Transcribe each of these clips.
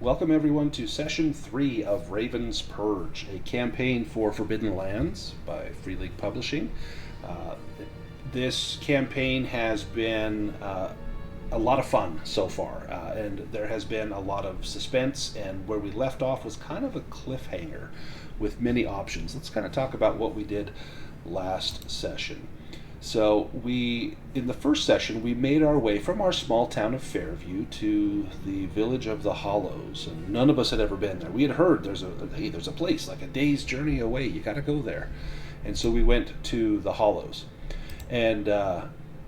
Welcome everyone to session 3 of Raven's Purge, a campaign for Forbidden Lands by Free League Publishing. Uh, this campaign has been a lot of fun so far, and there has been a lot of suspense, and where we left off was kind of a cliffhanger with many options. Let's kind of talk about what we did last session. So in the first session, we made our way from our small town of Fairview to the village of the Hollows, and none of us had ever been there. We had heard there's a place like a day's journey away. You got to go there, and so we went to the Hollows, and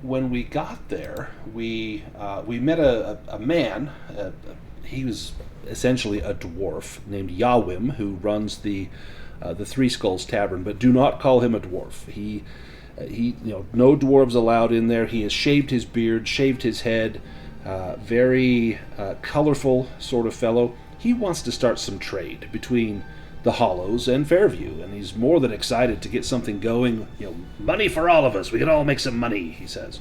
when we got there, we met a man. He was essentially a dwarf named Yawim, who runs the Three Skulls Tavern. But do not call him a dwarf. He no dwarves allowed in there. He has shaved his beard, shaved his head, very colorful sort of fellow. He wants to start some trade between the Hollows and Fairview, and he's more than excited to get something going. Money for all of us. We can all make some money, he says.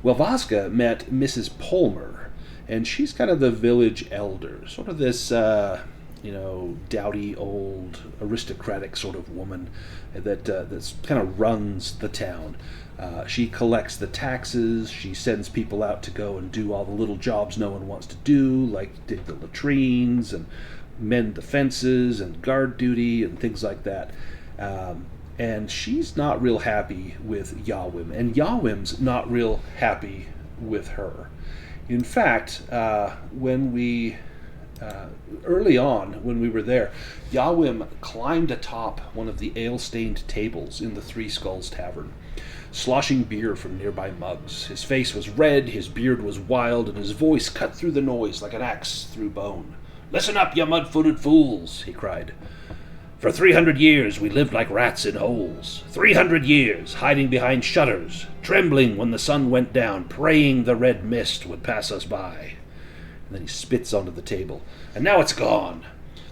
Well, Vaska met Mrs. Palmer, and she's kind of the village elder, sort of this dowdy old aristocratic sort of woman that's kind of runs the town. She collects the taxes. She sends people out to go and do all the little jobs no one wants to do, like dig the latrines and mend the fences and guard duty and things like that. And she's not real happy with Yawim, and Yawim's not real happy with her. In fact, early on, when we were there, Yawim climbed atop one of the ale-stained tables in the Three Skulls Tavern, sloshing beer from nearby mugs. His face was red, his beard was wild, and his voice cut through the noise like an axe through bone. "Listen up, you mud-footed fools," he cried. "For 300 years we lived like rats in holes. 300 years, hiding behind shutters, trembling when the sun went down, praying the red mist would pass us by." And then he spits onto the table. "And now it's gone.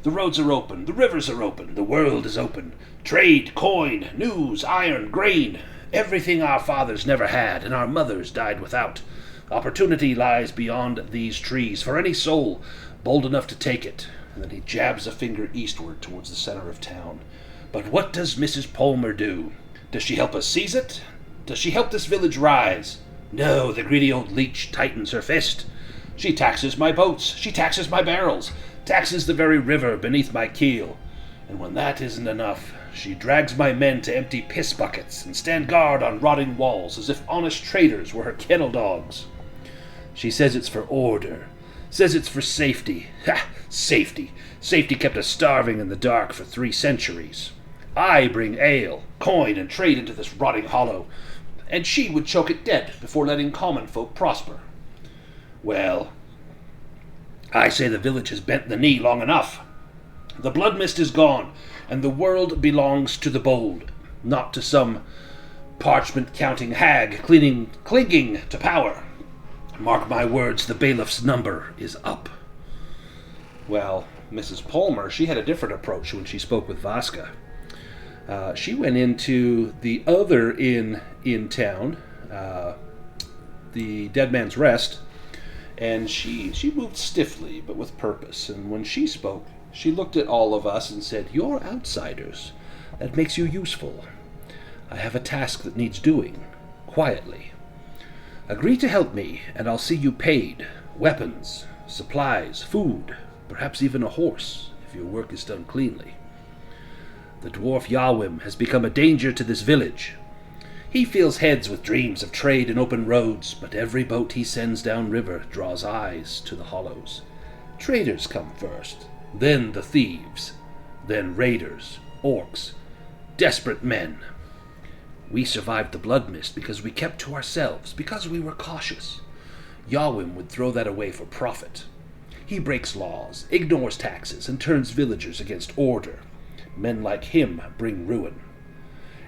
The roads are open, the rivers are open, the world is open. Trade, coin, news, iron, grain, everything our fathers never had and our mothers died without. Opportunity lies beyond these trees for any soul bold enough to take it." And then he jabs a finger eastward towards the center of town. "But what does Mrs. Palmer do? Does she help us seize it? Does she help this village rise? No, the greedy old leech tightens her fist. She taxes my boats, she taxes my barrels, taxes the very river beneath my keel. And when that isn't enough, she drags my men to empty piss buckets and stand guard on rotting walls as if honest traders were her kennel dogs. She says it's for order, says it's for safety. Ha! Safety! Safety kept us starving in the dark for 3 centuries. I bring ale, coin, and trade into this rotting hollow, and she would choke it dead before letting common folk prosper. Well, I say the village has bent the knee long enough. The blood mist is gone, and the world belongs to the bold, not to some parchment-counting hag clinging to power. Mark my words, the bailiff's number is up." Well, Mrs. Palmer, she had a different approach when she spoke with Vaska. She went into the other inn in town, the Dead Man's Rest, and she moved stiffly but with purpose. And when she spoke, she looked at all of us and said, "You're outsiders. That makes you useful. I have a task that needs doing, quietly. Agree to help me, and I'll see you paid. Weapons, supplies, food, perhaps even a horse, if your work is done cleanly. The dwarf Yawim has become a danger to this village. He fills heads with dreams of trade and open roads, but every boat he sends down river draws eyes to the Hollows. Traders come first, then the thieves, then raiders, orcs, desperate men. We survived the blood mist because we kept to ourselves, because we were cautious. Yawim would throw that away for profit. He breaks laws, ignores taxes, and turns villagers against order. Men like him bring ruin."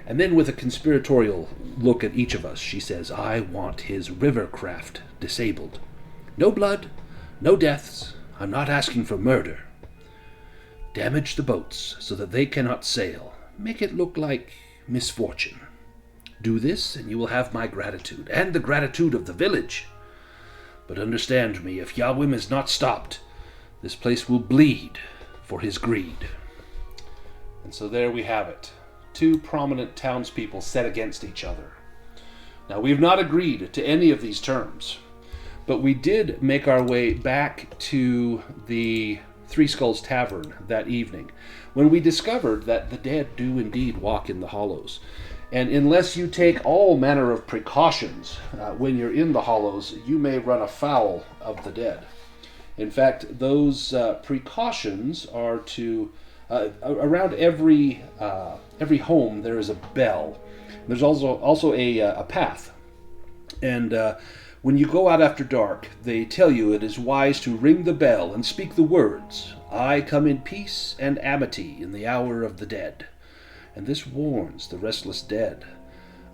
And then with a conspiratorial look at each of us, she says, "I want his river craft disabled. No blood, no deaths. I'm not asking for murder. Damage the boats so that they cannot sail. Make it look like misfortune. Do this, and you will have my gratitude, and the gratitude of the village. But understand me, if Yawim is not stopped, This place will bleed for his greed. And so there we have it. Two prominent townspeople set against each other. Now, we've not agreed to any of these terms, but we did make our way back to the Three Skulls Tavern that evening, when we discovered that the dead do indeed walk in the hollows. And unless you take all manner of precautions when you're in the hollows, you may run afoul of the dead. In fact, those precautions are to around every home there is a bell. There's also a path, and when you go out after dark, they tell you it is wise to ring the bell and speak the words, "I come in peace and amity in the hour of the dead." And this warns the restless dead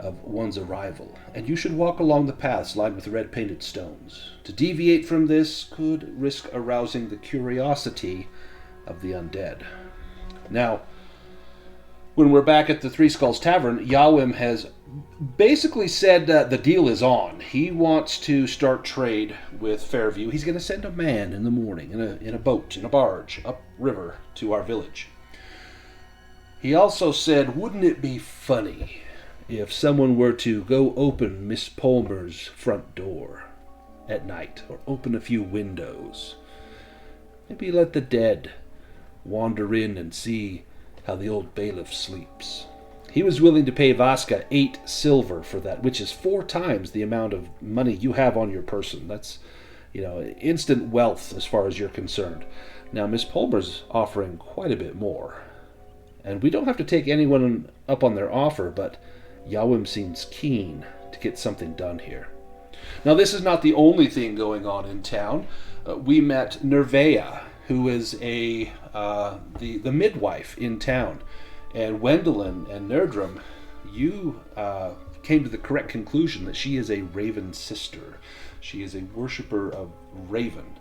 of one's arrival, and you should walk along the paths lined with red-painted stones. To deviate from this could risk arousing the curiosity of the undead. Now, when we're back at the Three Skulls Tavern, Yawim has basically said the deal is on. He wants to start trade with Fairview. He's going to send a man in the morning in a boat, in a barge, upriver to our village. He also said, wouldn't it be funny if someone were to go open Miss Palmer's front door at night, or open a few windows? Maybe let the dead wander in and see how the old bailiff sleeps. He was willing to pay Vaska 8 silver for that, which is 4 times the amount of money you have on your person. That's, instant wealth as far as you're concerned. Now, Miss Palmer's offering quite a bit more. And we don't have to take anyone up on their offer, but Yawim seems keen to get something done here. Now, this is not the only thing going on in town. We met Nervea, who is the midwife in town. And Wendelin and Nerdrum, you came to the correct conclusion that she is a Raven sister. She is a worshipper of Raven.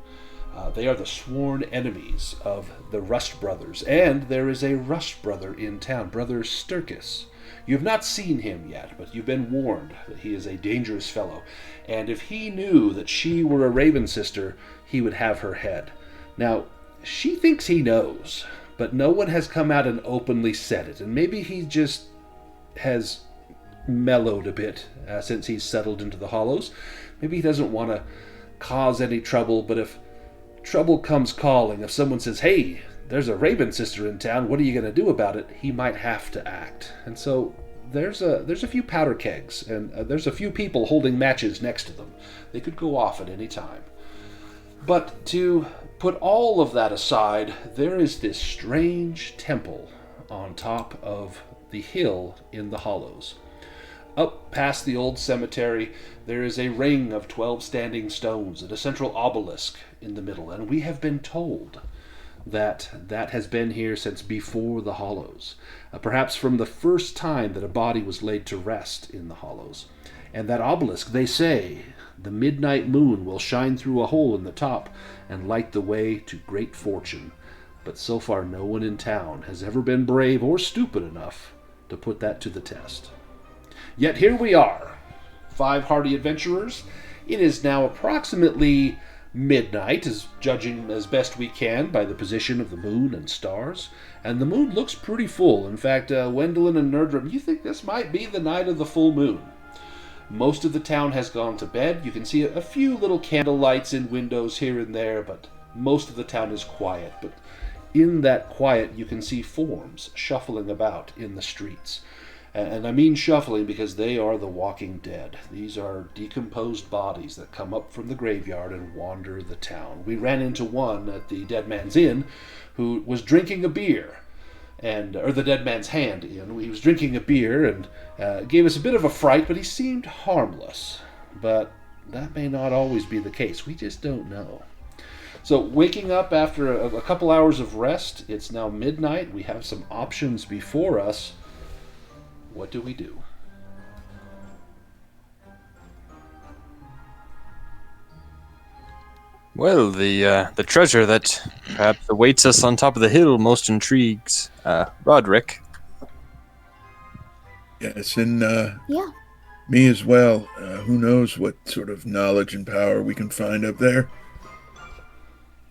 They are the sworn enemies of the Rust brothers, and there is a Rust brother in town, Brother Sturkis. You have not seen him yet, but you've been warned that he is a dangerous fellow, and if he knew that she were a Raven sister, he would have her head. Now, she thinks he knows, but no one has come out and openly said it, and maybe he just has mellowed a bit since he's settled into the Hollows. Maybe he doesn't want to cause any trouble, but if trouble comes calling, if someone says, hey, there's a Raven sister in town, what are you going to do about it? He might have to act. And so there's a few powder kegs, and there's a few people holding matches next to them. They could go off at any time. But to put all of that aside, there is this strange temple on top of the hill in the Hollows. Up past the old cemetery, there is a ring of 12 standing stones and a central obelisk in the middle, and we have been told that has been here since before the Hollows, perhaps from the first time that a body was laid to rest in the Hollows. And that obelisk, they say, the midnight moon will shine through a hole in the top and light the way to great fortune. But so far no one in town has ever been brave or stupid enough to put that to the test. Yet here we are, 5 hardy adventurers. It is now approximately midnight, as judging as best we can by the position of the moon and stars, and the moon looks pretty full. In fact, Wendelin and Nerdrum, you think this might be the night of the full moon. Most of the town has gone to bed. You can see a few little candle lights in windows here and there, but most of the town is quiet. But in that quiet, you can see forms shuffling about in the streets. And I mean shuffling because they are the walking dead. These are decomposed bodies that come up from the graveyard and wander the town. We ran into one at the Dead Man's Inn who was drinking a beer, or the Dead Man's Hand Inn. He was drinking a beer and gave us a bit of a fright, but he seemed harmless. But that may not always be the case. We just don't know. So waking up after a couple hours of rest, it's now midnight. We have some options before us. What do we do? Well, the treasure that perhaps awaits us on top of the hill most intrigues Roderick. Yes, and Yeah. me as well. Who knows what sort of knowledge and power we can find up there?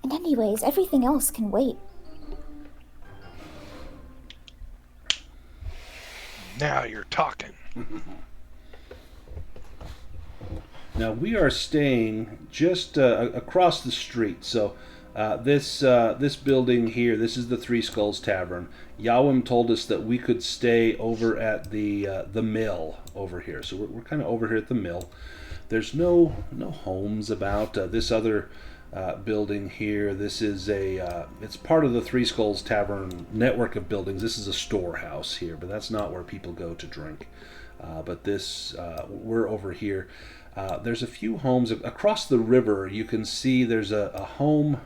And anyways, everything else can wait. Now you're talking. Now we are staying just across the street. So this building here, this is the Three Skulls Tavern. Yawim told us that we could stay over at the mill over here. So we're kind of over here at the mill. There's no homes about. This other building here, this is it's part of the Three Skulls Tavern network of buildings. This is a storehouse here, but that's not where people go to drink. But this, we're over here. There's a few homes across the river. You can see there's a home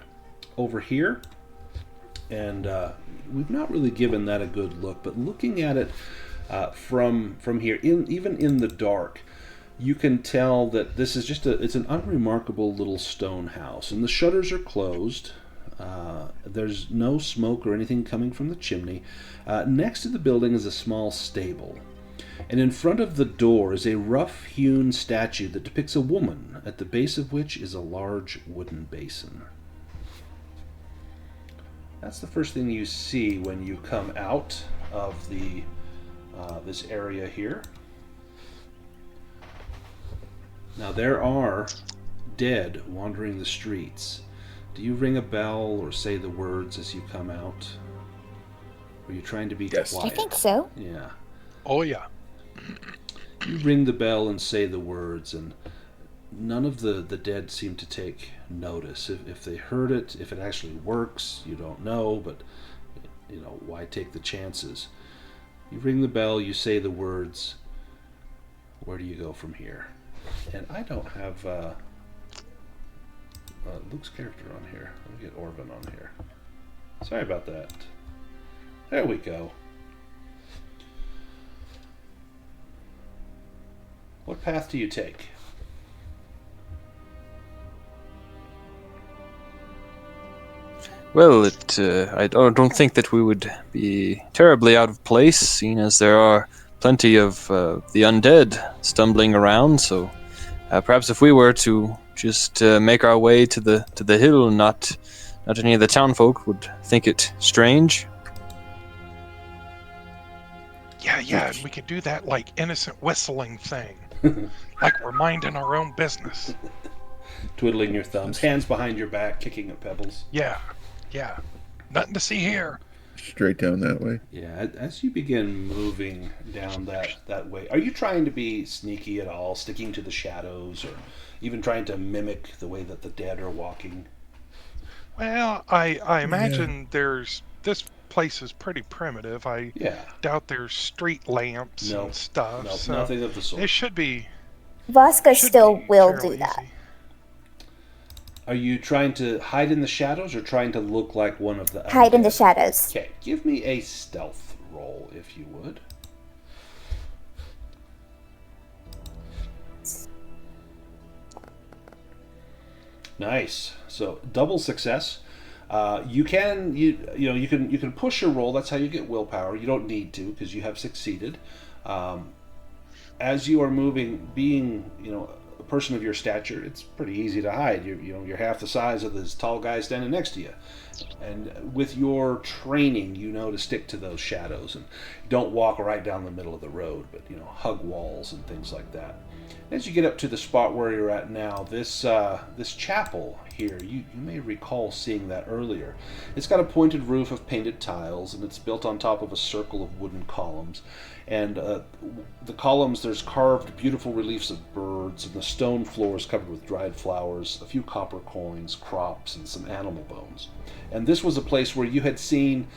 over here, and we've not really given that a good look. But looking at it from here, even in the dark, you can tell that this is it's an unremarkable little stone house, and the shutters are closed. There's no smoke or anything coming from the chimney. Next to the building is a small stable. And in front of the door is a rough-hewn statue that depicts a woman, at the base of which is a large wooden basin. That's the first thing you see when you come out of this area here. Now there are dead wandering the streets. Do you ring a bell or say the words as you come out? Or are you trying to be Yes. quiet? I think so. Yeah. Oh, yeah. You ring the bell and say the words, and none of the dead seem to take notice. If they heard it, if it actually works, you don't know, but why take the chances? You ring the bell, you say the words. Where do you go from here? And I don't have Luke's character on here. Let me get Orvin on here. Sorry about that. There we go. What path do you take? Well, I don't think that we would be terribly out of place, seeing as there are plenty of the undead stumbling around. So perhaps if we were to just make our way to the hill, not any of the townfolk would think it strange. Yeah, and we could do that like innocent whistling thing. Like we're minding our own business. Twiddling your thumbs, hands behind your back, kicking at pebbles. Yeah. Nothing to see here. Straight down that way. Yeah, as you begin moving down that way, are you trying to be sneaky at all, sticking to the shadows, or even trying to mimic the way that the dead are walking? Well, I imagine this place is pretty primitive. I doubt there's street lamps and stuff. No, so nothing of the sort. It should be. Vasca still will fairly do that. easy. Are you trying to hide in the shadows or trying to look like one of the Hide in the undead? shadows. Okay, give me a stealth roll if you would. Nice. So double success. You can push your roll. That's how you get willpower. You don't need to because you have succeeded. As you are moving, being a person of your stature, it's pretty easy to hide. You're half the size of this tall guy standing next to you, and with your training, to stick to those shadows and don't walk right down the middle of the road, but hug walls and things like that. As you get up to the spot where you're at now, this chapel here, you may recall seeing that earlier. It's got a pointed roof of painted tiles, and it's built on top of a circle of wooden columns. And the columns, there's carved beautiful reliefs of birds, and the stone floor is covered with dried flowers, a few copper coins, crops, and some animal bones. And this was a place where you had seen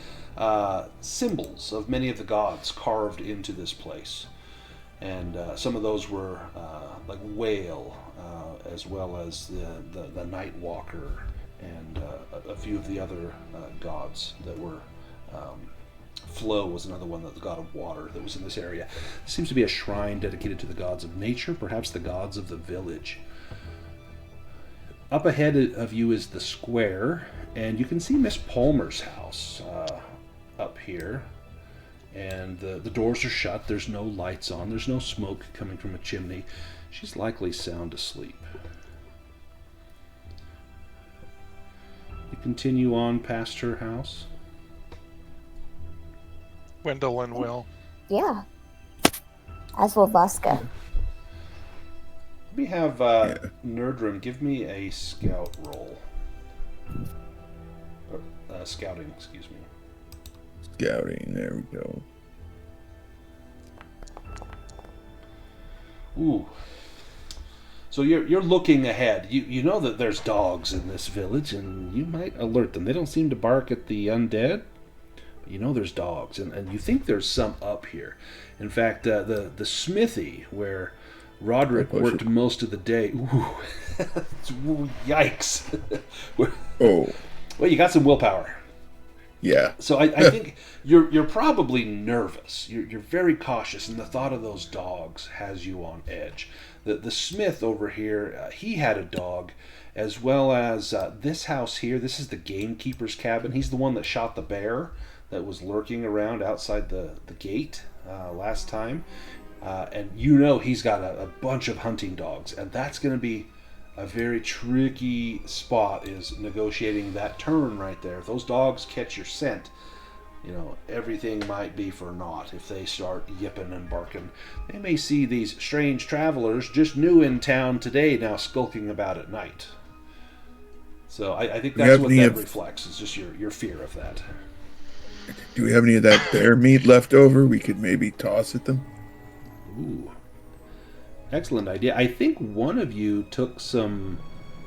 symbols of many of the gods carved into this place. And some of those were like whale, as well as the night walker, and a few of the other gods that were. Flow was another one, the god of water that was in this area. There seems to be a shrine dedicated to the gods of nature, perhaps the gods of the village. Up ahead of you is the square, and you can see Miss Palmer's house up here. And the doors are shut. There's no lights on. There's no smoke coming from a chimney. She's likely sound asleep. You continue on past her house? Gwendolyn will. Yeah. As will Vaska. Let me have Nerdrum give me a scout roll. Or, scouting, excuse me. Scouting, there we go. Ooh. So you're looking ahead. You know that there's dogs in this village, and you might alert them. They don't seem to bark at the undead, but you know there's dogs, and you think there's some up here. In fact, the smithy where Roderick worked most of the day. Ooh, ooh, yikes! Oh. Well, you got some willpower. Yeah. So I think you're probably nervous. You're very cautious, and the thought of those dogs has you on edge. The smith over here, he had a dog, as well as this house here. This is the gamekeeper's cabin. He's the one that shot the bear that was lurking around outside the gate last time. And you know he's got a bunch of hunting dogs, and that's going to be a very tricky spot, is negotiating that turn right there. If those dogs catch your scent, everything might be for naught if they start yipping and barking. They may see these strange travelers just new in town today now skulking about at night. So I think that's what that reflects, is just your fear of that. Do we have any of that bear meat left over we could maybe toss at them? Ooh. Excellent idea. I think one of you took some,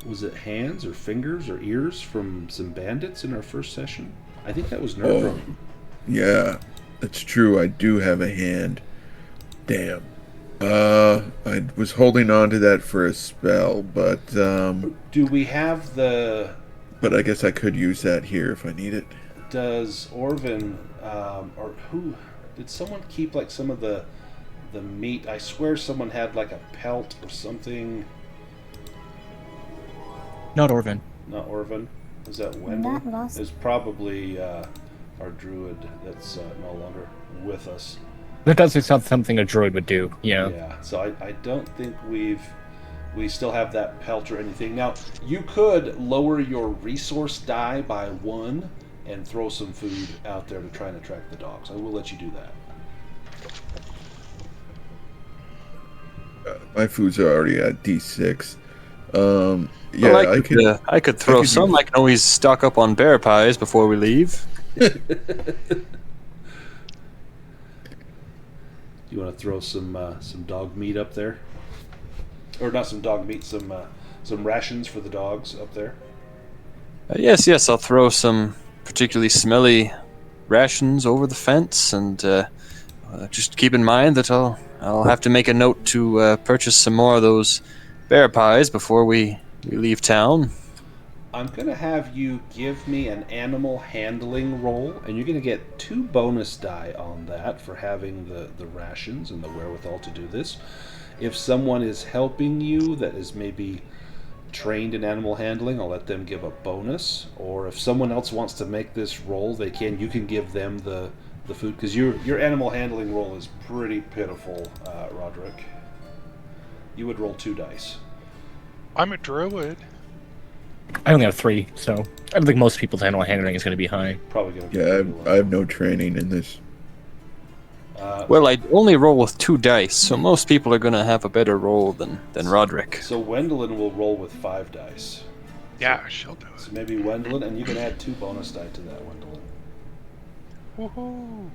was it hands or fingers or ears from some bandits in our first session? I think that was Nerdrum. Oh, yeah, that's true. I do have a hand. Damn. I was holding on to that for a spell, but do we have the... But I guess I could use that here if I need it. Does Orvin, or who... Did someone keep, like, some of the meat? I swear someone had like a pelt or something. Not Orvin. Not Orvin. Is that Wendell? Not lost. It's probably our druid that's no longer with us. That does sound something a druid would do, Yeah, so I don't think we still have that pelt or anything. Now, you could lower your resource die by 1 and throw some food out there to try and attract the dogs. I will let you do that. My food's already at D6. Yeah, well, I could throw some. I can always stock up on bear pies before we leave. You want to throw some dog meat up there, or not some dog meat, some rations for the dogs up there? Yes. I'll throw some particularly smelly rations over the fence, and just keep in mind that I'll have to make a note to purchase some more of those bear pies before we leave town. I'm going to have you give me an animal handling roll, and you're going to get 2 bonus die on that for having the rations and the wherewithal to do this. If someone is helping you that is maybe trained in animal handling, I'll let them give a bonus. Or if someone else wants to make this roll, they can. You can give them the food, because your animal handling roll is pretty pitiful, Roderick. You would roll 2 dice. I'm a druid. I only have 3, so I don't think most people's animal handling is going to be high. Probably going to be. Yeah, I have no training in this. Well, I only roll with 2 dice, so most people are going to have a better roll than Roderick. So Wendelin will roll with 5 dice. Yeah, she'll do it. So maybe Wendelin, and you can add 2 bonus die to that, Wendelin. Woohoo!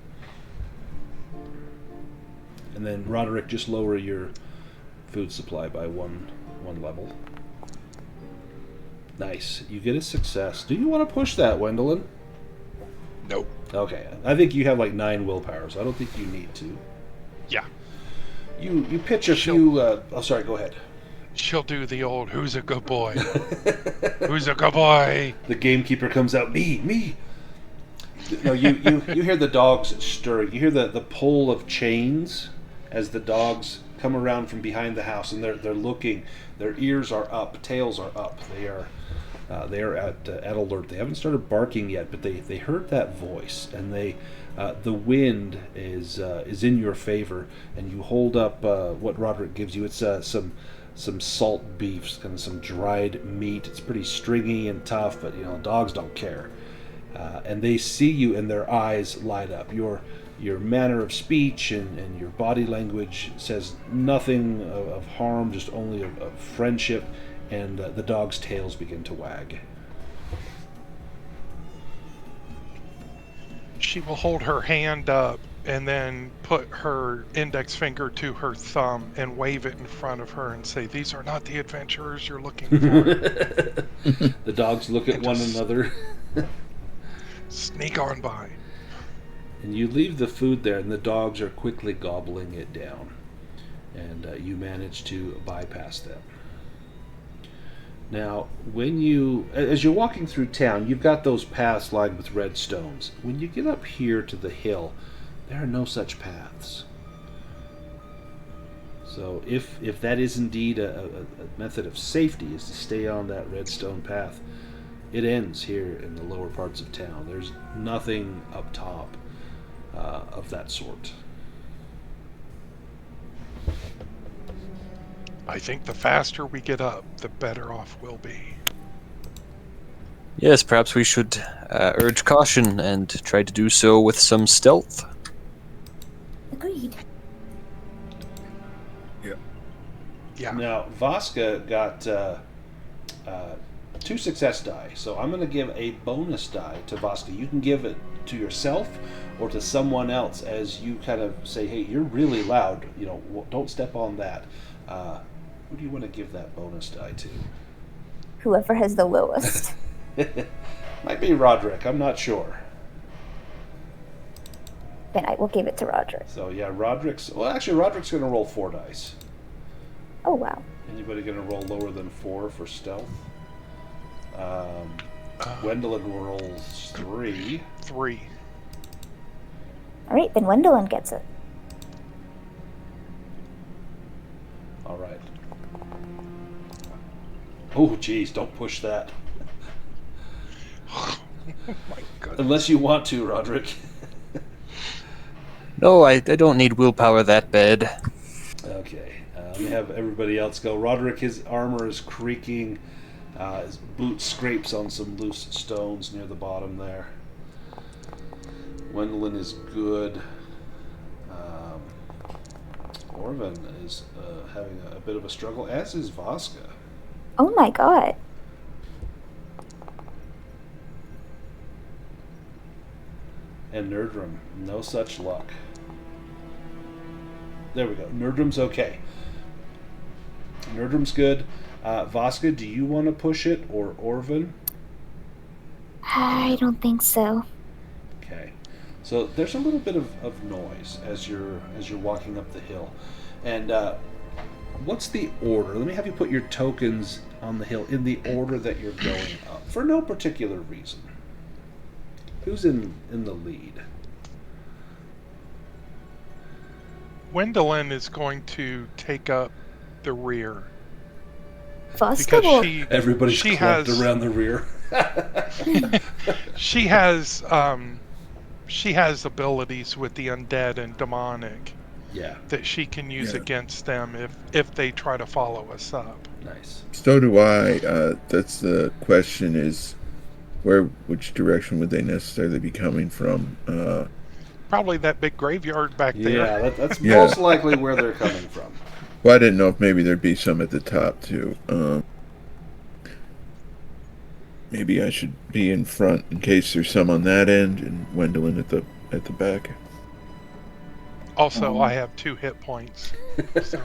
And then Roderick, just lower your food supply by one level. Nice. You get a success. Do you want to push that, Wendelin? Nope. Okay. I think you have like 9 willpower, so I don't think you need to. Yeah. You pitch a few... oh, sorry, go ahead. She'll do the old, who's a good boy? Who's a good boy? The gamekeeper comes out, me. No, you hear the dogs stirring. You hear the pull of chains as the dogs come around from behind the house, and they're looking. Their ears are up, tails are up. They are at alert. They haven't started barking yet, but they heard that voice, and the wind is in your favor. And you hold up what Roderick gives you. It's some some salt beef, kind of some dried meat. It's pretty stringy and tough, but dogs don't care. And they see you, and their eyes light up. Your manner of speech and your body language says nothing of harm, just only of friendship, and the dog's tails begin to wag. She will hold her hand up and then put her index finger to her thumb and wave it in front of her and say, "These are not the adventurers you're looking for." The dogs look at one another. Sneak on by. And you leave the food there, and the dogs are quickly gobbling it down. And you manage to bypass them. Now, as you're walking through town, you've got those paths lined with red stones. When you get up here to the hill, there are no such paths. So if that is indeed a method of safety, is to stay on that red stone path, it ends here in the lower parts of town. There's nothing up top of that sort. I think the faster we get up, the better off we'll be. Yes, perhaps we should urge caution and try to do so with some stealth. Agreed. Yeah. Now, Vaska got 2 success die, so I'm going to give a bonus die to Vaska. You can give it to yourself or to someone else as you kind of say, "Hey, you're really loud. Don't step on that." Who do you want to give that bonus die to? Whoever has the lowest. Might be Roderick. I'm not sure. Then I will give it to Roderick. So yeah, Roderick's going to roll 4 dice. Oh, wow. Anybody going to roll lower than 4 for stealth? Gwendolyn rolls 3. 3. All right, then Gwendolyn gets it. All right. Oh, geez, don't push that. Oh my goodness. Unless you want to, Roderick. No, I don't need willpower that bad. Okay. Let me have everybody else go. Roderick, his armor is creaking. His boot scrapes on some loose stones near the bottom there. Gwendolyn is good. Orvin is having a bit of a struggle, as is Vaska. Oh my god. And Nerdrum, no such luck. There we go. Nerdrum's okay. Nerdrum's good. Vaska, do you want to push it, or Orvin? I don't think so. Okay. So there's a little bit of noise as you're walking up the hill. And what's the order? Let me have you put your tokens on the hill in the order that you're going up, for no particular reason. Who's in the lead? Gwendolyn is going to take up the rear. Vaska will... Everybody's clumped around the rear. She has abilities with the undead and demonic. Yeah. That she can use against them if they try to follow us up. Nice. So do I. That's the question: is which direction would they necessarily be coming from? Probably that big graveyard back there. Yeah, that's most likely where they're coming from. Well, I didn't know if maybe there'd be some at the top too. Maybe I should be in front in case there's some on that end, and Gwendolyn at the back. Also, I have 2 hit points. So.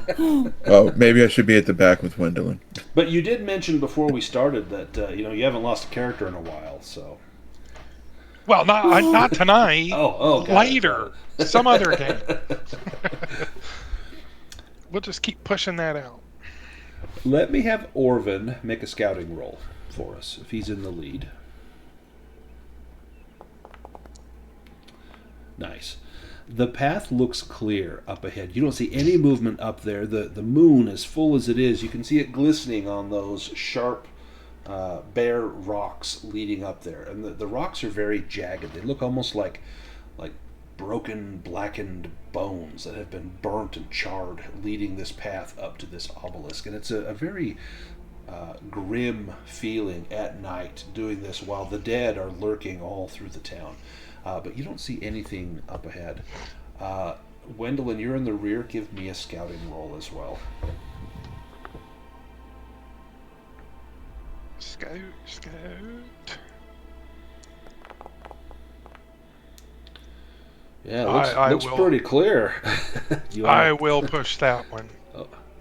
Oh, maybe I should be at the back with Gwendolyn. But you did mention before we started that you haven't lost a character in a while, so. Well, not tonight. Oh, later, some other game. We'll just keep pushing that out. Let me have Orvin make a scouting roll for us if he's in the lead. Nice. The path looks clear up ahead. You don't see any movement up there. The moon, as full as it is, you can see it glistening on those sharp, bare rocks leading up there. And the rocks are very jagged. They look almost like broken, blackened bones that have been burnt and charred, leading this path up to this obelisk. And it's a very grim feeling at night doing this while the dead are lurking all through the town. But you don't see anything up ahead. Gwendolyn, you're in the rear. Give me a scouting roll as well. Scout. Yeah, I looks will. pretty clear. I will push that one.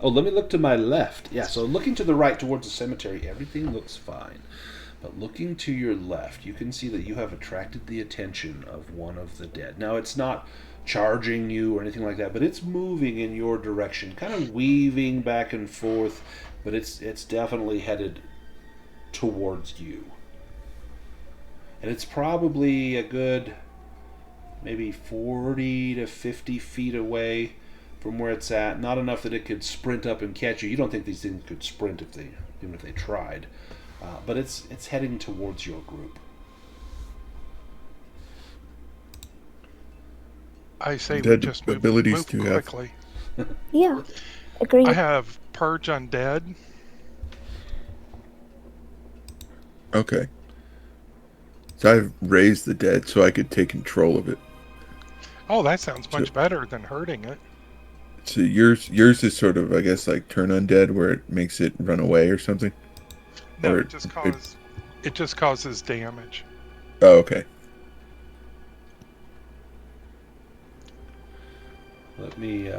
Oh, let me look to my left. Yeah, so looking to the right towards the cemetery, everything looks fine. But looking to your left, you can see that you have attracted the attention of one of the dead. Now, it's not charging you or anything like that, but it's moving in your direction, kind of weaving back and forth, but it's definitely headed towards you. And it's probably a good maybe 40 to 50 feet away from where it's at. Not enough that it could sprint up and catch you. You don't think these things could sprint even if they tried. But it's heading towards your group. I say we Dead just abilities move do you have? quickly. Yeah. Agreed. I have Purge Undead. Okay. So I've raised the dead so I could take control of it. Oh, that sounds much better than hurting it. So yours is sort of, I guess, like turn undead, where it makes it run away or something. No, Or it just causes damage. Oh, okay. Let me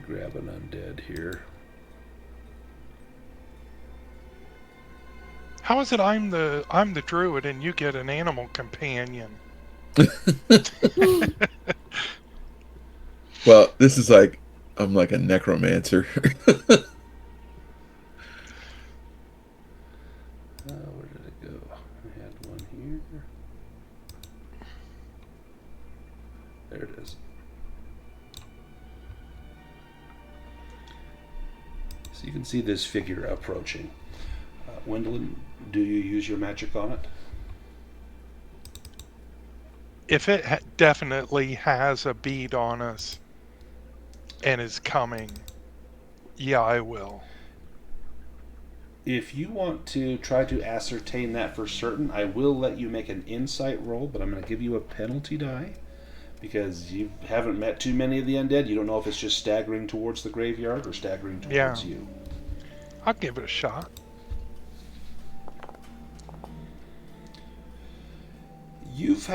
grab an undead here. How is it I'm the druid and you get an animal companion? Well, this is like I'm like a necromancer. Where did it go? I had one here. There it is. So you can see this figure approaching. Gwendolyn, do you use your magic on it? If it definitely has a bead on us and is coming, yeah, I will. If you want to try to ascertain that for certain, I will let you make an insight roll, but I'm going to give you a penalty die because you haven't met too many of the undead. You don't know if it's just staggering towards the graveyard or staggering towards you. I'll give it a shot. You've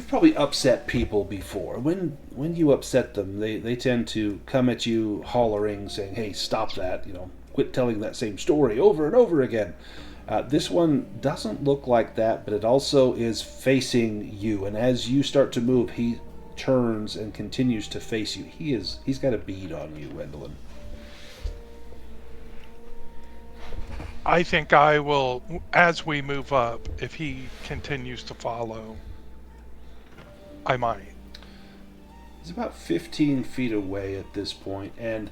probably upset people before. When you upset them, they tend to come at you hollering, saying, "Hey, stop that! Quit telling that same story over and over again." This one doesn't look like that, but it also is facing you. And as you start to move, he turns and continues to face you. He's got a bead on you, Gwendolyn. I think I will, as we move up, if he continues to follow, I might. He's about 15 feet away at this point, and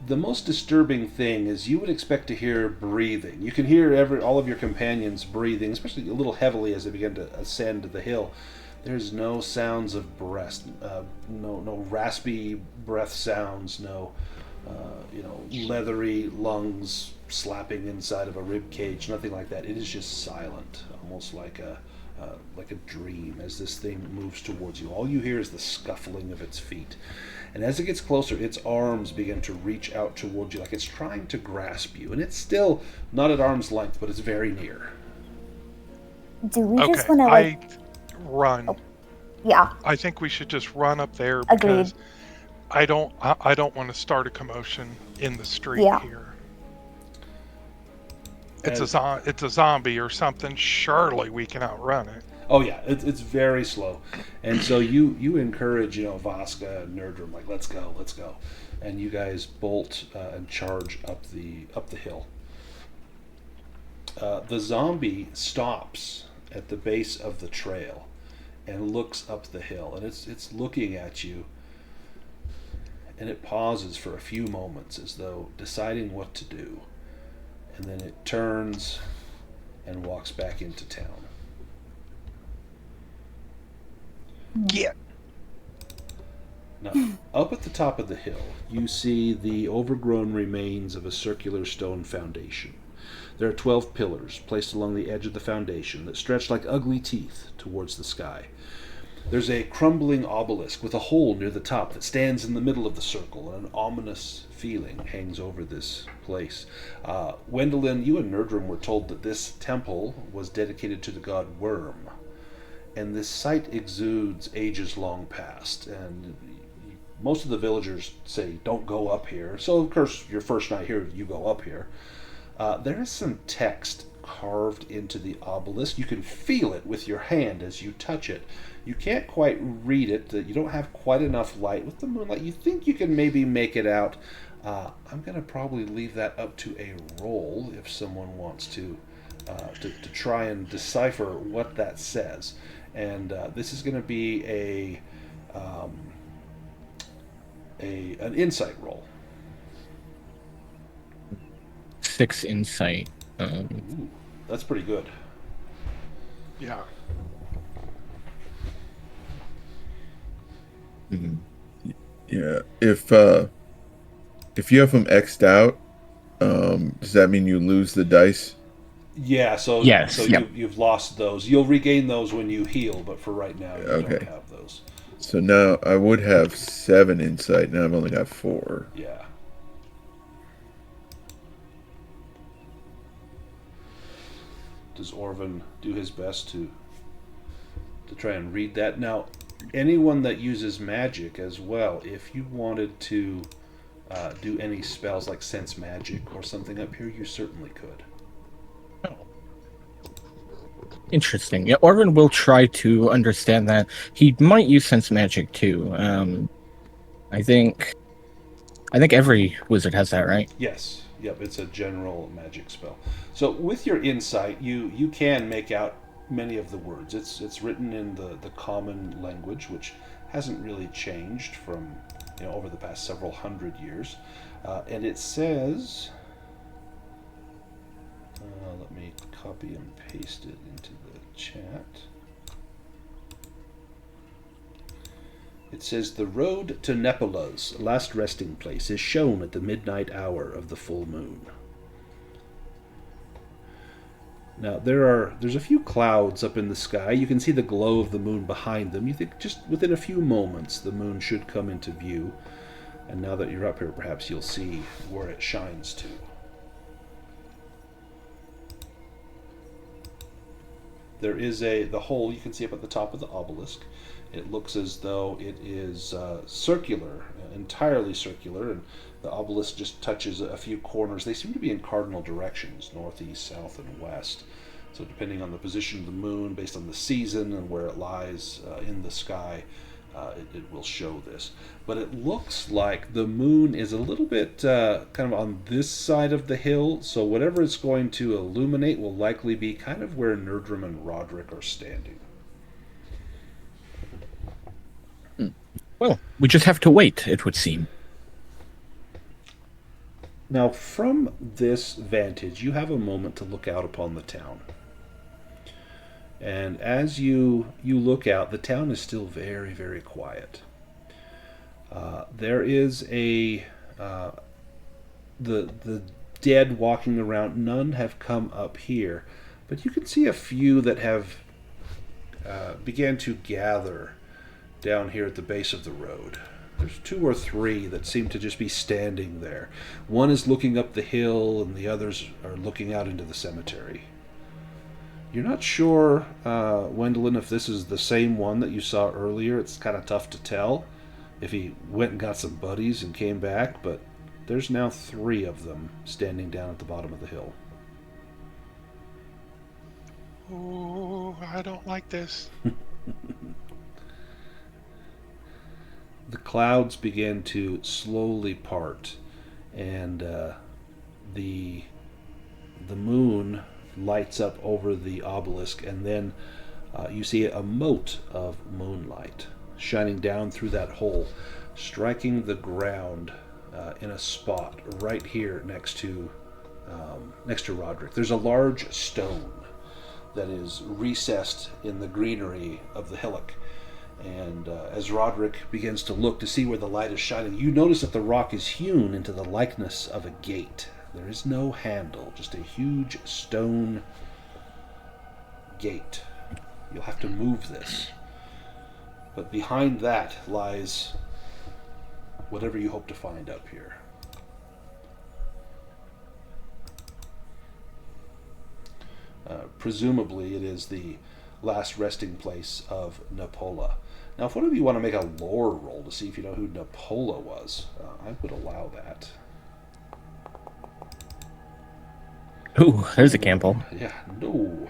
the most disturbing thing is you would expect to hear breathing. You can hear all of your companions breathing, especially a little heavily as they begin to ascend the hill. There's no sounds of breath, no raspy breath sounds, no leathery lungs slapping inside of a rib cage, nothing like that. It is just silent, almost like a dream as this thing moves towards you. All you hear is the scuffling of its feet. And as it gets closer, its arms begin to reach out towards you like it's trying to grasp you. And it's still not at arm's length, but it's very near. Do we Okay, just want to run. Oh, yeah. I think we should just run up there Agreed. because I don't want to start a commotion in the street here. It's a zombie or something. Surely we can outrun it. Oh yeah, it's very slow, and so you encourage Vaska and Nerdrum, like let's go, and you guys bolt and charge up the hill. The zombie stops at the base of the trail and looks up the hill, and it's looking at you, and it pauses for a few moments as though deciding what to do, and then it turns and walks back into town. Get. Now, up at the top of the hill, you see the overgrown remains of a circular stone foundation. There are 12 pillars placed along the edge of the foundation that stretch like ugly teeth towards the sky. There's a crumbling obelisk with a hole near the top that stands in the middle of the circle, and an ominous feeling hangs over this place. Wendelin, you and Nerdrum were told that this temple was dedicated to the god Worm, and this site exudes ages long past, and most of the villagers say don't go up here. So of course your first night here you go up here. There is some text carved into the obelisk. You can feel it with your hand as you touch it. You can't quite read it. You don't have quite enough light with the moonlight. You think you can maybe make it out. I'm going to probably leave that up to a roll if someone wants to try and decipher what that says. And this is going to be an insight roll. 6 insight. Ooh, that's pretty good. Yeah. Yeah. If you have them X'd out, does that mean you lose the dice? Yeah, so Yes, so yep. you've lost those. You'll regain those when you heal, but for right now you don't Okay. have those. So now I would have 7 insight. Now I've only got 4. Yeah. Does Orvin do his best to try and read that? Now, anyone that uses magic as well, if you wanted to do any spells like sense magic or something up here, you certainly could. Interesting. Yeah, Orvin will try to understand that. He might use sense magic too. I think every wizard has that, right? Yes. Yep, it's a general magic spell. So with your insight, you can make out many of the words. It's written in the common language, which hasn't really changed from over the past several hundred years. And it says, let me copy and paste it into the chat. It says, the road to Nepola's last resting place is shown at the midnight hour of the full moon. Now, there's a few clouds up in the sky. You can see the glow of the moon behind them. You think just within a few moments the moon should come into view. And now that you're up here, perhaps you'll see where it shines to. There is the hole you can see up at the top of the obelisk. It looks as though it is circular, entirely circular, and the obelisk just touches a few corners. They seem to be in cardinal directions, northeast, south, and west. So depending on the position of the moon, based on the season and where it lies in the sky, it will show this. But it looks like the moon is a little bit kind of on this side of the hill, so whatever it's going to illuminate will likely be kind of where Nerdrum and Roderick are standing. Well, we just have to wait, it would seem. Now, from this vantage, you have a moment to look out upon the town. And as you look out, the town is still very, very quiet. There is the dead walking around. None have come up here, but you can see a few that have began to gather down here at the base of the road. There's 2 or 3 that seem to just be standing there. One is looking up the hill, and the others are looking out into the cemetery. You're not sure, Wendelin, if this is the same one that you saw earlier. It's kind of tough to tell if he went and got some buddies and came back, but there's now 3 of them standing down at the bottom of the hill. Oh, I don't like this. The clouds begin to slowly part, and the moon lights up over the obelisk, and then you see a mote of moonlight shining down through that hole, striking the ground in a spot right here next to Roderick. There's a large stone that is recessed in the greenery of the hillock, And as Roderick begins to look to see where the light is shining, you notice that the rock is hewn into the likeness of a gate. There is no handle, just a huge stone gate. You'll have to move this. But behind that lies whatever you hope to find up here. Presumably it is the last resting place of Nepola. Now, if one of you want to make a lore roll to see if you know who Nepola was, I would allow that. Ooh, there's a Campbell. Yeah, no.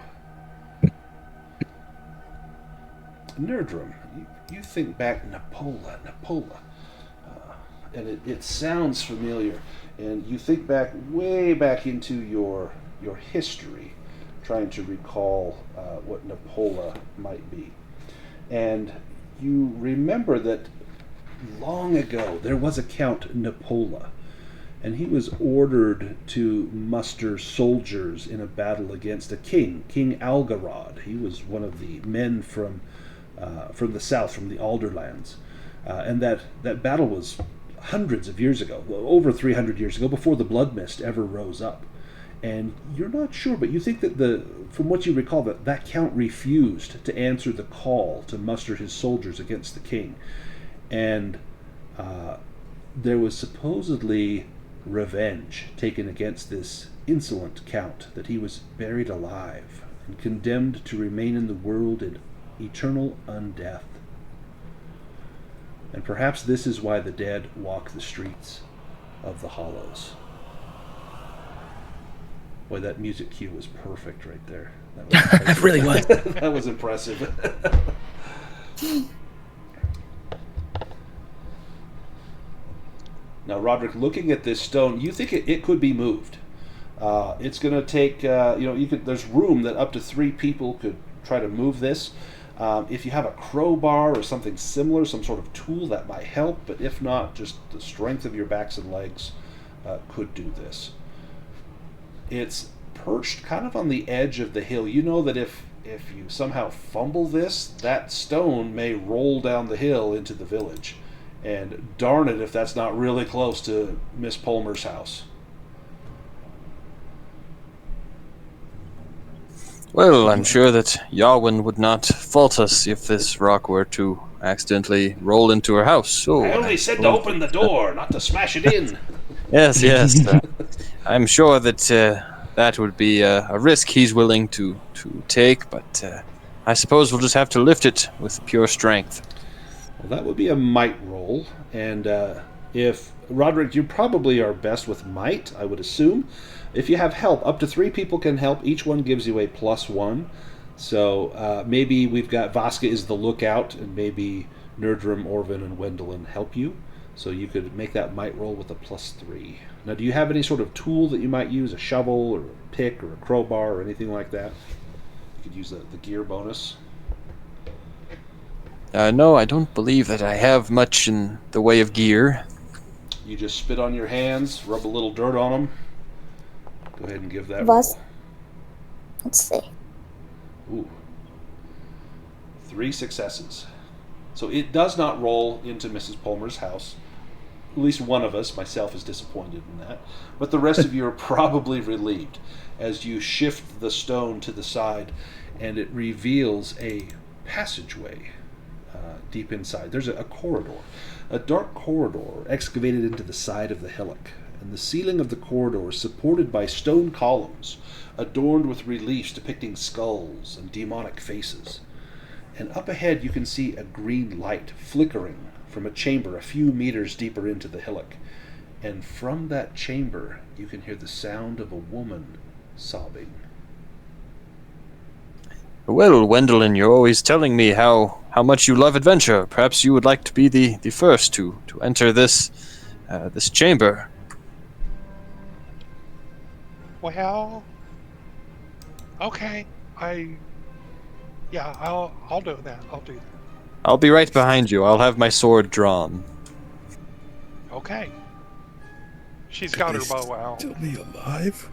Nerdrum, you think back, Nepola, and it sounds familiar, and you think back, way back into your history, trying to recall what Nepola might be. And you remember that long ago there was a Count Nepola, and he was ordered to muster soldiers in a battle against a king, King Algarod. He was one of the men from the south, from the Alderlands. And that battle was hundreds of years ago, over 300 years ago, before the Blood Mist ever rose up. And you're not sure, but you think that from what you recall, that count refused to answer the call to muster his soldiers against the king. And there was supposedly revenge taken against this insolent count, that he was buried alive and condemned to remain in the world in eternal undeath. And perhaps this is why the dead walk the streets of the hollows. Boy, that music cue was perfect right there. That really was. That was impressive. Now, Roderick, looking at this stone, you think it could be moved. It's going to take, there's room that up to 3 people could try to move this. If you have a crowbar or something similar, some sort of tool, that might help. But if not, just the strength of your backs and legs could do this. It's perched kind of on the edge of the hill. You know that if you somehow fumble this, that stone may roll down the hill into the village. And darn it if that's not really close to Miss Palmer's house. Well, I'm sure that Yarwin would not fault us if this rock were to accidentally roll into her house. So I only said to open the door, not to smash it in. Yes. I'm sure that that would be a risk he's willing to take, but I suppose we'll just have to lift it with pure strength. Well, that would be a might roll, and if Roderick, you probably are best with might, I would assume. If you have help, up to 3 people can help. Each one gives you a +1. So maybe we've got Vaska is the lookout, and maybe Nerdrum, Orvin, and Wendelin help you. So you could make that might roll with a +3. Now, do you have any sort of tool that you might use, a shovel or a pick or a crowbar or anything like that? You could use the gear bonus. No, I don't believe that I have much in the way of gear. You just spit on your hands, rub a little dirt on them. Go ahead and give that Was- roll. Let's see. Ooh. 3 successes. So it does not roll into Mrs. Palmer's house. At least one of us, myself, is disappointed in that. But the rest of you are probably relieved as you shift the stone to the side and it reveals a passageway deep inside. There's a corridor, a dark corridor excavated into the side of the hillock. And the ceiling of the corridor is supported by stone columns adorned with reliefs depicting skulls and demonic faces. And up ahead you can see a green light flickering from a chamber a few meters deeper into the hillock. And from that chamber you can hear the sound of a woman sobbing. Well, Wendelin, you're always telling me how much you love adventure. Perhaps you would like to be the first to enter this chamber. Well, okay. I'll do that. I'll do that. I'll be right behind you. I'll have my sword drawn. Okay. She's got her bow out. Still be alive?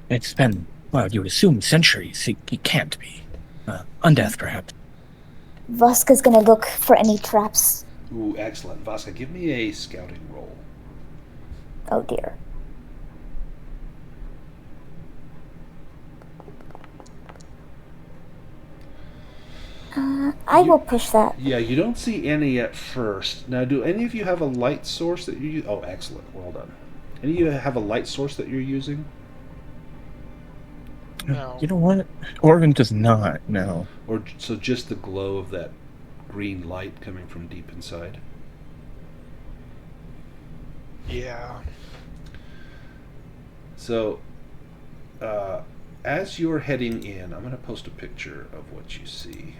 It's been, well, you would assume centuries. He can't be. Undeath, perhaps. Voska's gonna look for any traps. Ooh, excellent. Vaska, give me a scouting roll. Oh dear. I will push that. Yeah, you don't see any at first. Now, do any of you have a light source that you use? Oh, excellent. Well done. Any of you have a light source that you're using? No. You know what? Orvin does not. No. Or so just the glow of that green light coming from deep inside? Yeah. So, as you're heading in, I'm going to post a picture of what you see.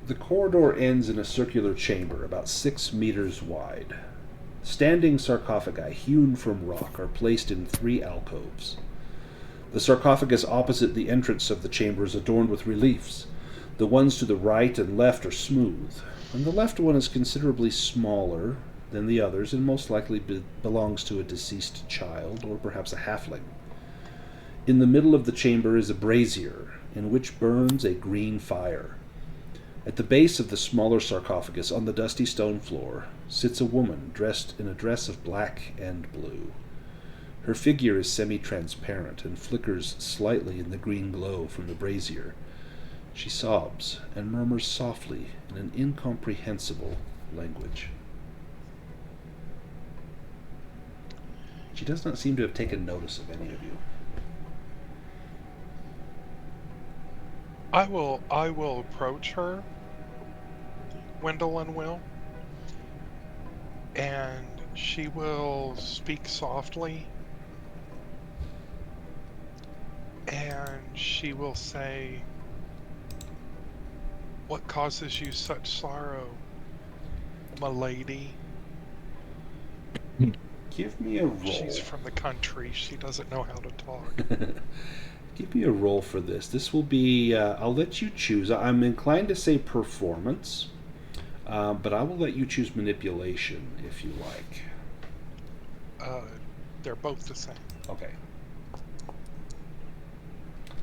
The corridor ends in a circular chamber about 6 meters wide. Standing sarcophagi hewn from rock are placed in 3 alcoves. The sarcophagus opposite the entrance of the chamber is adorned with reliefs. The ones to the right and left are smooth, and the left one is considerably smaller than the others and most likely belongs to a deceased child or perhaps a halfling. In the middle of the chamber is a brazier in which burns a green fire. At the base of the smaller sarcophagus, on the dusty stone floor, sits a woman dressed in a dress of black and blue. Her figure is semi-transparent and flickers slightly in the green glow from the brazier. She sobs and murmurs softly in an incomprehensible language. She does not seem to have taken notice of any of you. I will approach her, Gwendolyn will, and she will speak softly, and she will say, "What causes you such sorrow, my lady?" Give me a roll. She's from the country. She doesn't know how to talk. Give me a roll for this. This will be, I'll let you choose. I'm inclined to say performance, but I will let you choose manipulation if you like. They're both the same. Okay.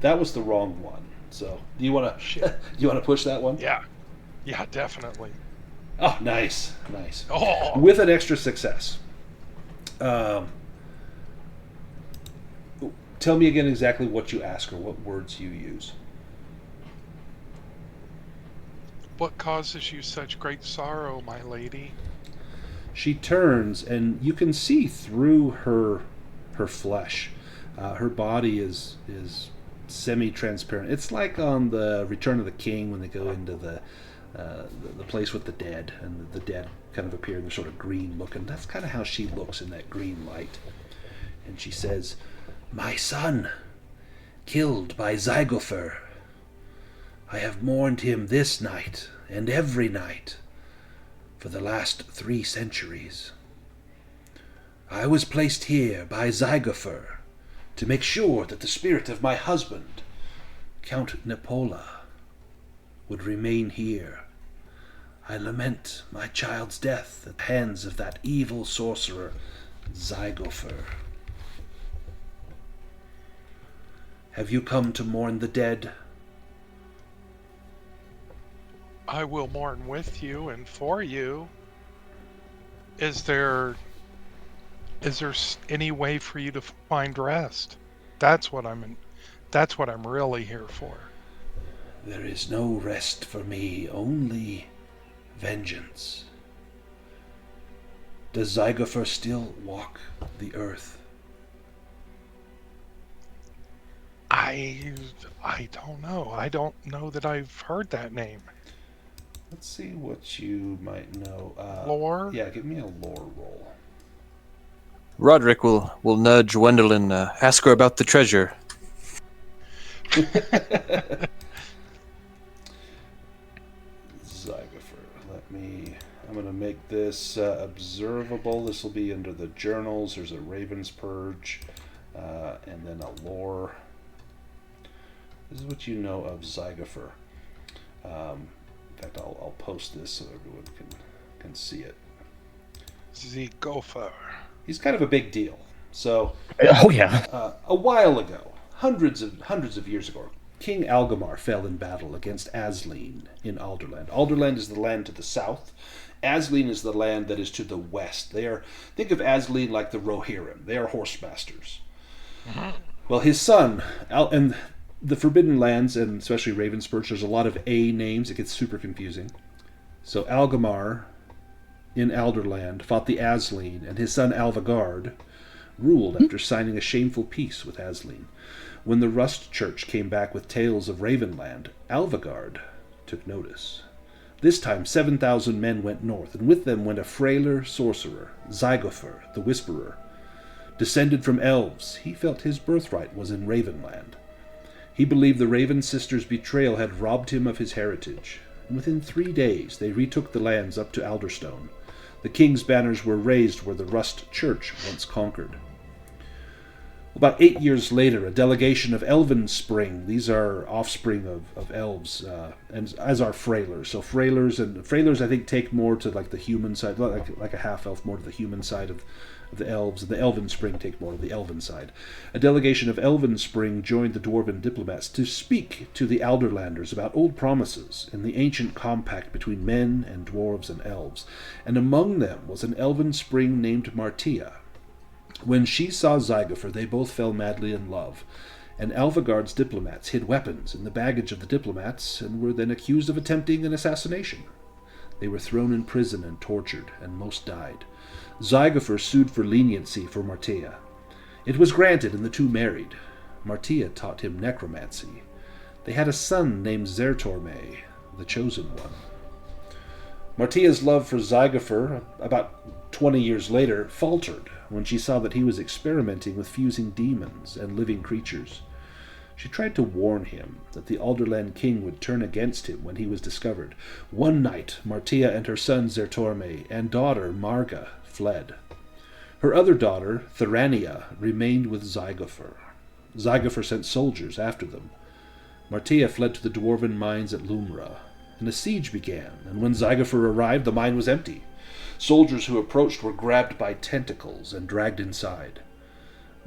That was the wrong one. So, do you want to you want to push that one? Yeah, definitely. Oh, nice. Oh, With an extra success. Tell me again exactly what you ask her, what words you use. what causes you such great sorrow, my lady? She turns, and you can see through her flesh. Her body is semi-transparent. It's like on the Return of the King when they go into the place with the dead, and the dead kind of appear in the sort of green looking. That's kind of how she looks in that green light. And she says, "My son, killed by Zygofer. I have mourned him this night and every night for the last 3 centuries. I was placed here by Zygofer to make sure that the spirit of my husband, Count Nepola, would remain here. I lament my child's death at the hands of that evil sorcerer, Zygofer. Have you come to mourn the dead?" I will mourn with you and for you. Is there any way for you to find rest? That's what I'm really here for. There is no rest for me, only vengeance. Does Zygofer still walk the earth? I don't know. I don't know that I've heard that name. Let's see what you might know. Lore? Yeah, give me a lore roll. Roderick will nudge Gwendolyn, ask her about the treasure. Zygofer. I'm going to make this observable. This will be under the journals. There's a Raven's Purge, and then a lore. This is what you know of Zygofer. In fact, I'll post this so everyone can see it. Zygofer. He's kind of a big deal. So, Oh yeah. a while ago, hundreds of years ago, King Algamar fell in battle against Asleen in Alderland. Alderland is the land to the south. Asleen is the land that is to the west. Think of Asleen like the Rohirrim. They are horse masters. Well, his son, and the Forbidden Lands, and especially Ravensperch, there's a lot of A names. It gets super confusing. So Algamar in Alderland fought the Asleen, and his son Alvagard ruled after signing a shameful peace with Asleen. When the Rust Church came back with tales of Ravenland, Alvagard took notice. This time 7,000 men went north, and with them went a frailer sorcerer, Zygofer, the Whisperer. Descended from elves, he felt his birthright was in Ravenland. He believed the Raven sisters' betrayal had robbed him of his heritage, and within 3 days they retook the lands up to Alderstone. The king's banners were raised where the Rust Church once conquered. About 8 years later, a delegation of elven spring, these are offspring of elves, and as are frailers. So frailers I think take more to like the human side, like a half-elf, more to the human side of the elves, and the elven spring take more to the elven side. A delegation of elven spring joined the dwarven diplomats to speak to the Alderlanders about old promises and the ancient compact between men and dwarves and elves, and among them was an elven spring named Martia. When she saw Zygofer, they both fell madly in love, and Alvagard's diplomats hid weapons in the baggage of the diplomats and were then accused of attempting an assassination. They were thrown in prison and tortured, and most died. Zygofer sued for leniency for Martia. It was granted, and the two married. Martia taught him necromancy. They had a son named Zertorme, the Chosen One. Martia's love for Zygofer, about 20 years later, faltered when she saw that he was experimenting with fusing demons and living creatures. She tried to warn him that the Alderland king would turn against him when he was discovered. One night, Martia and her son Zertorme and daughter Marga fled. Her other daughter, Thorania, remained with Zygofer. Zygofer sent soldiers after them. Martia fled to the dwarven mines at Lumra, and a siege began, and when Zygofer arrived, the mine was empty. Soldiers who approached were grabbed by tentacles and dragged inside.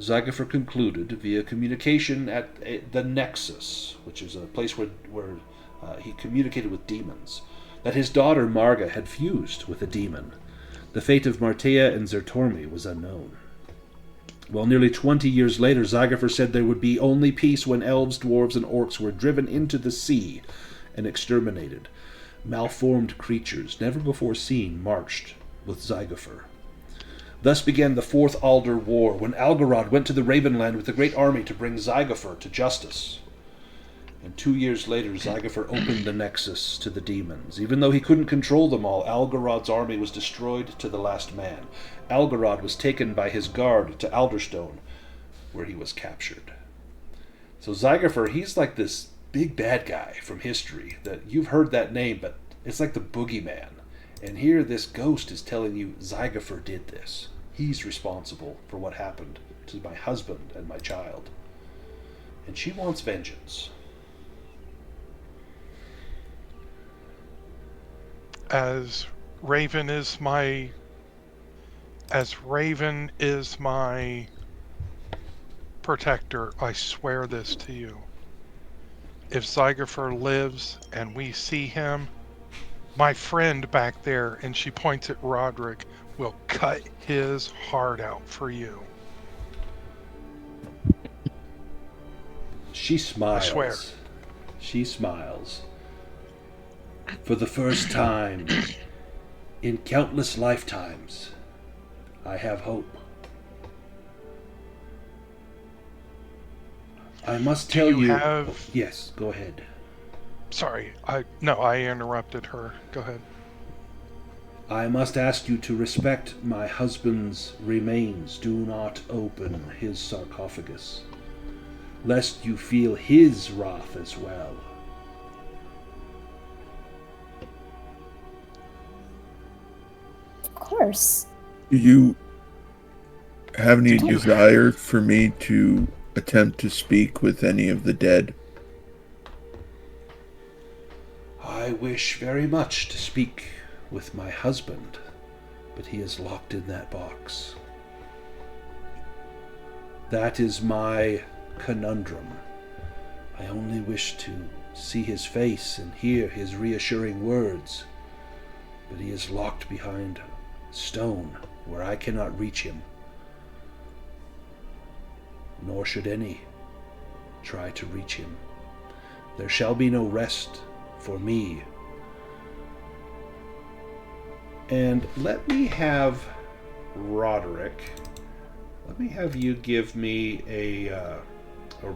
Zygofer concluded, via communication at the Nexus, which is a place where he communicated with demons, that his daughter Marga had fused with a demon. The fate of Martia and Zertorme was unknown. Well, nearly 20 years later, Zygofer said there would be only peace when elves, dwarves, and orcs were driven into the sea and exterminated. Malformed creatures, never before seen, marched with Zygofer. Thus began the Fourth Alder War, when Algarod went to the Ravenland with a great army to bring Zygofer to justice. And 2 years later, Zygofer opened the Nexus to the demons. Even though he couldn't control them all, Algarod's army was destroyed to the last man. Algarod was taken by his guard to Alderstone, where he was captured. So Zygofer, he's like this big bad guy from history that you've heard that name, but it's like the boogeyman. And here this ghost is telling you Zygofer did this. He's responsible for what happened to my husband and my child. And she wants vengeance. As Raven is my protector, I swear this to you. If Zygofer lives and we see him, my friend back there, and she points at Roderick, will cut his heart out for you. She smiles. I swear. She smiles. For the first time in countless lifetimes, I have hope. I must tell you... Yes, go ahead. Sorry, I interrupted her. Go ahead. I must ask you to respect my husband's remains. Do not open his sarcophagus, lest you feel his wrath as well. Of course. Do you have any desire for me to attempt to speak with any of the dead? I wish very much to speak with my husband, but he is locked in that box. That is my conundrum. I only wish to see his face and hear his reassuring words, but he is locked behind stone where I cannot reach him. Nor should any try to reach him. There shall be no rest for me. And let me have Roderick. Let me have you give me a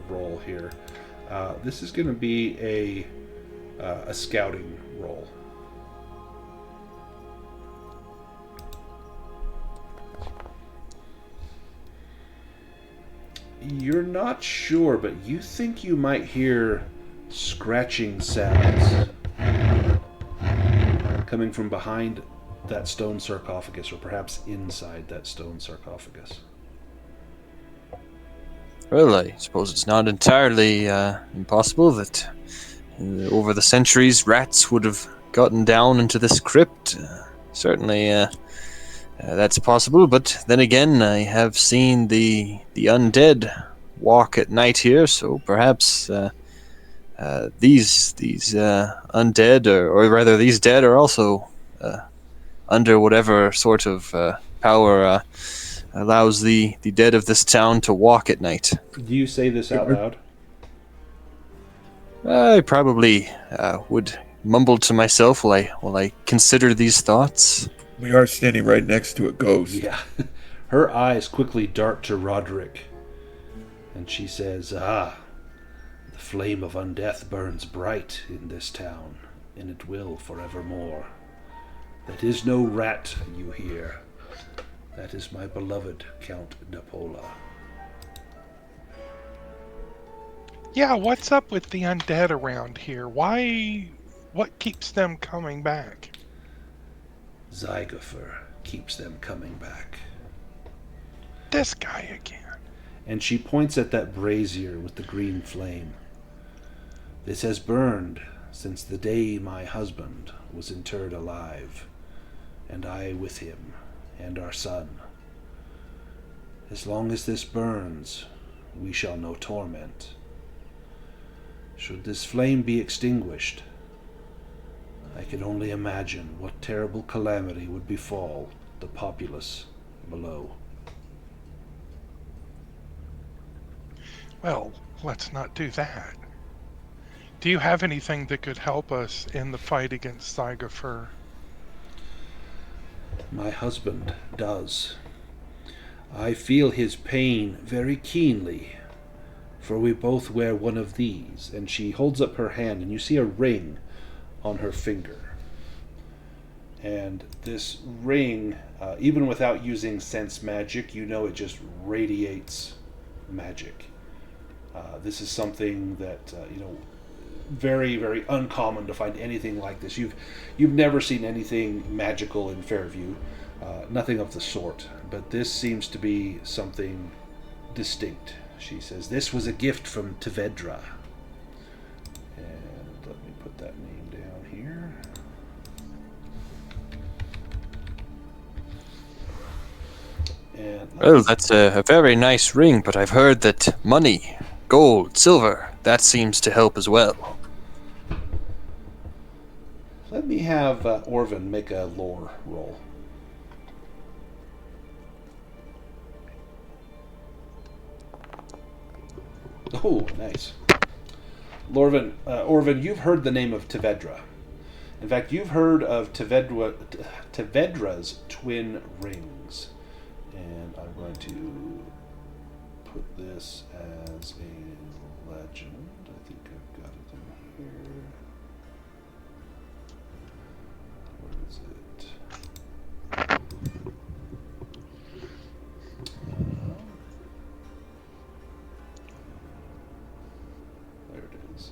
roll here. This is going to be a scouting roll. You're not sure, but you think you might hear scratching sounds coming from behind that stone sarcophagus, or perhaps inside that stone sarcophagus. Well, I suppose it's not entirely impossible that over the centuries rats would have gotten down into this crypt. Certainly that's possible, but then again, I have seen the undead walk at night here, so perhaps these undead, or rather these dead, are also under whatever sort of power allows the dead of this town to walk at night. Do you say this out loud? I probably would mumble to myself while I consider these thoughts. We are standing right next to a ghost. Yeah. Her eyes quickly dart to Roderick, and she says, the flame of undeath burns bright in this town, and it will forevermore. That is no rat you hear. That is my beloved Count Nepola. Yeah, what's up with the undead around here? What keeps them coming back? Zygofer keeps them coming back. This guy again. And she points at that brazier with the green flame. This has burned since the day my husband was interred alive, and I with him, and our son. As long as this burns, we shall know torment. Should this flame be extinguished, I can only imagine what terrible calamity would befall the populace below. Well, let's not do that. Do you have anything that could help us in the fight against Zygofer? My husband does. I feel his pain very keenly, for we both wear one of these. And she holds up her hand, and you see a ring on her finger. And this ring, even without using sense magic, you know it just radiates magic. This is something that, very, very uncommon to find anything like this. You've never seen anything magical in Fairview, nothing of the sort. But this seems to be something distinct. She says, this was a gift from Tevedra. And let me put that name down here. Well, that's a very nice ring, but I've heard that money, gold, silver, that seems to help as well. Let me have Orvin make a lore roll. Oh, nice. Orvin, you've heard the name of Tevedra. In fact, you've heard of Tevedra's twin rings. And I'm going to put this as a legend. I think I've got it in here. Where is it? There it is.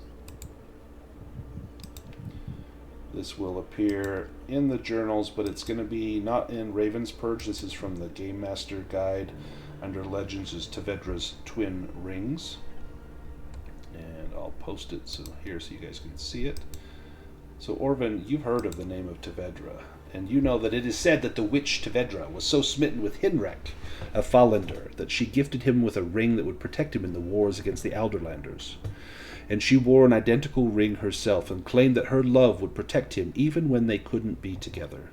This will appear in the journals, but it's going to be not in Raven's Purge. This is from the Game Master Guide. Under Legends is Tevedra's Twin Rings. And I'll post it here so you guys can see it. So, Orvin, you've heard of the name of Tevedra, and you know that it is said that the witch Tevedra was so smitten with Hinrek of Falender that she gifted him with a ring that would protect him in the wars against the Alderlanders. And she wore an identical ring herself and claimed that her love would protect him even when they couldn't be together.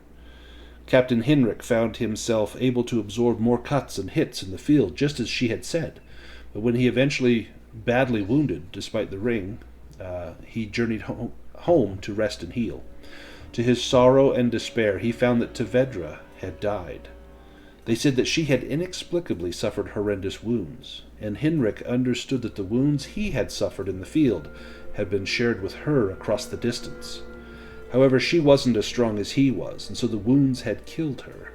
Captain Hinrich found himself able to absorb more cuts and hits in the field, just as she had said. But when he eventually badly wounded, despite the ring, he journeyed home to rest and heal. To his sorrow and despair, he found that Tevedra had died. They said that she had inexplicably suffered horrendous wounds, and Hinrich understood that the wounds he had suffered in the field had been shared with her across the distance. However, she wasn't as strong as he was, and so the wounds had killed her.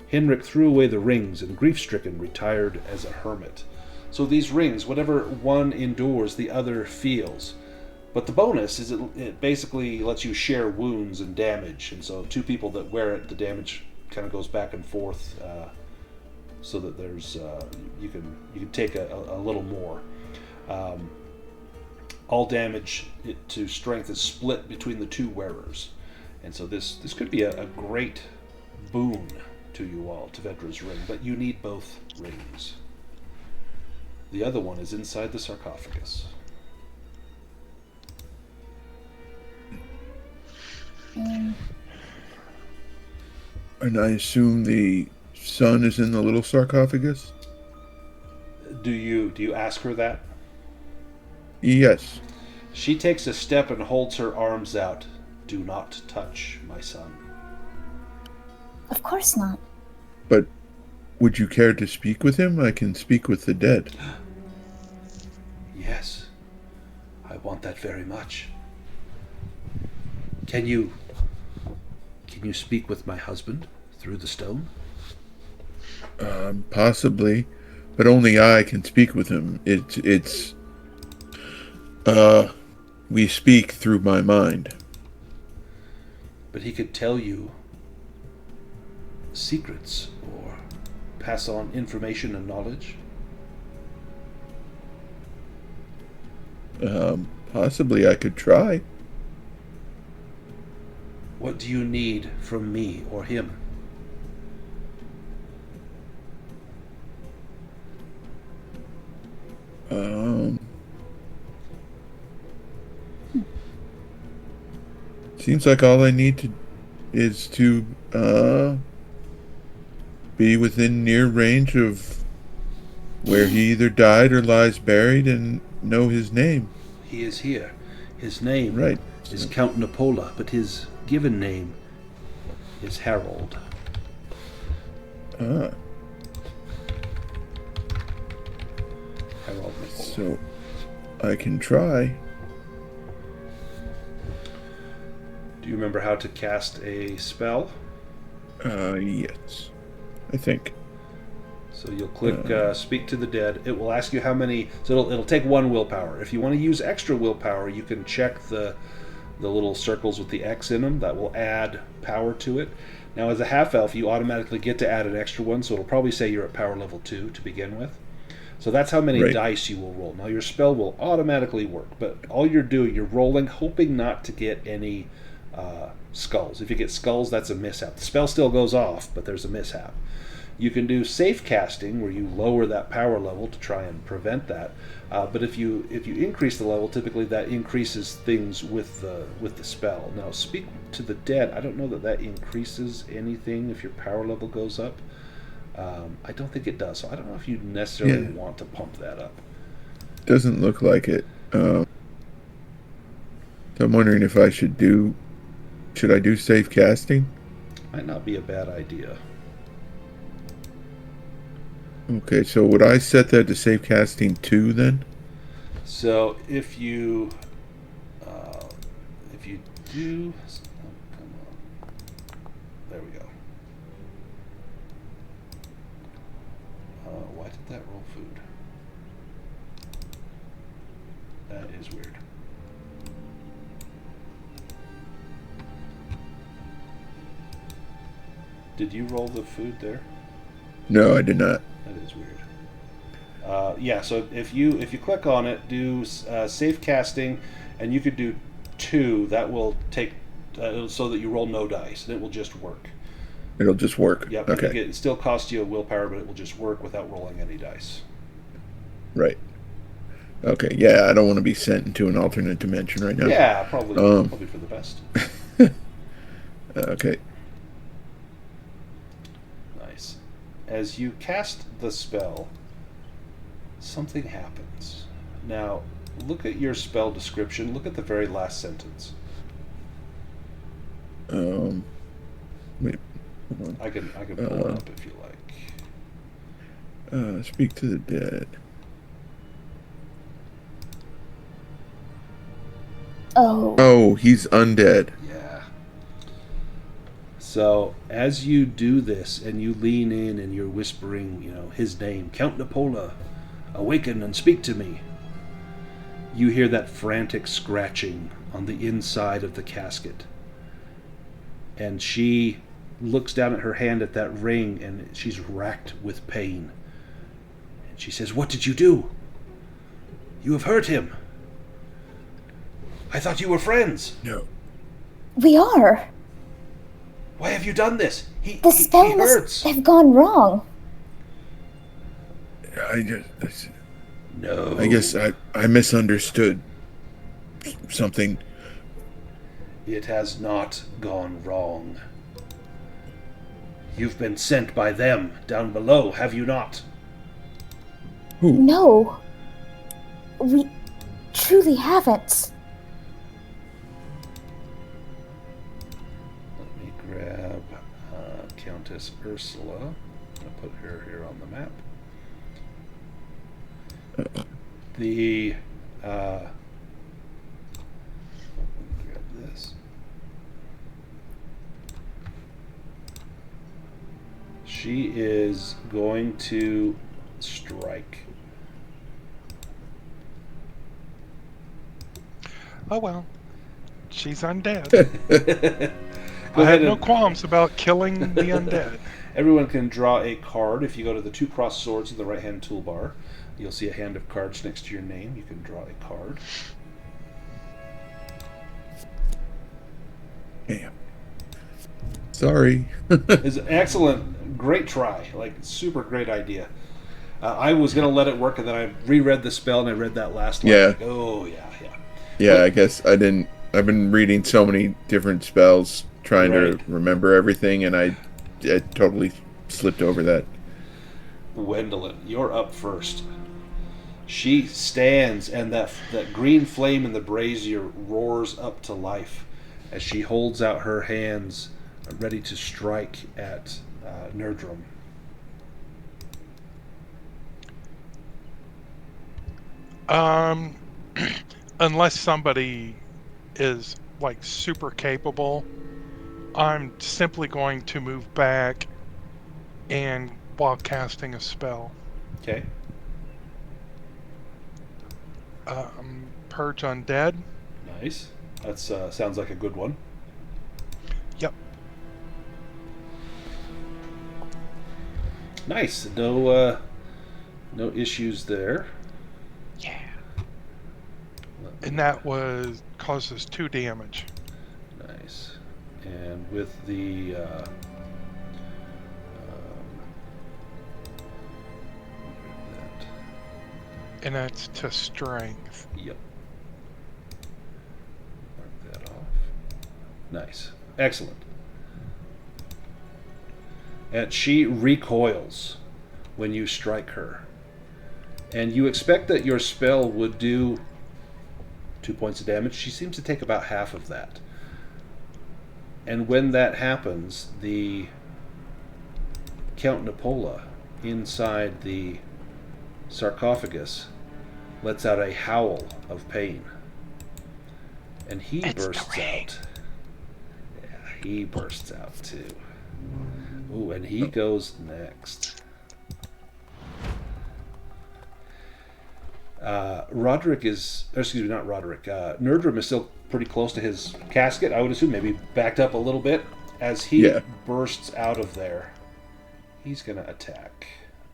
Hinrich threw away the rings and, grief-stricken, retired as a hermit. So these rings, whatever one endures, the other feels. But the bonus is it basically lets you share wounds and damage, and so two people that wear it, the damage kind of goes back and forth, so that there's you can take a little more. All damage to strength is split between the two wearers, and so this could be a great boon to you all, Tevedra's ring. But you need both rings. The other one is inside the sarcophagus. And I assume the sun is in the little sarcophagus? Do you ask her that? Yes. She takes a step and holds her arms out. Do not touch, my son. Of course not. But would you care to speak with him? I can speak with the dead. Yes. I want that very much. Can you speak with my husband through the stone? Possibly, but only I can speak with him. We speak through my mind. But he could tell you secrets or pass on information and knowledge? Possibly I could try. What do you need from me or him? Seems like all I need is to be within near range of where he either died or lies buried and know his name. He is here. His name Right. is Count Nepola, but his given name is Harold. Ah, Harold Nepola. so I can try. Do you remember how to cast a spell? Yes. I think. So you'll click Speak to the Dead. It will ask you how many... So it'll take 1 willpower. If you want to use extra willpower, you can check the little circles with the X in them. That will add power to it. Now, as a half-elf, you automatically get to add an extra one, so it'll probably say you're at power level 2 to begin with. So that's how many dice you will roll. Now, your spell will automatically work, but all you're doing, you're rolling, hoping not to get any skulls. If you get skulls, that's a mishap. The spell still goes off, but there's a mishap. You can do safe casting, where you lower that power level to try and prevent that. But if you increase the level, typically that increases things with the spell. Now, Speak to the Dead, I don't know that increases anything if your power level goes up. I don't think it does, so I don't know if you necessarily want to pump that up. Doesn't look like it. So I'm wondering if I should I do safe casting? Might not be a bad idea. Okay, so would I set that to safe casting 2 then? So if you do, come on, there we go. Why did that roll food? That is weird. Did you roll the food there? No, I did not. That is weird. Yeah, so if you click on it, do safe casting, and you could do 2. That will take so that you roll no dice, and it will just work. It'll just work. Yep. I Okay. think it still costs you a willpower, but it will just work without rolling any dice. Right. Okay. Yeah, I don't want to be sent into an alternate dimension right now. Yeah, probably for the best. Okay. Nice. As you cast the spell, something happens. Now, look at your spell description. Look at the very last sentence. Wait. Hold on. I can pull it up if you like. Speak to the dead. Oh. Oh, he's undead. Yeah. So as you do this and you lean in and you're whispering, his name, Count Nepola, awaken and speak to me. You hear that frantic scratching on the inside of the casket. And she looks down at her hand at that ring and she's racked with pain. And she says, "What did you do? You have hurt him. I thought you were friends. No. We are. Why have you done this? He The spell hurts. must have gone wrong. No. I guess I misunderstood something. It has not gone wrong. You've been sent by them down below, have you not? Who? No. We truly haven't. Let me grab Countess Ursula. I'm going to put her here on the map. The grab this. She is going to strike. Oh well, she's undead. Go I ahead have no and qualms about killing the undead. everyone can draw a card. If you go to the two crossed swords in the right-hand toolbar, you'll see a hand of cards next to your name. You can draw a card. Damn. Sorry. It's excellent. Great try. Like, super great idea. I was going to let it work, and then I reread the spell, and I read that last line. Yeah. Like, oh, yeah. Yeah, I guess I didn't. I've been reading so many different spells, trying Right. to remember everything, and I totally slipped over that. Gwendolyn, you're up first. She stands, and that green flame in the brazier roars up to life as she holds out her hands, ready to strike at Nerdrum. Unless somebody is like super capable, I'm simply going to move back and while casting a spell. Okay. Purge Undead. Nice. That sounds like a good one. Yep. Nice. No issues there. Yeah. And that causes 2 damage. Nice. And with the And that's to strength. yep. Mark that off. Nice. Excellent. And she recoils when you strike her. And you expect that your spell would do 2 points of damage. She seems to take about half of that. And when that happens, the Count Nepola inside the sarcophagus lets out a howl of pain. And he bursts out. Yeah, he bursts out too. Ooh, and he goes next. Roderick is, excuse me, not Roderick. Nerdrum is still pretty close to his casket. I would assume maybe backed up a little bit. As he bursts out of there, he's going to attack.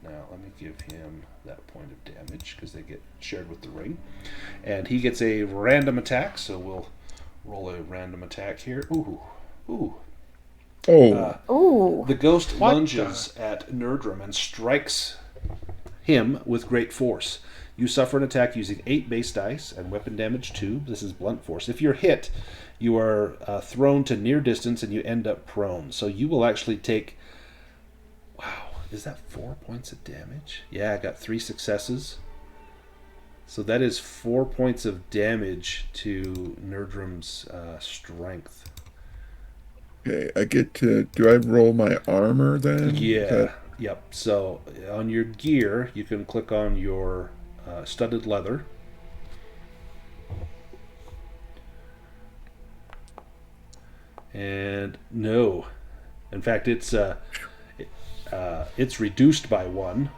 Now, let me give him that point of damage because they get shared with the ring. And he gets a random attack, so we'll roll a random attack here. Ooh. Ooh. Oh, Ooh. The ghost What lunges at Nerdrum and strikes him with great force. You suffer an attack using 8 base dice and weapon damage 2. This is blunt force. If you're hit, you are thrown to near distance and you end up prone. So you will actually take... Wow, is that 4 points of damage? Yeah, I got 3 successes. So that is 4 points of damage to Nerdrum's strength. okay. I get to. Do I roll my armor then? Yeah. Yep. So on your gear, you can click on your studded leather. And no, in fact, it's reduced by 1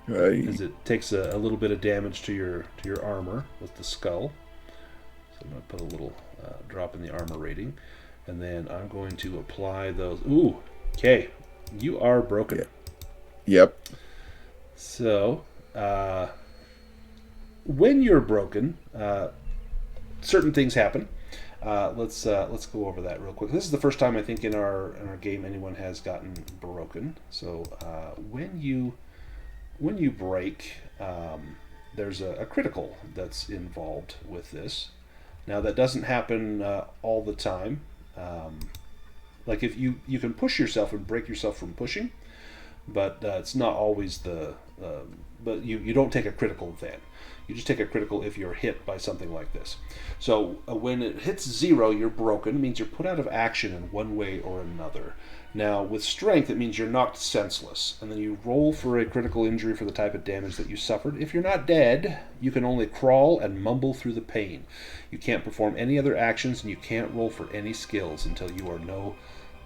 because it takes a little bit of damage to your armor with the skull. So I'm going to put a little drop in the armor rating, and then I'm going to apply those. Ooh, okay, you are broken. Yep. So when you're broken, certain things happen. Let's go over that real quick. This is the first time I think in our game anyone has gotten broken. So when you break, there's a critical that's involved with this. Now that doesn't happen all the time. Like if you can push yourself and break yourself from pushing, but it's not always the. But you don't take a critical then. You just take a critical if you're hit by something like this. So when it hits 0, you're broken. It means you're put out of action in one way or another. Now, with strength, it means you're knocked senseless. And then you roll for a critical injury for the type of damage that you suffered. If you're not dead, you can only crawl and mumble through the pain. You can't perform any other actions, and you can't roll for any skills until you are no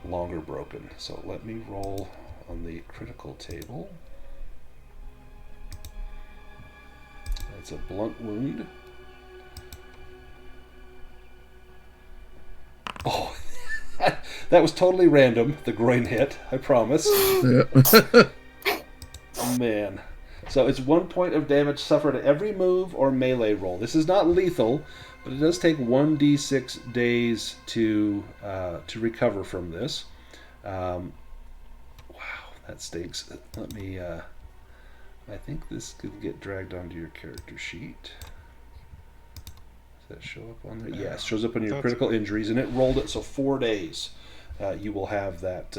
longer broken. So let me roll on the critical table. It's a blunt wound. Oh, that was totally random, the groin hit, I promise. Oh, man. So it's 1 point of damage suffered at every move or melee roll. This is not lethal, but it does take 1d6 days to recover from this. Wow, that stinks. Let me... I think this could get dragged onto your character sheet. Does that show up on there? Yes, shows up on your critical injuries, and it rolled it, so 4 days you will have that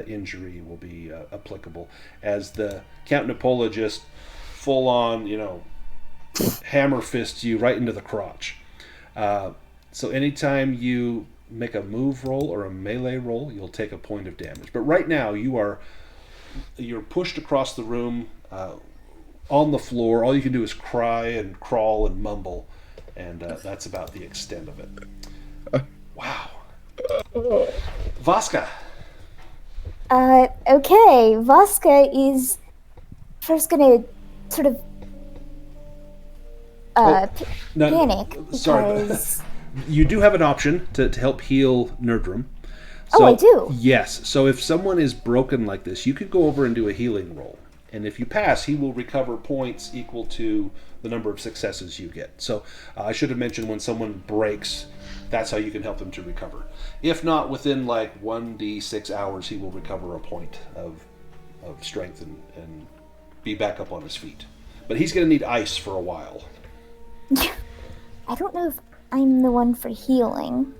injury will be applicable. As the Count Nepola just full on, hammer fists you right into the crotch. So anytime you make a move roll or a melee roll, you'll take a point of damage. But right now you're pushed across the room. On the floor, all you can do is cry and crawl and mumble, and that's about the extent of it. Wow. Vaska. Okay. Vaska is first gonna sort of panic sorry. because You do have an option to help heal Nerdrum. Oh, I do? Yes. So if someone is broken like this, you could go over and do a healing roll. And if you pass, he will recover points equal to the number of successes you get. So I should have mentioned when someone breaks, that's how you can help them to recover. If not, within like 1d6 hours, he will recover a point of strength and be back up on his feet. But he's going to need ice for a while. I don't know if I'm the one for healing.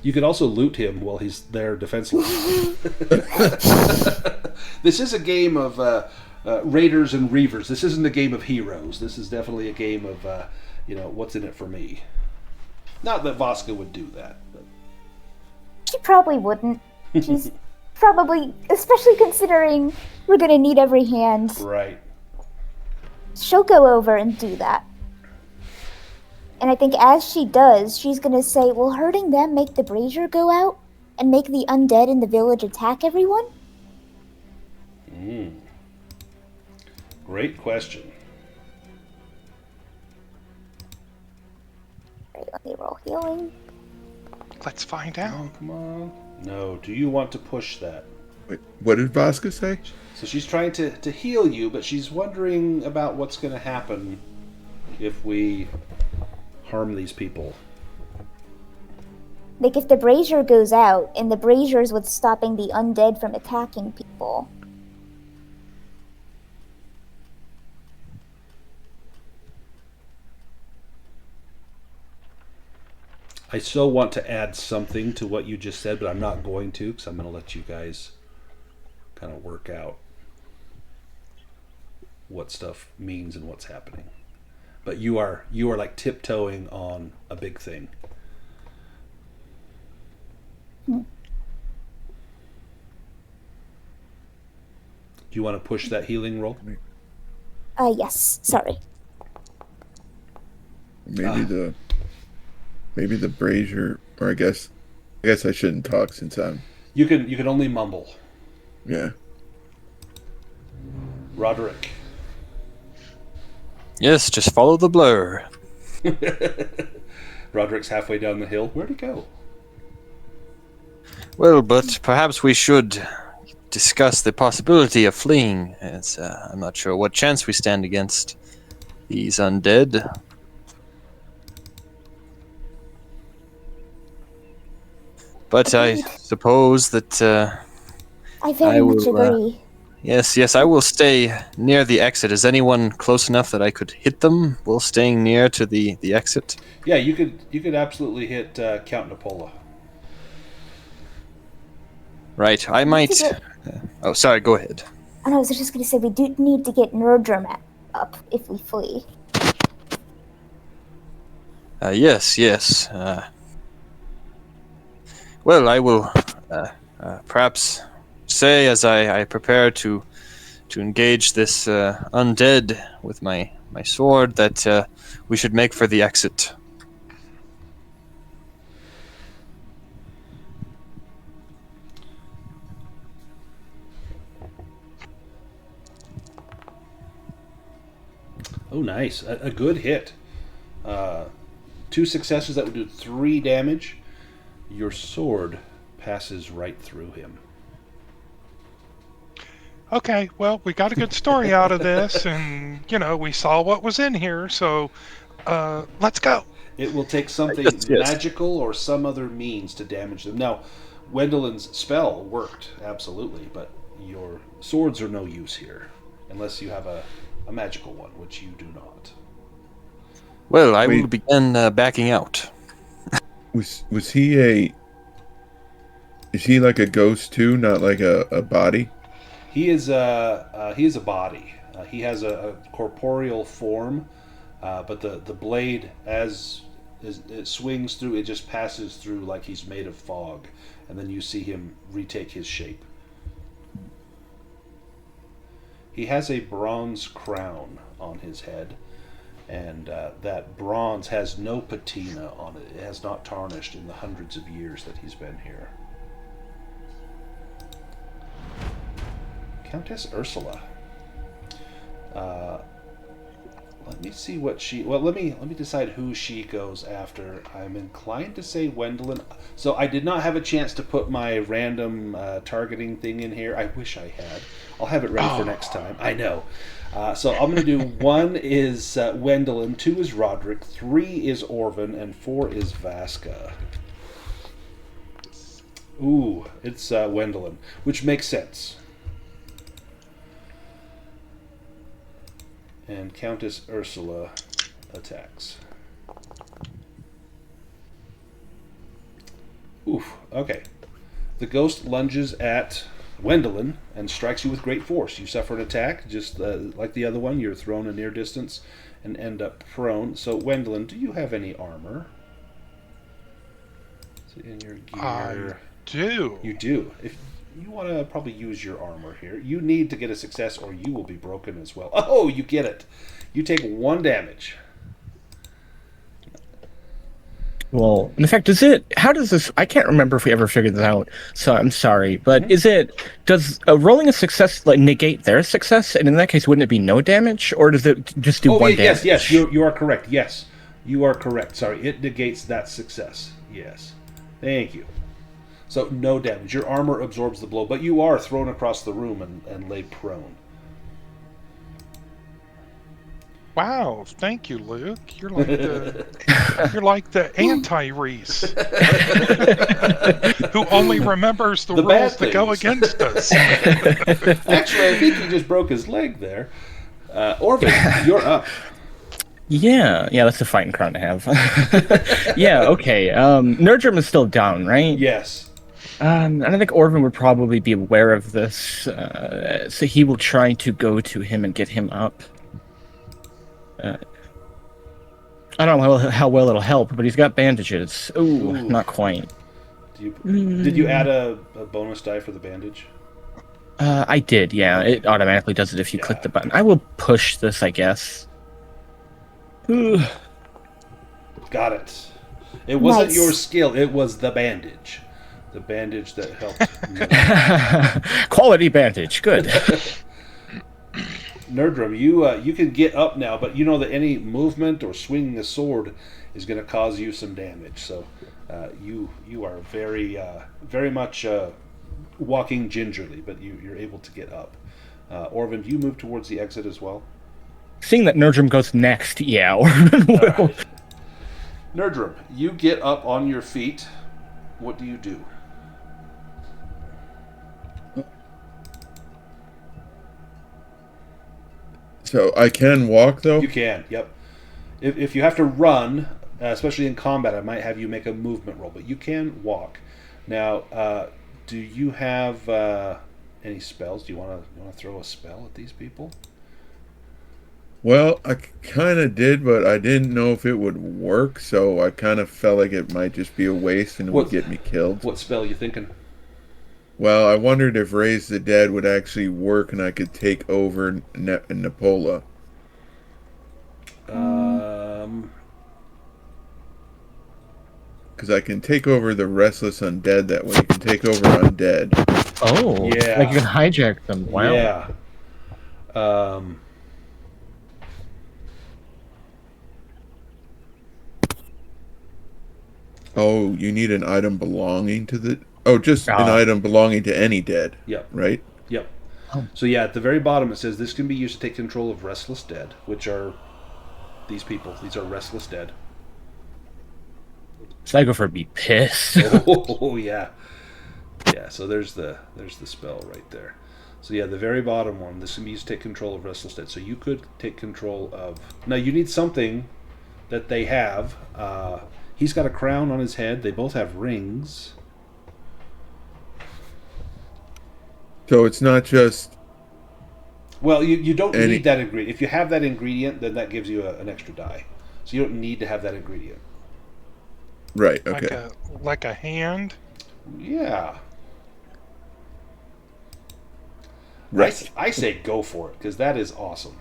You could also loot him while he's there defenseless. This is a game of raiders and reavers. This isn't a game of heroes. This is definitely a game of, what's in it for me. Not that Vaska would do that. But... She probably wouldn't. She's probably, especially considering we're going to need every hand. Right. She'll go over and do that. And I think as she does, she's going to say, will hurting them make the brazier go out and make the undead in the village attack everyone? Great question. Right, let me roll healing. Let's find out. Come on. No, do you want to push that? Wait, what did Vaska say? So she's trying to heal you, but she's wondering about what's going to happen if we harm these people. Like, if the brazier goes out, and the brazier's what's stopping the undead from attacking people. I so want to add something to what you just said, but I'm not going to, because I'm going to let you guys kind of work out what stuff means and what's happening. But you are like tiptoeing on a big thing. Do you want to push that healing roll? Yes. Sorry. Maybe the brazier, or I guess I shouldn't talk since I'm. You can only mumble. Yeah. Roderick. Yes, just follow the blur. Roderick's halfway down the hill. Where'd he go? Well, but perhaps we should discuss the possibility of fleeing, as I'm not sure what chance we stand against these undead. But I suppose that I very much agree. Yes, I will stay near the exit. Is anyone close enough that I could hit them while staying near to the exit? Yeah, you could absolutely hit Count Nepola. Right, I might... oh, sorry, go ahead. And I was just going to say, we do need to get Nerdrum up if we flee. Yes. Well, I will perhaps say, as I prepare to engage this undead with my sword, that we should make for the exit. Oh, nice. A good hit. 2 successes that would do 3 damage. Your sword passes right through him. Okay, well, we got a good story out of this, and, we saw what was in here, so let's go. It will take something Yes. magical or some other means to damage them. Now, Wendelin's spell worked, absolutely, but your swords are no use here, unless you have a magical one, which you do not. Well, I will begin backing out. Was he is he like a ghost too, not like a body? He is a body. He has a corporeal form, but the blade, as it swings through, it just passes through like he's made of fog, and then you see him retake his shape. He has a bronze crown on his head, and that bronze has no patina on it. It has not tarnished in the hundreds of years that he's been here. Countess Ursula. Let me see what she... Well, let me decide who she goes after. I'm inclined to say Wendelin. So I did not have a chance to put my random targeting thing in here. I wish I had. I'll have it ready for next time. I know. So I'm going to do 1 is Wendelin, 2 is Roderick, 3 is Orvin, and 4 is Vasca. Ooh, it's Wendelin, which makes sense. And Countess Ursula attacks. Oof, okay. The ghost lunges at Wendelin and strikes you with great force. You suffer an attack, just like the other one. You're thrown a near distance and end up prone. So, Wendelin, do you have any armor? Is it in your gear? I do. You do. If you want to probably use your armor here. You need to get a success or you will be broken as well. Oh, you get it. You take 1 damage. Well, in fact, how does this, I can't remember if we ever figured this out, so I'm sorry, but does rolling a success negate their success, and in that case, wouldn't it be no damage, or does it just do 1 damage? Yes, you are correct. Yes, you are correct. Sorry, it negates that success. Yes. Thank you. So, no damage. Your armor absorbs the blow, but you are thrown across the room and laid prone. Wow, thank you, Luke. You're like the anti-Reese who only remembers the The bad rules that go things. against us. Actually, I think he just broke his leg there. Orvin, you're up. Yeah, that's a fighting crown to have. Yeah, okay. Nerdrum is still down, right? Yes. And I think Orvin would probably be aware of this, so he will try to go to him and get him up. I don't know how well it'll help, but he's got bandages. Ooh, Ooh. not quite. Did you add a bonus die for the bandage? I did, yeah. It automatically does it if you click the button. I will push this, I guess. Ooh. Got it. It wasn't Nice. your skill, it was the bandage. The bandage that helped. Quality bandage, good. Nerdrum, you can get up now, but you know that any movement or swinging a sword is going to cause you some damage. So you are very much walking gingerly, but you're able to get up. Orvin, do you move towards the exit as well? Seeing that Nerdrum goes next, yeah, Orvin will. Right. Nerdrum, you get up on your feet. What do you do? So I can walk though? You can, yep. If you have to run, especially in combat, I might have you make a movement roll, but you can walk. Now, do you have any spells? Do you want to throw a spell at these people? Well, I kind of did, but I didn't know if it would work, so I kind of felt like it might just be a waste and it would get me killed. What spell are you thinking? Well, I wondered if Raise the Dead would actually work and I could take over Nepola. Because I can take over the Restless Undead that way. You can take over Undead. Oh, Yeah. like you can hijack them. Wow. Yeah. Oh, you need an item belonging to the... Oh, just an Ah. item belonging to any dead, Yep. right? Yep. Oh. So yeah, at the very bottom it says this can be used to take control of restless dead, which are these people. These are restless dead. Psychopher would be pissed. Oh yeah, yeah. So there's the spell right there. So yeah, the very bottom one. This can be used to take control of restless dead. So you could take control of. Now you need something that they have. He's got a crown on his head. They both have rings. So it's not just... Well, you don't need that ingredient. If you have that ingredient, then that gives you an extra die. So you don't need to have that ingredient. Right, okay. Like a hand? Yeah. Right. I say go for it, because that is awesome.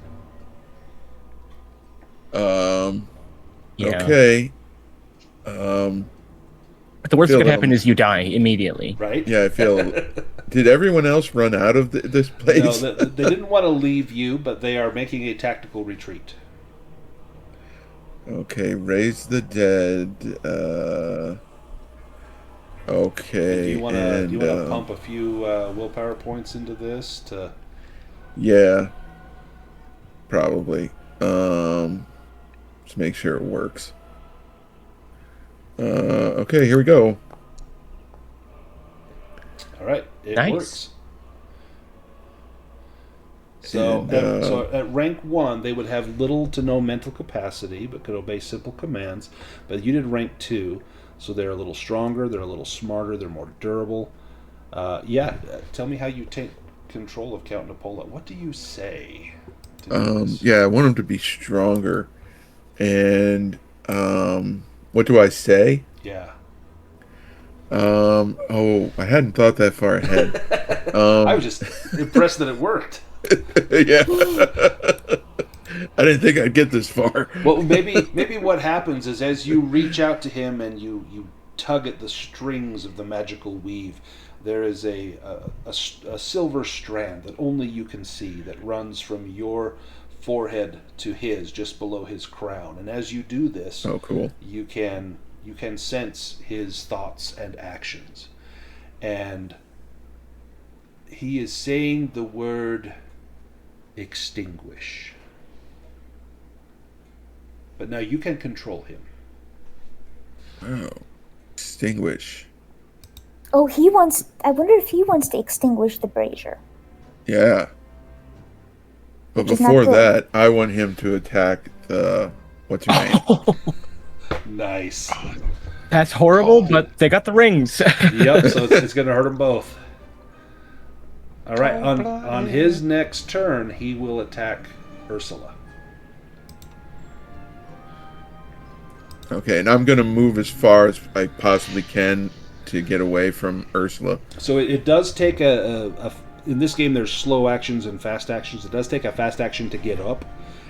Yeah. Okay. But the worst that could happen is you die immediately. Right? Yeah, I feel... Did everyone else run out of this place? No, they didn't want to leave you, but they are making a tactical retreat. Okay, Raise the Dead. Okay. Do you want to pump a few willpower points into this to? Yeah. Probably. Just make sure it works. Okay, here we go. All right, it Nice. works. So, And, so at rank 1, they would have little to no mental capacity, but could obey simple commands. But you did rank 2, so they're a little stronger, they're a little smarter, they're more durable. Tell me how you take control of Count Nepola. What do you say? To do this? Yeah, I want them to be stronger. And what do I say? Yeah. Oh, I hadn't thought that far ahead. I was just impressed that it worked. Yeah. I didn't think I'd get this far. Well, maybe what happens is as you reach out to him and you tug at the strings of the magical weave, there is a silver strand that only you can see that runs from your forehead to his, just below his crown. And as you do this, Oh, cool. you can sense his thoughts and actions. And he is saying the word extinguish. But now you can control him. Oh. Extinguish. Oh, he wants. I wonder if he wants to extinguish the brazier. Yeah. But Which is not before good. that, I want him to attack the... What's her name? Nice. That's horrible, but they got the rings. Yep, so it's going to hurt them both. All right, on Cold-blooded. his next turn, he will attack Ursula. Okay, and I'm going to move as far as I possibly can to get away from Ursula. So it does take in this game, there's slow actions and fast actions. It does take a fast action to get up,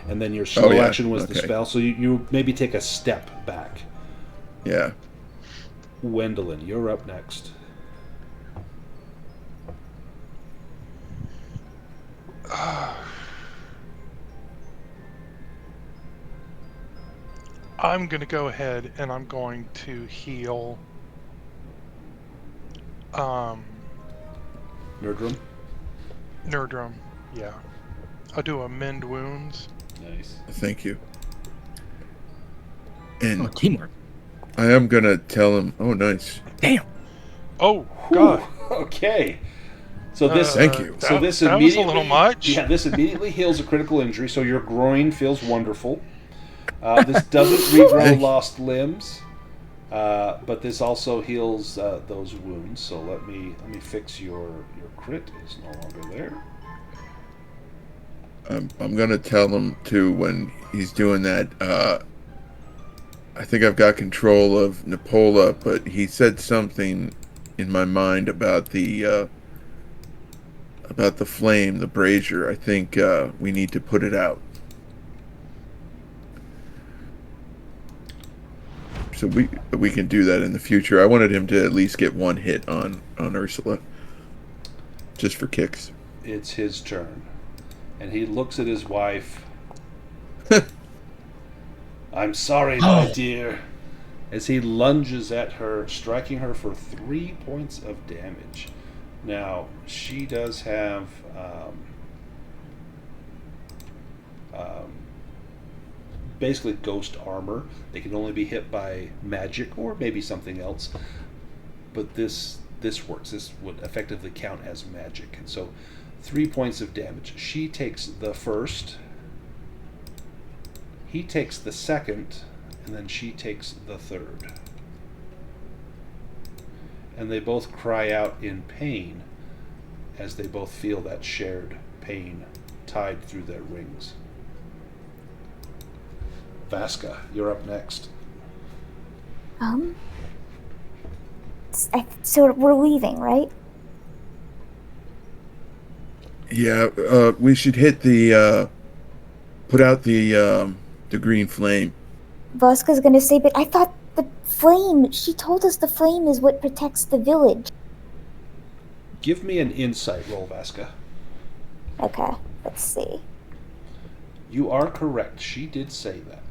and then your slow yeah, action was the okay. spell. So you maybe take a step back. Yeah. Gwendolyn, you're up next. I'm going to go ahead and I'm going to heal Nerdrum. Nerdrum. Yeah. I'll do a mend wounds. Nice. Thank you. And Teamwork. I am going to tell him... Oh, nice. Damn. Oh, God. Okay. So this Thank you. So this that was a immediately little much. Yeah, this immediately heals a critical injury. So your groin feels wonderful. This doesn't regrow lost limbs, but this also heals those wounds. So let me fix your crit is no longer there. I'm going to tell him, too, when he's doing that... I think I've got control of Nepola, but he said something in my mind about the flame, the brazier. I think we need to put it out. So we can do that in the future. I wanted him to at least get one hit on Ursula, just for kicks. It's his turn, and he looks at his wife. I'm sorry, my dear, as he lunges at her, striking her for 3 points of damage. Now, she does have basically ghost armor. They can only be hit by magic or maybe something else. But this works. This would effectively count as magic. And so 3 points of damage. She takes the first. He takes the second, and then she takes the third. And they both cry out in pain as they both feel that shared pain tied through their rings. Vasca, you're up next. So we're leaving, right? Yeah, we should hit the... put out the green flame. Voska's gonna say, but I thought the flame, she told us the flame is what protects the village. Give me an insight roll, Vasca. Okay, let's see. You are correct. She did say that.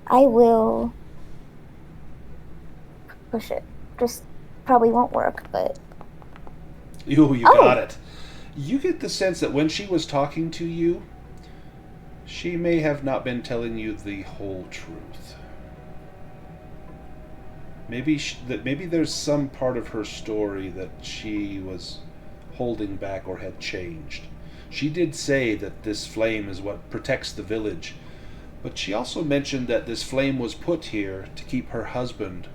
I will push it. Just probably won't work, but... You Oh. got it. You get the sense that when she was talking to you, she may have not been telling you the whole truth. Maybe maybe there's some part of her story that she was holding back or had changed. She did say that this flame is what protects the village, but she also mentioned that this flame was put here to keep her husband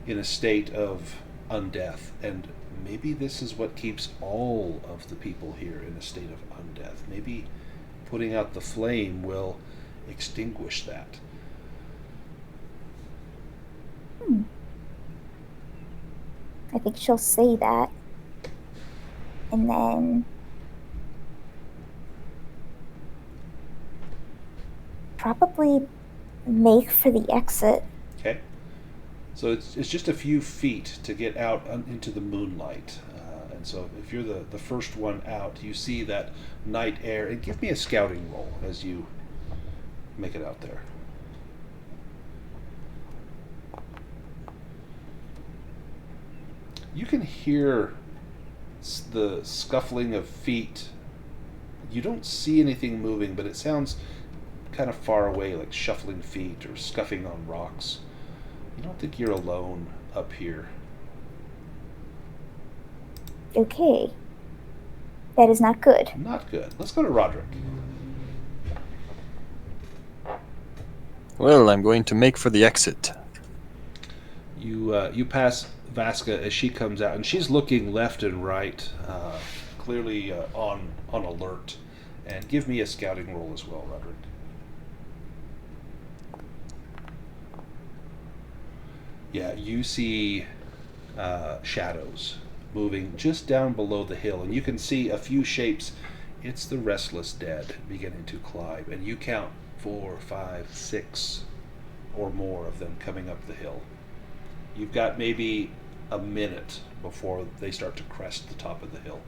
in a state of undeath, and maybe this is what keeps all of the people here in a state of undeath. Maybe putting out the flame will extinguish that. I think she'll say that. And then... probably make for the exit. Okay. So it's just a few feet to get out into the moonlight. And so if you're the first one out, you see that night air. And give me a scouting roll as you make it out there. You can hear the scuffling of feet You don't see anything moving, but it sounds kind of far away, like shuffling feet or scuffing on rocks. You don't think you're alone up here. Okay. That is not good. Not good. Let's go to Roderick. Well, I'm going to make for the exit. You pass Vasca as she comes out, and she's looking left and right, clearly on alert. And give me a scouting roll as well, Roderick. Yeah, you see shadows moving just down below the hill, and you can see a few shapes. It's the Restless dead beginning to climb, and you count 4, 5, 6 or more of them coming up the hill. You've got maybe a minute before they start to crest the top of the hill.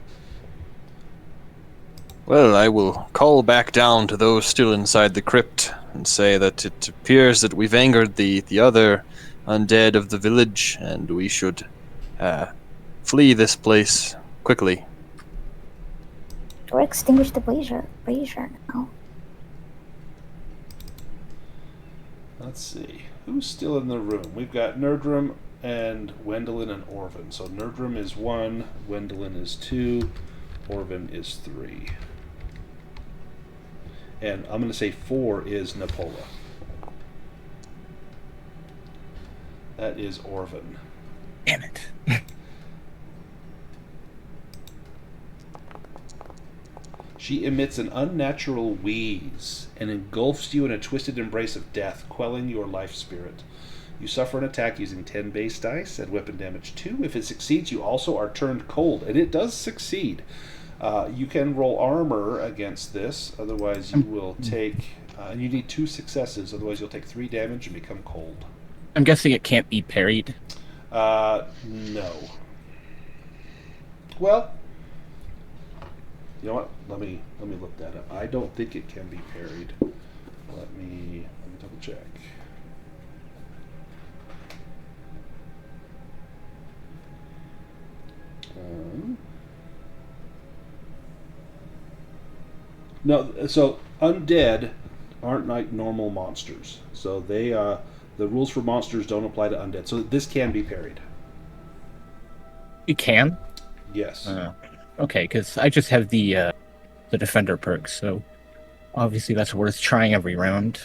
Well, I will call back down to those still inside the crypt and say that it appears that we've angered the other undead of the village, and we should flee this place quickly. Or extinguish the brazier now. Let's see. Who's still in the room? We've got Nerdrum and Wendelin and Orvin. So Nerdrum is 1, Wendelin is 2, Orvin is 3. And I'm going to say 4 is Nepola. That is Orvin. Damn it. She emits an unnatural wheeze and engulfs you in a twisted embrace of death, quelling your life spirit. You suffer an attack using 10 base dice at weapon damage 2. If it succeeds, you also are turned cold, and it does succeed. You can roll armor against this, otherwise you will take... and you need 2 successes, otherwise you'll take 3 damage and become cold. I'm guessing it can't be parried. No. Well... You know what? Let me look that up. I don't think it can be parried. Let me double check. No, so undead aren't like normal monsters. So they the rules for monsters don't apply to undead. So this can be parried. You can? Yes. Okay, because I just have the defender perk, so obviously that's worth trying every round.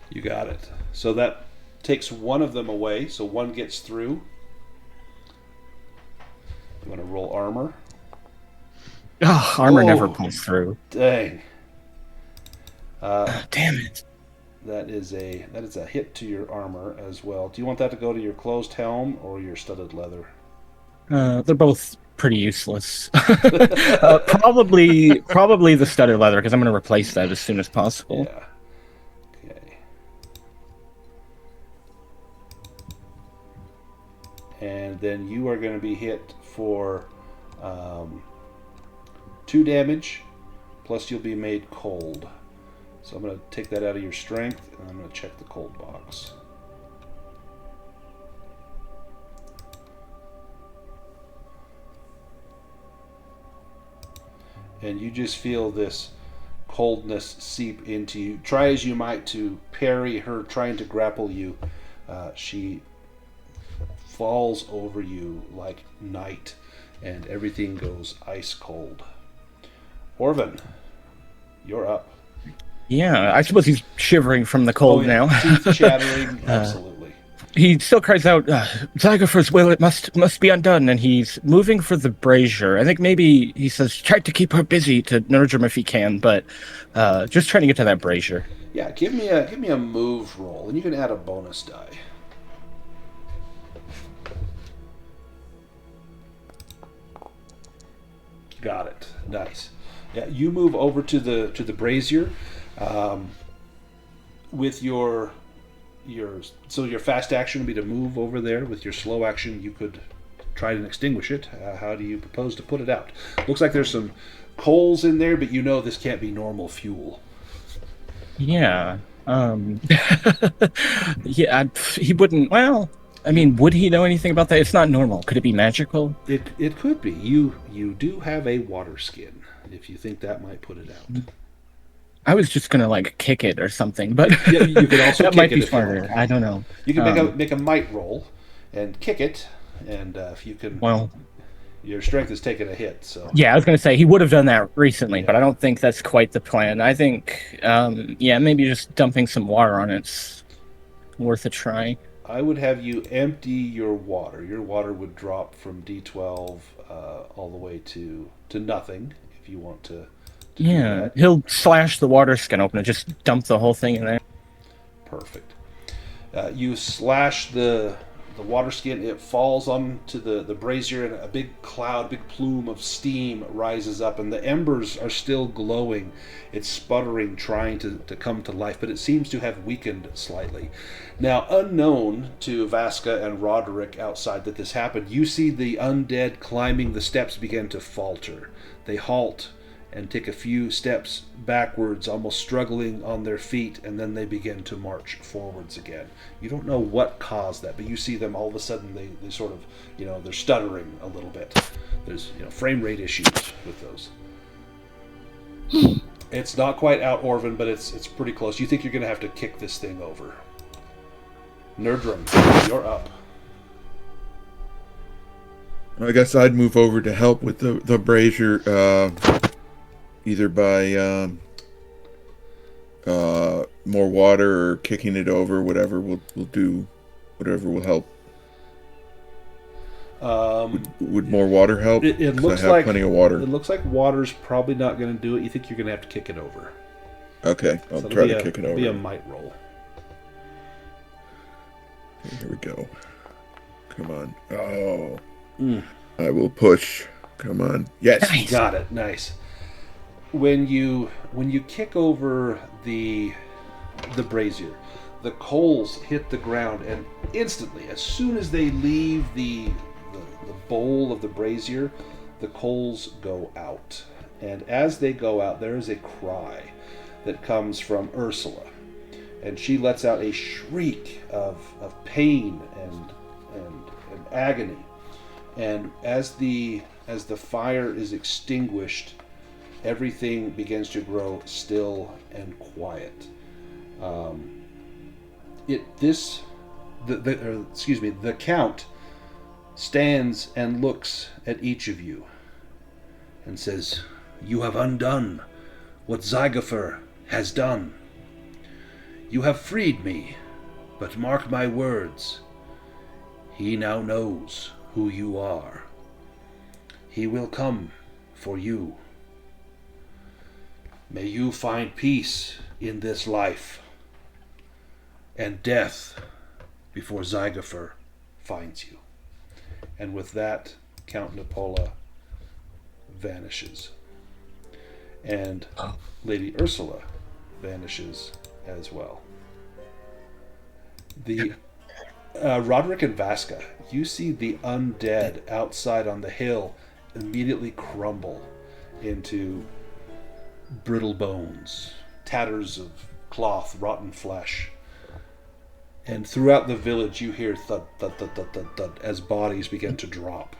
You got it. So that takes one of them away, so one gets through. You want to roll armor? Oh, armor never pulls through. Dang. Damn it. That is a hit to your armor as well. Do you want that to go to your closed helm or your studded leather? They're both pretty useless. Probably the studded leather, because I'm going to replace that as soon as possible. Yeah. Okay. And then you are going to be hit for 2 damage, plus you'll be made cold. So I'm going to take that out of your strength, and I'm going to check the cold box. And you just feel this coldness seep into you. Try as you might to parry her trying to grapple you. She falls over you like night, and everything goes ice cold. Orvin, you're up. Yeah, I suppose he's shivering from the cold now. Teeth chattering, absolutely. He still cries out, Zygophor's will, it must be undone, and he's moving for the brazier. I think maybe he says, try to keep her busy to nurture him if he can, but just trying to get to that brazier. Yeah, give me a move roll, and you can add a bonus die. Got it. Nice. Yeah, you move over to the brazier with your fast action would be to move over there. With your slow action, you could try and extinguish it. How do you propose to put it out? Looks like there's some coals in there, but you know this can't be normal fuel. Yeah. Yeah, he wouldn't. Well, I mean, would he know anything about that? It's not normal. Could it be magical? It could be. You do have a water skin, if you think that might put it out. I was just gonna like kick it or something, but Yeah, you could also that kick might it be if you smarter. like. I don't know. You can make a might roll and kick it, and if you can, Well, your strength is taking a hit. So yeah, I was gonna say he would have done that recently, Yeah. but I don't think that's quite the plan. I think, yeah, maybe just dumping some water on it's worth a try. I would have you empty your water. Your water would drop from D12 all the way to nothing if you want to do Yeah, that. he'll slash the water skin open and just dump the whole thing in there. Perfect. You slash the water skin. It falls onto the brazier, and a big cloud, big plume of steam rises up, and the embers are still glowing. It's sputtering, trying to come to life, but it seems to have weakened slightly. Now, unknown to Vasca and Roderick outside that this happened, you see the undead climbing the steps begin to falter. They halt and take a few steps backwards, almost struggling on their feet, and then they begin to march forwards again. You don't know what caused that, but you see them all of a sudden, they sort of, they're stuttering a little bit. There's, frame rate issues with those. It's not quite out Orvin, but it's pretty close. You think you're going to have to kick this thing over. Nerdrum, you're up. I guess I'd move over to help with the brazier, either by more water or kicking it over. Whatever we'll do, whatever will help. Would more water help? It 'Cause looks I have like plenty of water. It looks like water's probably not going to do it. You think you're going to have to kick it over. Okay, I'll So try it'll to kick it over. Be a might roll. Okay, here we go. Come on. Oh. Mm. I will push. Come on. Yes. Nice. Got it. Nice. When you kick over the brazier, the coals hit the ground, and instantly, as soon as they leave the bowl of the brazier, the coals go out. And as they go out, there is a cry that comes from Ursula, and she lets out a shriek of pain and agony. And as the fire is extinguished, everything begins to grow still and quiet. The Count stands and looks at each of you and says, "You have undone what Zygofer has done. You have freed me, but mark my words, he now knows who you are. He will come for you. May you find peace in this life and death before Zygofer finds you." And with that, Count Nepola vanishes. And Lady Ursula vanishes as well. The Roderick and Vasca, you see the undead outside on the hill immediately crumble into brittle bones, tatters of cloth, rotten flesh. And throughout the village you hear thud, thud, thud, thud, thud, thud, as bodies begin to drop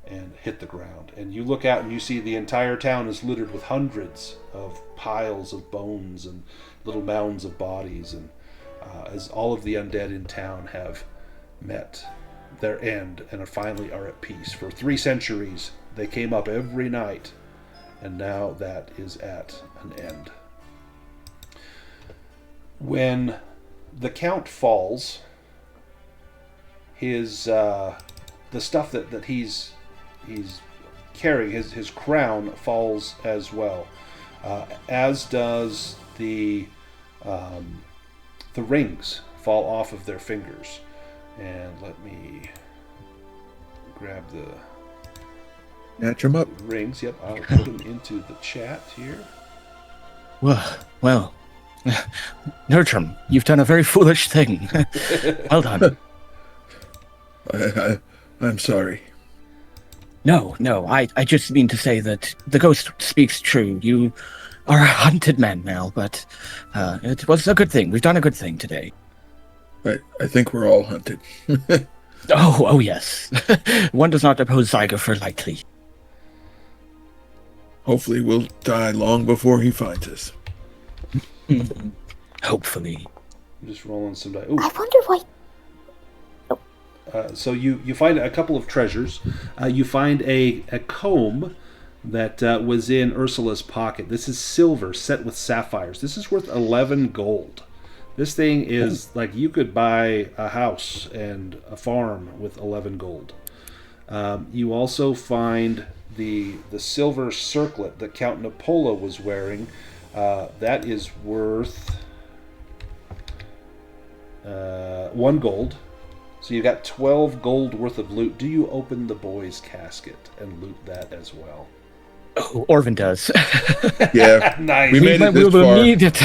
and hit the ground. And you look out and you see the entire town is littered with hundreds of piles of bones and little mounds of bodies, and as all of the undead in town have met their end and finally are at peace. For 3 centuries they came up every night, and now that is at an end. When the Count falls, his the stuff that he's carrying, his crown, falls as well, as does the rings fall off of their fingers. And let me grab the Match them up. rings. Yep, I'll put them into the chat here. Well, Nerdrum, you've done a very foolish thing. Well done. I'm sorry. No, I just mean to say that the ghost speaks true. You are a hunted man now, but it was a good thing. We've done a good thing today. I think we're all hunted. Oh yes. One does not oppose Zygofer lightly. Hopefully we'll die long before he finds us. Hopefully. I'm just rolling some dice. I wonder why. So you find a couple of treasures. You find a comb that was in Ursula's pocket. This is silver set with sapphires. This is worth 11 gold. This thing is like you could buy a house and a farm with 11 gold. You also find the silver circlet that Count Nepola was wearing. That is worth 1 gold. So you got 12 gold worth of loot. Do you open the boy's casket and loot that as well? Oh, Orvin does. Yeah. Nice. We made it this will far. need it.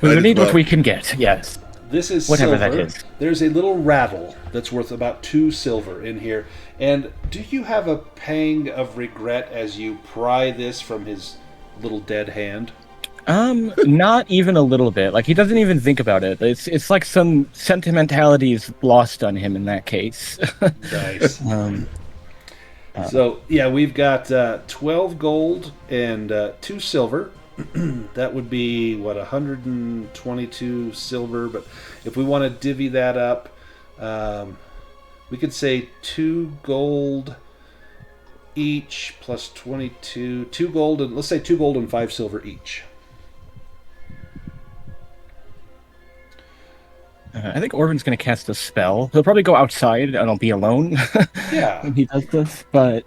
We will need well. what we can get. Yes. This is Whatever silver. that is. There's a little rattle that's worth about 2 silver in here. And do you have a pang of regret as you pry this from his little dead hand? Not even a little bit. Like, he doesn't even think about it. It's like some sentimentality is lost on him in that case. Nice. So, yeah, we've got 12 gold and 2 silver. That would be, 122 silver. But if we want to divvy that up, we could say 2 gold each plus 22. 2 gold, and let's say 2 gold and 5 silver each. I think Orvin's going to cast a spell. He'll probably go outside and I'll be alone Yeah. when he does this. But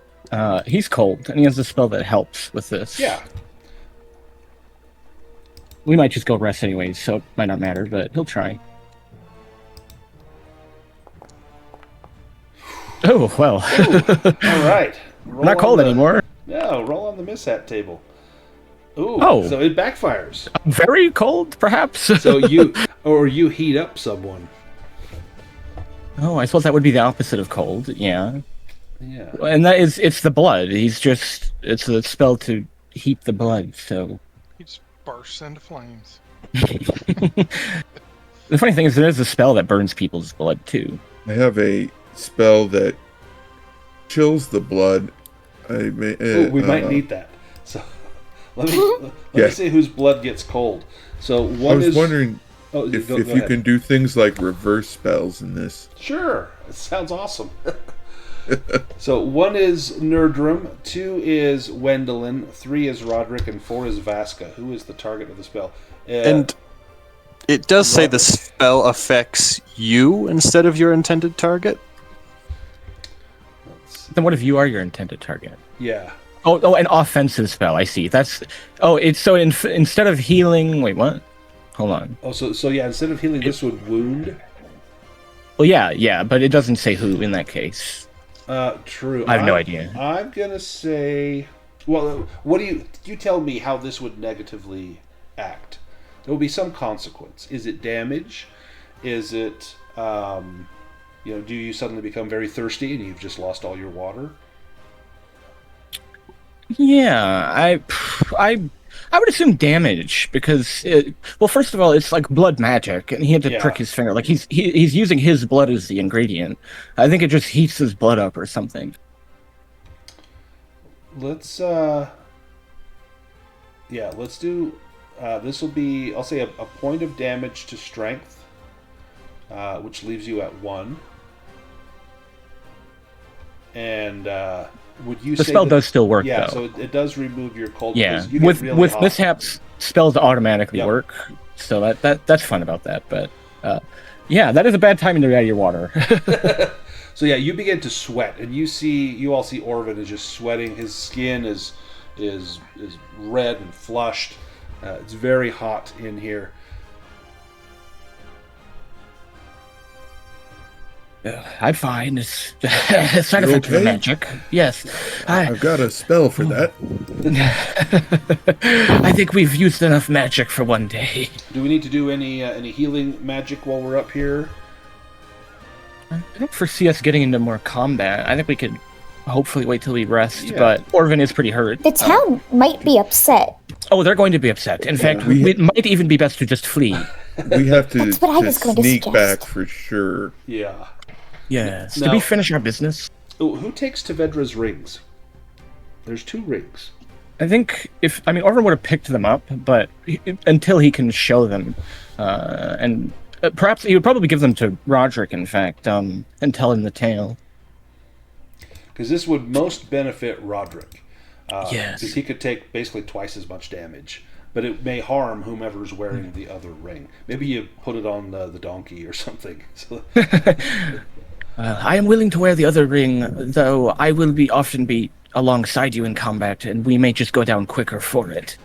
he's cold, and he has a spell that helps with this. Yeah. We might just go rest anyways, so it might not matter, but he'll try. Oh, well. All right. I'm not cold anymore. No, roll on the mishap table. Ooh, Oh. so it backfires. Very cold, perhaps? So you heat up someone. Oh, I suppose that would be the opposite of cold, yeah. Yeah. And it's the blood. It's a spell to heat the blood, so... He just bursts into flames. The funny thing is there is a spell that burns people's blood, too. I have a spell that chills the blood. We might need that. So let me see whose blood gets cold. So one I was is wondering if if you can do things like reverse spells in this. Sure, it sounds awesome. So 1 is Nerdrum, 2 is Wendelin, 3 is Roderick, and 4 is Vasca. Who is the target of the spell? And it does say the spell affects you instead of your intended target. Then what if you are your intended target? Yeah. Oh, an offensive spell. I see. Instead of healing. Wait, what? Hold on. Oh, so yeah. Instead of healing, this would wound. Well, yeah, but it doesn't say who in that case. True. I have no idea. I'm gonna say. Well, what do you tell me how this would negatively act? There will be some consequence. Is it damage? Is it do you suddenly become very thirsty and you've just lost all your water? Yeah, I would assume damage because first of all, it's like blood magic, and he had to prick his finger. Like he's using his blood as the ingredient. I think it just heats his blood up or something. Let's do. This will be, I'll say, a point of damage to strength, which leaves you at 1. And would you say the spell does still work? Yeah, though. so it does remove your cold. Yeah, You get really with hot. mishaps, spells automatically work. So that's fun about that. But that is a bad time to get out of your water. So yeah, you begin to sweat, and you all see Orvin is just sweating. His skin is red and flushed. It's very hot in here. I'm fine. It's a side effect of the magic. Yes. I've got a spell for that. I think we've used enough magic for one day. Do we need to do any healing magic while we're up here? I don't foresee us getting into more combat. I think we could hopefully wait till we rest. Yeah. But Orvin is pretty hurt. The town might be upset. Oh, they're going to be upset. In fact, it might even be best to just flee. We have to, That's what I was going to sneak suggest. back for sure. Yeah. Yes. Now- Did we finish our business? Oh, who takes Tevedra's rings? There's 2 rings. I think Orvin would have picked them up, but until he can show them, and perhaps he would probably give them to Roderick, in fact, and tell him the tale. Because this would most benefit Roderick. Yes. Because he could take basically twice as much damage. But it may harm whomever's wearing the other ring. Maybe you put it on the donkey or something. So, I am willing to wear the other ring, though I will often be alongside you in combat, and we may just go down quicker for it.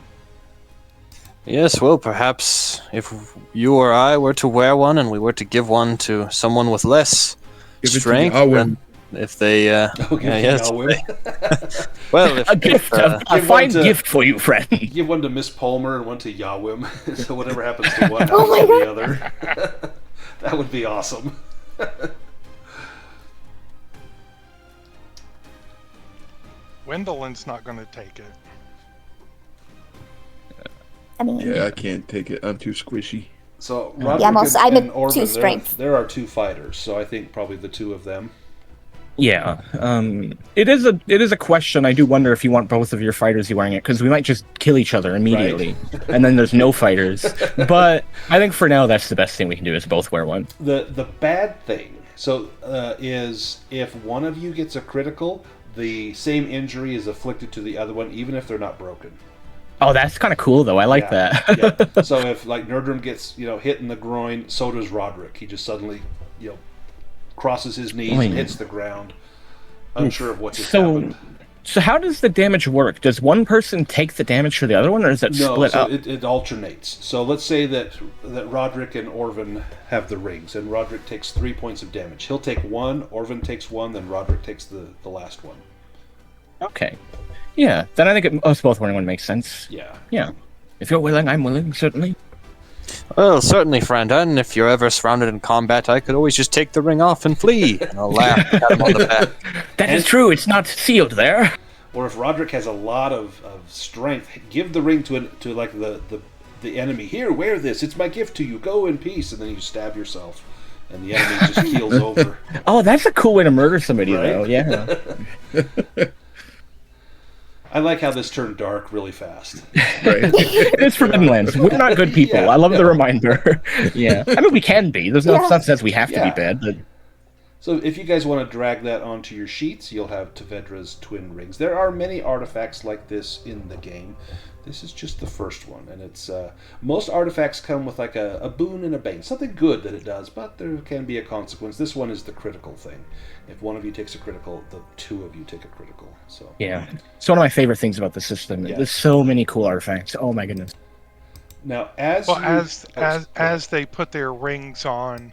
Yes, well, perhaps if you or I were to wear one and we were to give one to someone with less Give it to strength, Yahweh. then if they, Okay, yes, Yahweh. well, if, A gift, a Give fine one to- gift for you, friend. Give one to Miss Palmer and one to Yahweh. So whatever happens to one, Oh happens my to the other. That would be awesome. Wendelin's not going to take it. I mean, Yeah, I can't take it. I'm too squishy. So Yeah, Roderick I'm and a Orvin, two strength. there are 2 fighters, so I think probably the 2 of them. Yeah, it is a question. I do wonder if you want both of your fighters you wearing it, because we might just kill each other immediately, and then there's no fighters. But I think for now that's the best thing we can do is both wear one. The bad thing is if one of you gets a critical, the same injury is afflicted to the other one, even if they're not broken. Oh, that's kind of cool though. I like that. Yeah. So if like Nerdrum gets hit in the groin, so does Roderick. He just suddenly crosses his knees and hits the ground, unsure of what just happened. So how does the damage work? Does one person take the damage for the other one, or is it split up? It alternates. So let's say that Roderick and Orvin have the rings, and Roderick takes 3 points of damage. He'll take 1, Orvin takes 1, then Roderick takes the last one. Okay. Yeah, then I think us both wearing one makes sense. Yeah. Yeah. If you're willing, I'm willing, certainly. well, certainly, friend, and if you're ever surrounded in combat, I could always just take the ring off and flee. And I'll laugh at him on the back. That is true, it's not sealed there. Or if Roderick has a lot of strength, give the ring to like the enemy. Here, wear this. It's my gift to you. Go in peace. And then you stab yourself, and the enemy just keels over. Oh, that's a cool way to murder somebody, Right? though, yeah. I like how this turned dark really fast. Right. It's Forbidden Lands. We're not good people. Yeah, I love no. the reminder. Yeah. I mean, we can be. There's no Yeah. stuff says we have to Yeah. be bad, but... So if you guys want to drag that onto your sheets, you'll have Tevedra's twin rings. There are many artifacts like this in the game. This is just the first one, and it's most artifacts come with like a boon and a bane, something good that it does, but there can be a consequence. This one is the critical thing. If one of you takes a critical, the 2 of you take a critical. So Yeah. It's one of my favorite things about the system. Yeah. There's so many cool artifacts. Oh my goodness. now as Well, you, as they put their rings on,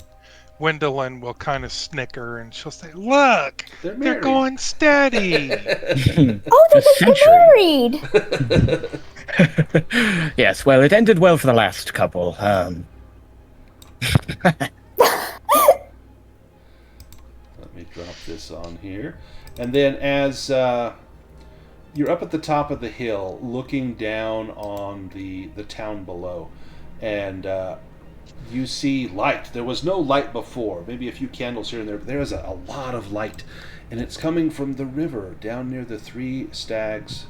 Wendelin will kind of snicker and she'll say, "Look, They're they're married." going steady." oh, they're century. married. Yes, well, it ended well for the last couple. Let me drop this on here. And then as you're up at the top of the hill looking down on the town below, and you see light. There was no light before, maybe a few candles here and there, but there is a lot of light, and it's coming from the river down near the Three Stags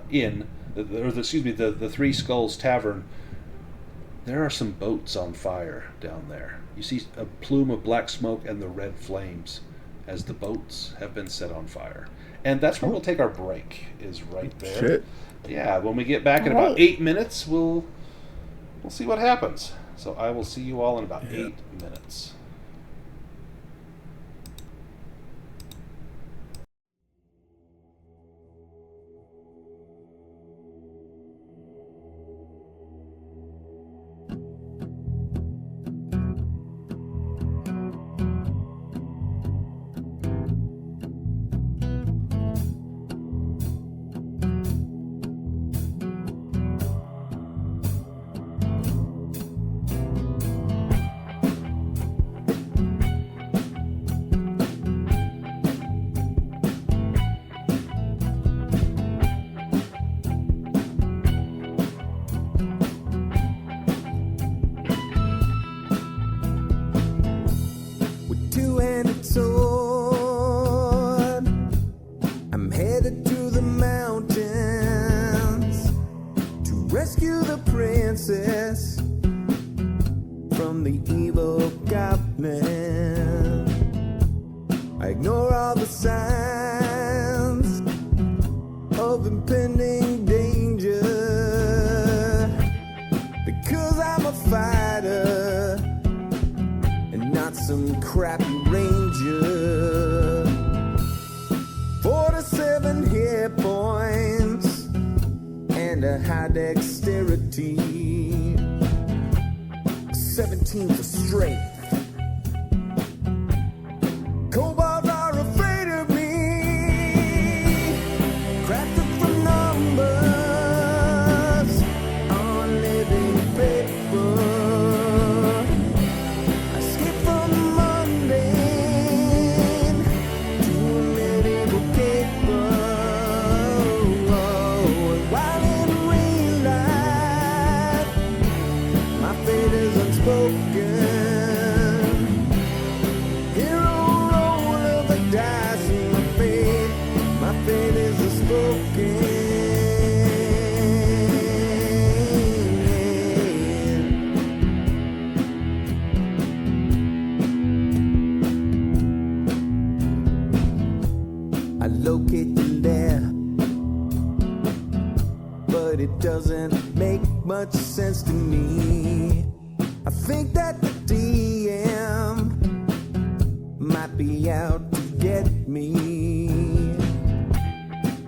Inn, the Three Skulls Tavern. There are some boats on fire down there. You see a plume of black smoke and the red flames as the boats have been set on fire. And that's where we'll take our break, is right there. Shit. Yeah, when we get back in All about right. 8 minutes, we'll see what happens. So I will see you all in about 8 minutes. all the signs of impending danger, because I'm a fighter and not some crappy ranger. 47 hit points and a high dexterity, 17 for strength. Kobolds are afraid of me, crafted from numbers on living paper. I skip from the mundane to a medieval caper. While in real life, my fate is unspoken. Hero roll of the dice, and my fate is unspoken. I locate the lair, but it doesn't make much sense to me. I think that the DM might be out to get me.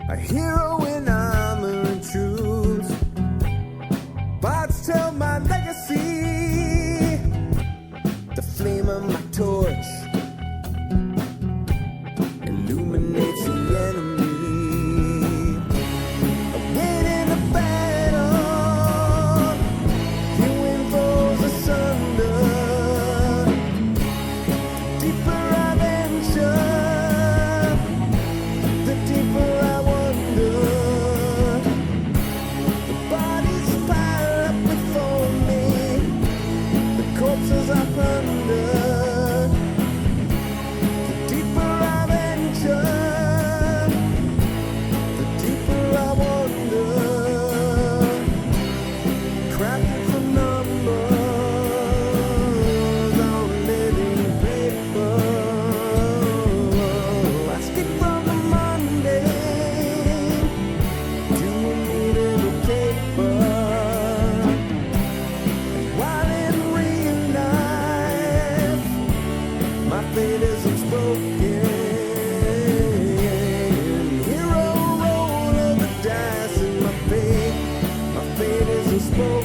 A hero in armor and truth, parts tell my legacy. The flame of my torch illuminates the enemy. I win in the battle, hewing foes asunder. Deeper I venture, the deeper I wonder. The bodies pile up before me, the corpses I plunder. The deeper I venture, the deeper I wonder. Crafted from numbers on living paper. I skip from the mundane to a medieval caper. While in real life, my fate is unspoken. Hero roll of the dice, and my fate is unspoken.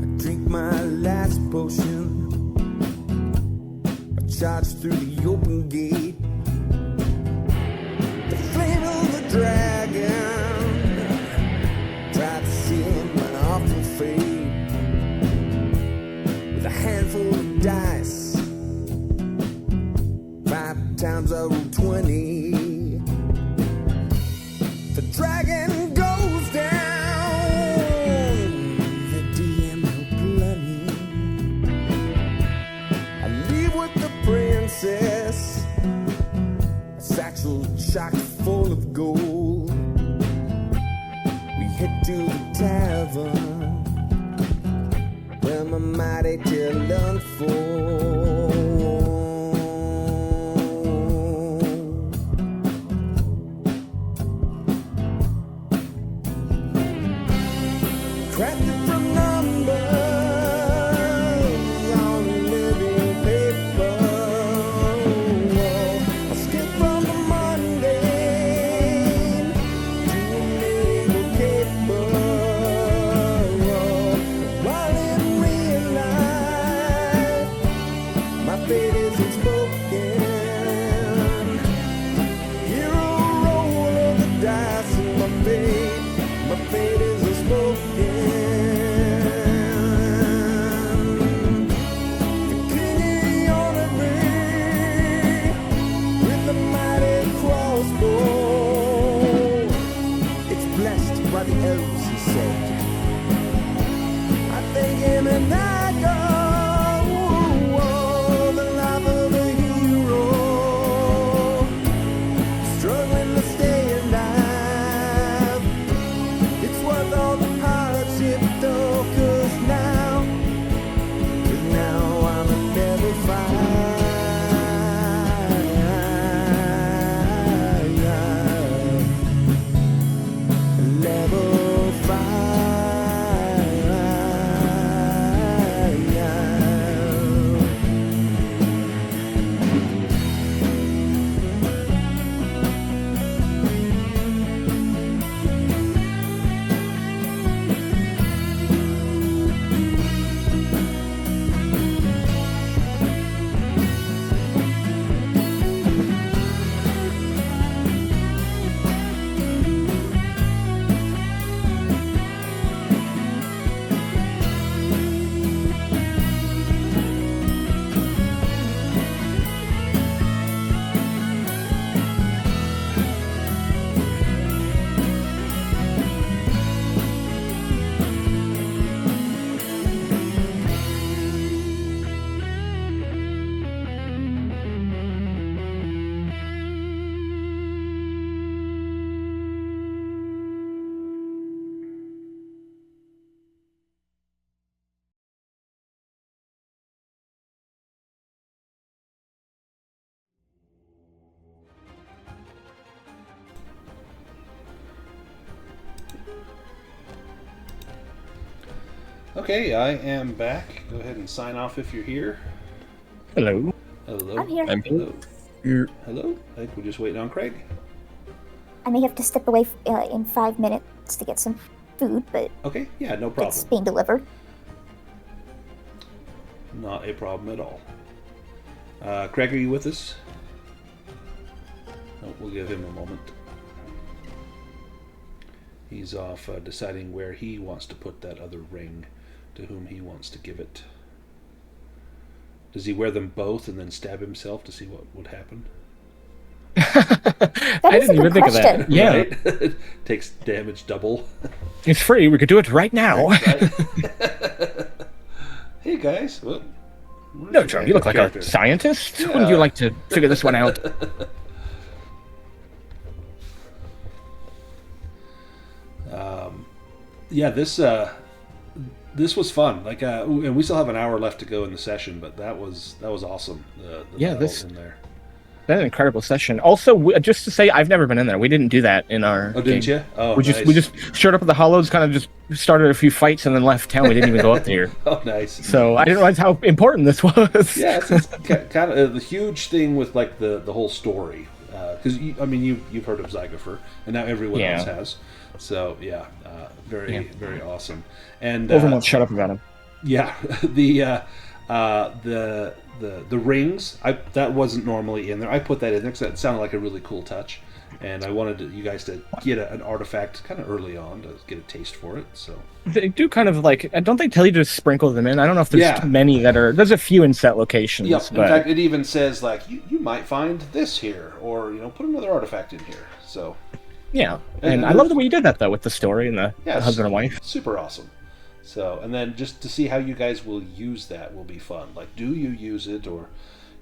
I drink my last potion, I charge through the open gate. The flame of the dragon tried to seal my awful fate. With a handful of dice, 5 times I roll 20. The dragon goes down, the DM no bloody. I leave with the princess, a satchel chock full of gold. We head to the tavern, where my mighty tale unfolds. Crafted from numbers on living paper. I skip from the mundane to a medieval caper. While in real life, my fate is unspoken. Hero roll of the dice, and my fate is unspoken. The king he honored me with the mighty crossbow. It's blessed by the elves, he said. I thank him and I go. The life of a hero, struggling to stay alive. Okay, I am back. Go ahead and sign off if you're here. Hello. Hello. I'm here. I'm here. Hello. You're Hello. I think we're just waiting on Craig. I may have to step away in 5 minutes to get some food, but Okay, yeah, no it's problem. being delivered. Not a problem at all. Craig, are you with us? No, we'll give him a moment. He's off deciding where he wants to put that other ring, to whom he wants to give it. Does he wear them both and then stab himself to see what would happen? That I is a didn't even good think of that. question. Yeah, Right? Takes damage double. it's free. We could do it right now. Right? Hey guys. Well, No, John, you look like a scientist. Wouldn't you like to figure this one out? Yeah, this was fun. Like, and we still have an hour left to go in the session, but that was awesome. The Yeah, battle this- in there. That's an incredible session. Also, just to say, I've never been in there. We didn't do that in our. Oh, didn't game. you? Oh, We nice. just showed up at the Hollows, kind of just started a few fights, and then left town. We didn't even go up there. Oh, nice. So I didn't realize how important this was. Yeah, it's kind of the huge thing with like the whole story, because I mean you've heard of Zygofer, and now everyone Yeah. else has. So yeah, very awesome. And Everyone won't shut up about him. yeah, the rings. That wasn't normally in there. I put that in there because that sounded like a really cool touch, and I wanted you guys to get an artifact kind of early on to get a taste for it. So They do kind of like. Don't they tell you to sprinkle them in? I don't know if there's Yeah. too many that are. There's a few in set locations. yep. In But fact, it even says like you might find this here, or put another artifact in here. So yeah, And and I love the way you did that though with the story and the Yes. husband and wife. super awesome. So, and then just to see how you guys will use that will be fun. Like, do you use it, or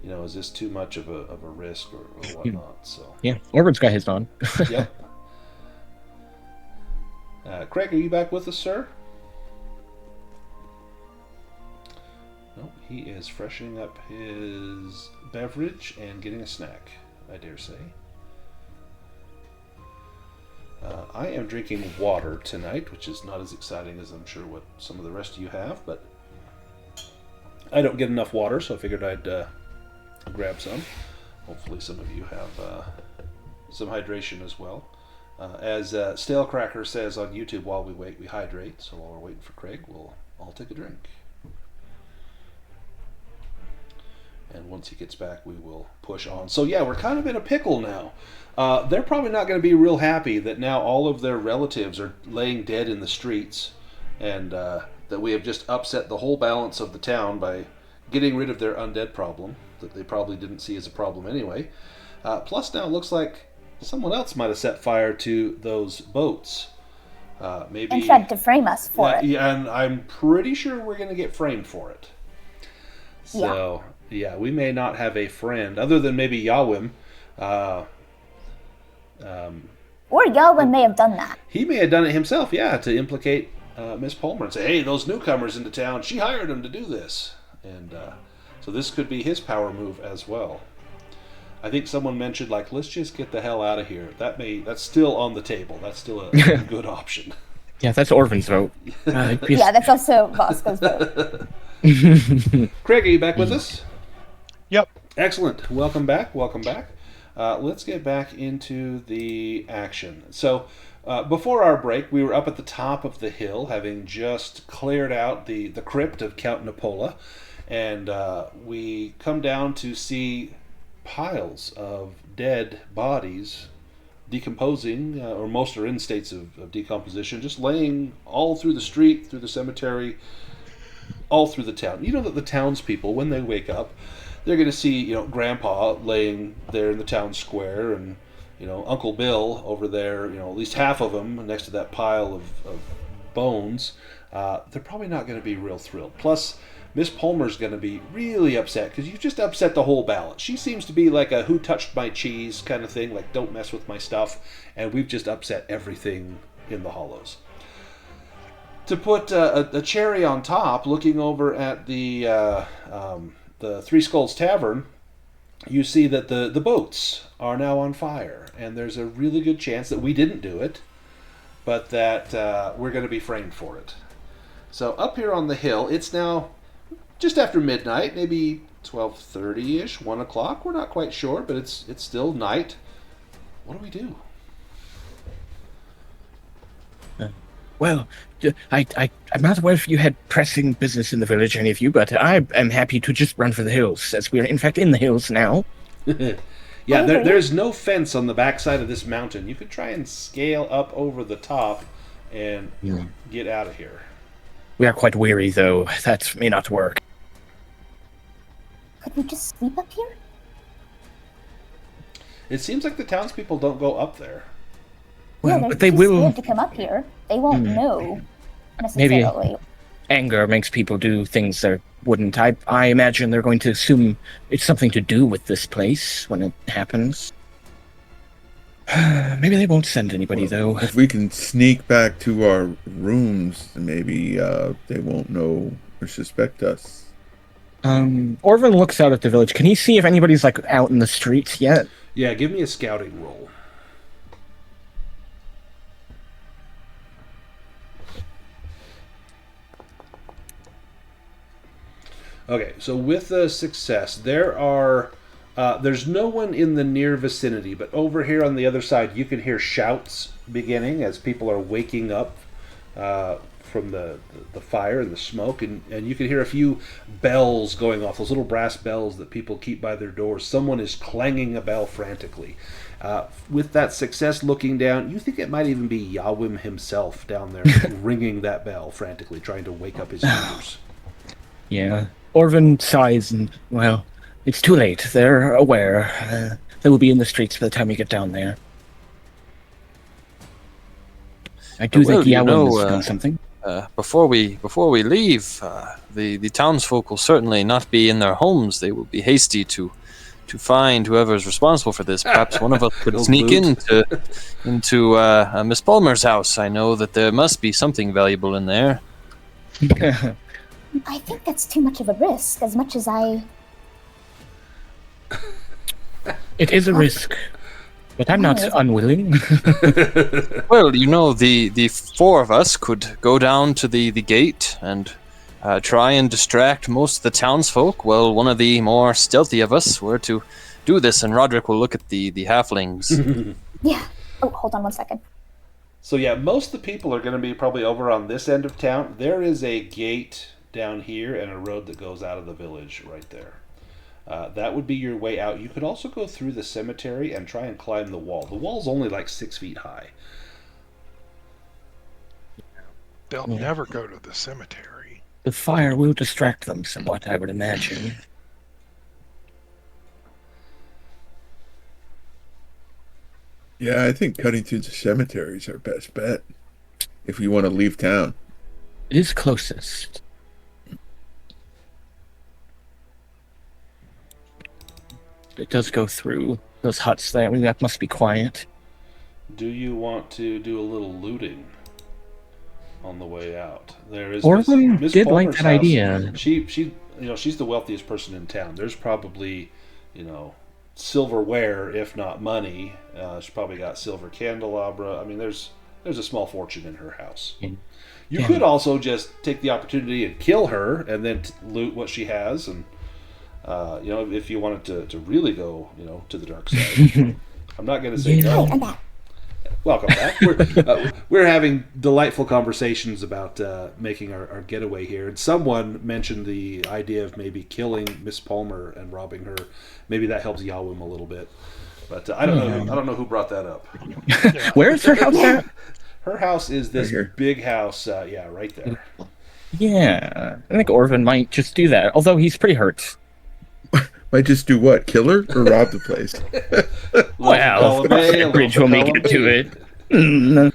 is this too much of a risk or whatnot? So, Yeah, Orban's got his on. yep. Craig, are you back with us, sir? No, he is freshening up his beverage and getting a snack, I dare say. I am drinking water tonight, which is not as exciting as I'm sure what some of the rest of you have, but I don't get enough water, so I figured I'd grab some. Hopefully some of you have some hydration as well. As Stale Cracker says on YouTube, while we wait, we hydrate. So while we're waiting for Craig, we'll all take a drink. And once he gets back, we will push on. So yeah, we're kind of in a pickle now. They're probably not going to be real happy that now all of their relatives are laying dead in the streets, and that we have just upset the whole balance of the town by getting rid of their undead problem that they probably didn't see as a problem anyway. Plus now it looks like someone else might have set fire to those boats. Maybe And tried to frame us for it. Yeah, and I'm pretty sure we're going to get framed for it. So, yeah, we may not have a friend, other than maybe Yawim. Or Yalwyn may have done that. He may have done it himself, yeah, to implicate Miss Palmer and say, hey, those newcomers into town, she hired him to do this. And so this could be his power move as well. I think someone mentioned, like, let's just get the hell out of here. That's still on the table. That's still a good option. Yeah, that's Orvan's vote. Yeah, that's also Bosco's vote. Craig, are you back with us? Yep. Excellent. Welcome back. Welcome back. Let's get back into the action. So, before our break, we were up at the top of the hill, having just cleared out the crypt of Count Nepola, and we come down to see piles of dead bodies decomposing, or most are in states of decomposition, just laying all through the street, through the cemetery, all through the town. You know that the townspeople, when they wake up, they're going to see, Grandpa laying there in the town square, and, Uncle Bill over there, at least half of them next to that pile of bones. They're probably not going to be real thrilled. Plus, Miss Palmer's going to be really upset because you've just upset the whole balance. She seems to be like a who touched my cheese kind of thing, like don't mess with my stuff, and we've just upset everything in the Hollows. To put a cherry on top, looking over at the Three Skulls Tavern, you see that the boats are now on fire, and there's a really good chance that we didn't do it, but that we're going to be framed for it. So up here on the hill, it's now just after midnight, maybe 12:30ish, 1 o'clock. We're not quite sure, but it's still night. What do we do? Well, I'm not aware if you had pressing business in the village, any of you, but I am happy to just run for the hills, as we are in fact in the hills now. Yeah, there's no fence on the backside of this mountain. You could try and scale up over the top and get out of here. We are quite weary, though. That may not work. Could we just sleep up here? It seems like the townspeople don't go up there. Well, yeah, but they just will. scared to come up here. They won't know Maybe necessarily. anger makes people do things they wouldn't. I imagine they're going to assume it's something to do with this place when it happens. Maybe they won't send anybody, though. If we can sneak back to our rooms, maybe they won't know or suspect us. Orvin looks out at the village. Can he see if anybody's like out in the streets yet? Yeah, give me a scouting roll. Okay, so with a success, there's no one in the near vicinity, but over here on the other side, you can hear shouts beginning as people are waking up from the fire and the smoke, and you can hear a few bells going off, those little brass bells that people keep by their doors. Someone is clanging a bell frantically. With that success looking down, you think it might even be Yawim himself down there ringing that bell frantically, trying to wake up his neighbors. Yeah. Orvin sighs and, well, it's too late. They're aware. They will be in the streets by the time we get down there. I do think Yawim has done something. Before we leave, the townsfolk will certainly not be in their homes. They will be hasty to find whoever is responsible for this. Perhaps one of us could sneak into Miss Palmer's house. I know that there must be something valuable in there. I think that's too much of a risk, as much as I... It is a risk, but I'm not unwilling. Well, the four of us could go down to the gate and try and distract most of the townsfolk, while one of the more stealthy of us were to do this, and Roderick will look at the halflings. Yeah. Oh, hold on one second. So yeah, most of the people are going to be probably over on this end of town. There is a gate down here and a road that goes out of the village right there. That would be your way out. You could also go through the cemetery and try and climb the wall. The wall's only like 6 feet high. They'll never go to the cemetery. The fire will distract them somewhat, I would imagine. Yeah, I think cutting through the cemetery is our best bet if we want to leave town. It is closest. It does go through those huts there. I mean, that must be quiet. Do you want to do a little looting on the way out? There is Orvin Miss did Palmer's like that house. idea. She's the wealthiest person in town. There's probably, silverware, if not money. She's probably got silver candelabra. I mean, there's a small fortune in her house. You could also just take the opportunity and kill her and then loot what she has, and if you wanted to really go, to the dark side. I'm not going to say no. I'm back. Welcome back. We're having delightful conversations about making our getaway here, and someone mentioned the idea of maybe killing Miss Palmer and robbing her. Maybe that helps Yawim a little bit, but I don't know. I don't know who brought that up. Where's her house at? Her house is this Right here. big house. Right there. Yeah, I think Orvin might just do that. Although he's pretty hurt. Might just do what? Kill her or rob the place? Well, bridge will make it to it. Mm.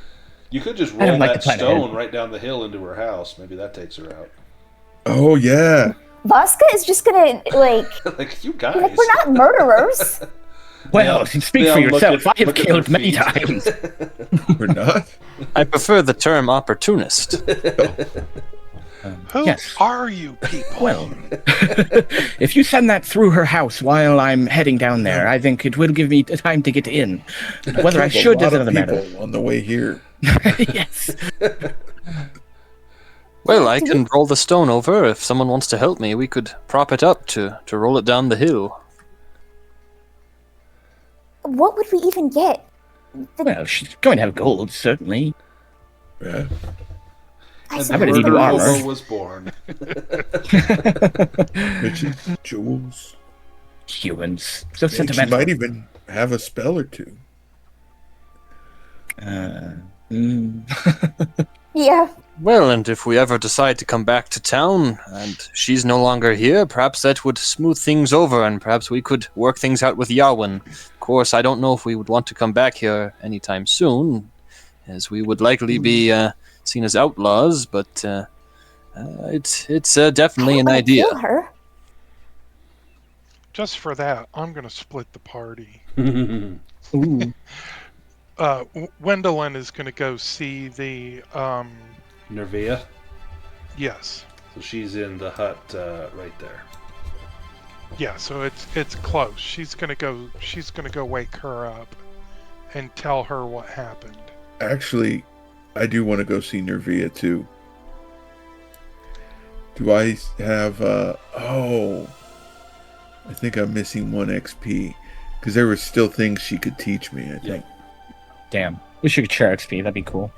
You could just I don't roll like that to plan stone ahead. right down the hill into her house. Maybe that takes her out. Oh, yeah. Vasca is just gonna, Like, you guys. we're not murderers. Well, speak They for all look yourself. at- I have look at killed their many feet. times. We're not? I prefer the term opportunist. Who Yes. are you people? Well, if you send that through her house while I'm heading down there, I think it will give me time to get in. Whether I should is Killed a lot another of matter. people on the way here. Yes. Well, I can roll the stone over. If someone wants to help me, we could prop it up to roll it down the hill. What would we even get? Well, she's going to have gold, certainly. Yeah. I And I bet the you do murder armor. hobo was born. Riches, jewels. Humans. So And she sentimental. might even have a spell or two. Yeah. Well, and if we ever decide to come back to town and she's no longer here, perhaps that would smooth things over and perhaps we could work things out with Yawin. Of course, I don't know if we would want to come back here anytime soon, as we would likely be seen as outlaws, but it's definitely an I don't wanna idea. kill her. Just for that, I'm going to split the party. Ooh. Wendelin is going to go see the, Nervia. yes. So she's in the hut right there. Yeah, so it's close. She's going to go wake her up and tell her what happened. Actually, I do want to go see Nervia too. Do I have I think I'm missing 1 XP because there were still things she could teach me, I think. Damn. We should share XP. That'd be cool.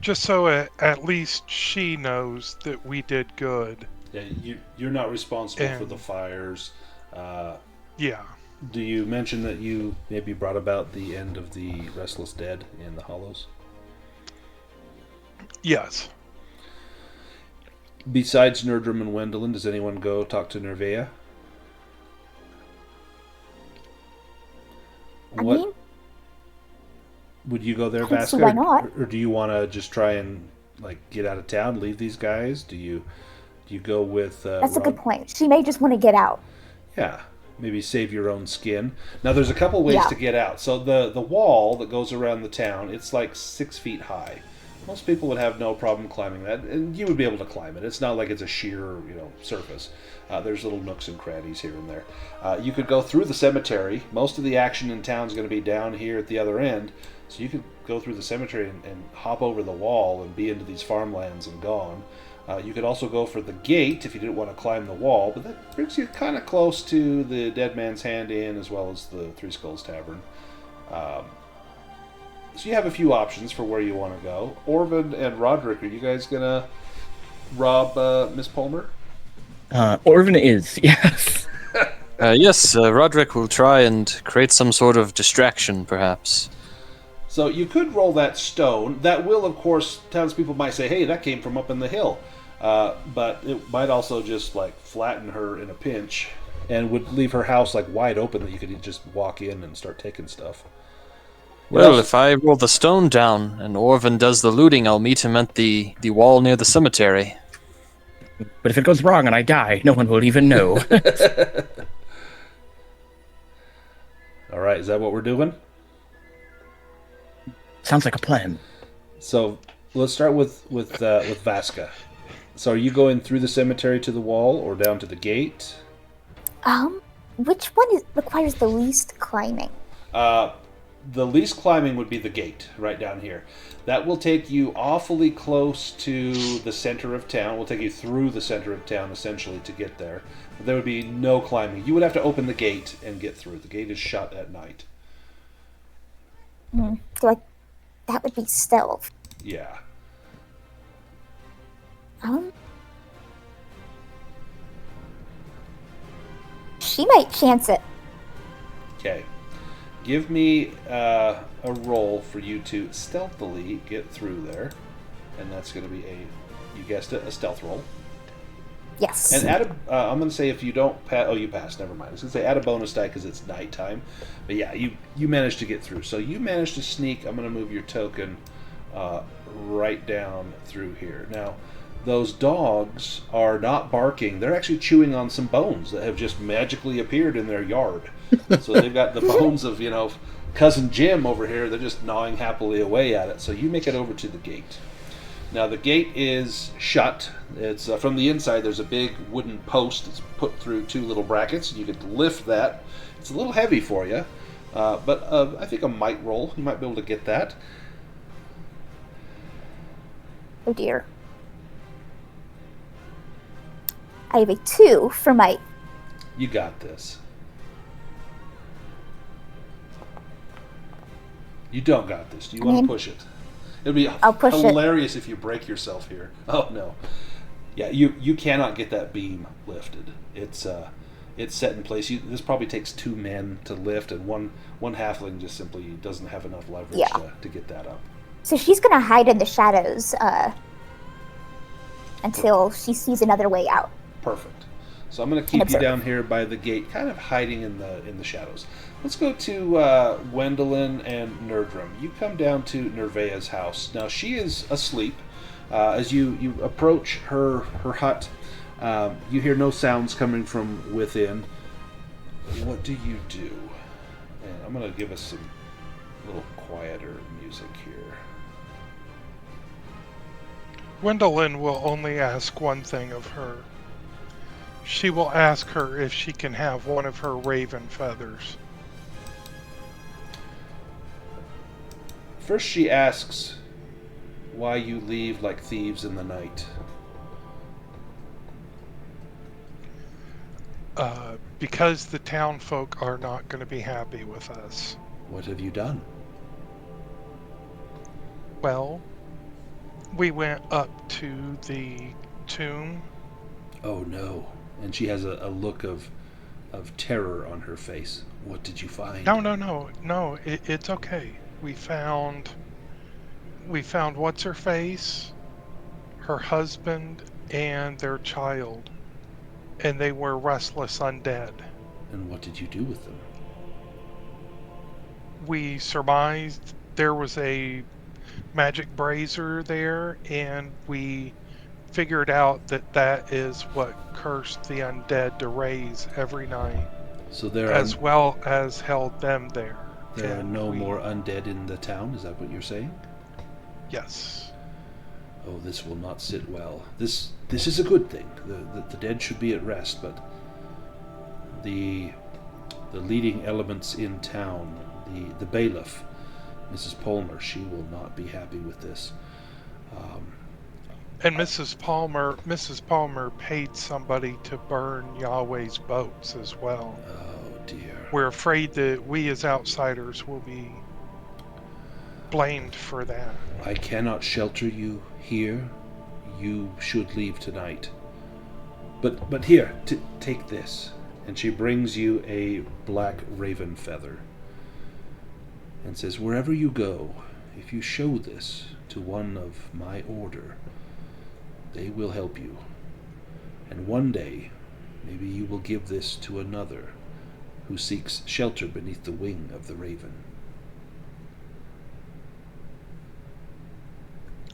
Just so at least she knows that we did good. Yeah, you're not responsible for And- the fires. Yeah. Do you mention that you maybe brought about the end of the Restless Dead in the Hollows? Yes. Besides Nerdrum and Wendelin, does anyone go talk to Nervea? I mean, Would you go there, I don't see Vasca? why not. Or do you want to just try and get out of town, leave these guys? Do you go with? that's a good point. She may just want to get out. Yeah, maybe save your own skin. Now, there's a couple ways Yeah. to get out. So the wall that goes around the town, it's like 6 feet high. Most people would have no problem climbing that, and you would be able to climb it. It's not like it's a sheer, surface. There's little nooks and crannies here and there. You could go through the cemetery. Most of the action in town is going to be down here at the other end, so you could go through the cemetery and hop over the wall and be into these farmlands and gone. You could also go for the gate if you didn't want to climb the wall, but that brings you kind of close to the Dead Man's Hand Inn as well as the Three Skulls Tavern. So you have a few options for where you want to go. Orvin and Roderick, are you guys going to rob Miss Palmer? Orvin is, yes. Yes, Roderick will try and create some sort of distraction, perhaps. So you could roll that stone. That will, of course, townspeople might say, hey, that came from up in the hill. But it might also just flatten her in a pinch and would leave her house wide open that you could just walk in and start taking stuff. Well, if I roll the stone down and Orvin does the looting, I'll meet him at the wall near the cemetery. But if it goes wrong and I die, no one will even know. All right, is that what we're doing? Sounds like a plan. So let's start with Vasca. So are you going through the cemetery to the wall or down to the gate? Which one requires the least climbing? The least climbing would be the gate right down here. That will take you awfully close to the center of town. Will take you through the center of town essentially to get there. But there would be no climbing. You would have to open the gate and get through. The gate is shut at night. So that would be stealth. Yeah. She might chance it. Okay. Give me a roll for you to stealthily get through there. And that's going to be you guessed it, a stealth roll. Yes. And add I'm going to say if you don't pass, you passed, never mind. I was going to say add a bonus die because it's nighttime. But yeah, you managed to get through. So you managed to sneak. I'm going to move your token right down through here. Now, those dogs are not barking. They're actually chewing on some bones that have just magically appeared in their yard. So they've got the bones of, Cousin Jim over here. They're just gnawing happily away at it. So you make it over to the gate. Now the gate is shut. It's from the inside. There's a big wooden post that's put through two little brackets. You could lift that. It's a little heavy for you. But I think a might roll. You might be able to get that. Oh dear. I have a 2 for might. You got this. You don't got this. Do you want to push it? It'd be I'll push hilarious if you break yourself here. Oh no. Yeah, you cannot get that beam lifted. It's set in place. This probably takes 2 men to lift, and one halfling just simply doesn't have enough leverage to get that up. So she's gonna hide in the shadows until she sees another way out. Perfect. So I'm going to keep you down here by the gate, kind of hiding in the shadows. Let's go to Gwendolyn and Nerdrum. You come down to Nervea's house. Now she is asleep. As you approach her hut, you hear no sounds coming from within. What do you do? And I'm going to give us some little quieter music here. Gwendolyn will only ask one thing of her. She will ask her if she can have one of her raven feathers. First she asks why you leave like thieves in the night. Because the town folk are not going to be happy with us. What have you done? Well, we went up to the tomb. Oh no. And she has a look of terror on her face. What did you find? No, it's okay. We found what's her face, her husband, and their child. And they were restless undead. And what did you do with them? We surmised there was a magic brazier there, and we figured out that is what cursed the undead to raise every night. So there as well as held them there. There are no more undead in the town, is that what you're saying? Yes. Oh, this will not sit well. This is a good thing. The dead should be at rest, but the leading elements in town, the bailiff, Mrs. Palmer, she will not be happy with this. And Mrs. Palmer paid somebody to burn Yahweh's boats as well. Oh dear. We're afraid that we as outsiders will be blamed for that. I cannot shelter you here. You should leave tonight. But here, take this. And she brings you a black raven feather and says, wherever you go, if you show this to one of my order, they will help you. And one day, maybe you will give this to another who seeks shelter beneath the wing of the raven.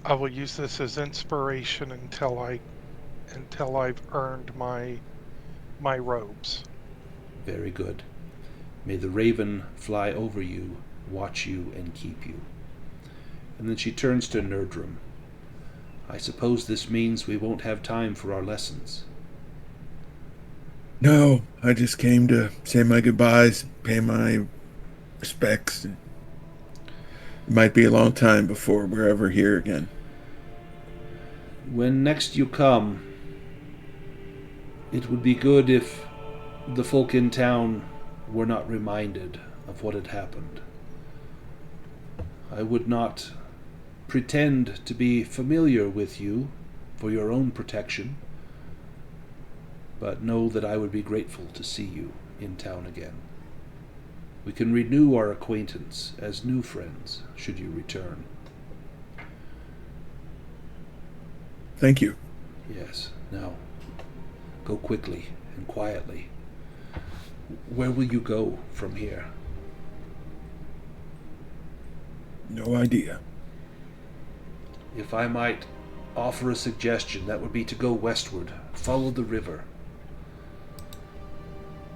I will use this as inspiration until I've earned my robes. Very good. May the raven fly over you, watch you, and keep you. And then she turns to Nerdrum. I suppose this means we won't have time for our lessons. No, I just came to say my goodbyes, pay my respects. It might be a long time before we're ever here again. When next you come, it would be good if the folk in town were not reminded of what had happened. I would not pretend to be familiar with you for your own protection, but know that I would be grateful to see you in town again. We can renew our acquaintance as new friends should you return. Thank you. Yes, now, go quickly and quietly. Where will you go from here? No idea. If I might offer a suggestion, that would be to go westward. Follow the river.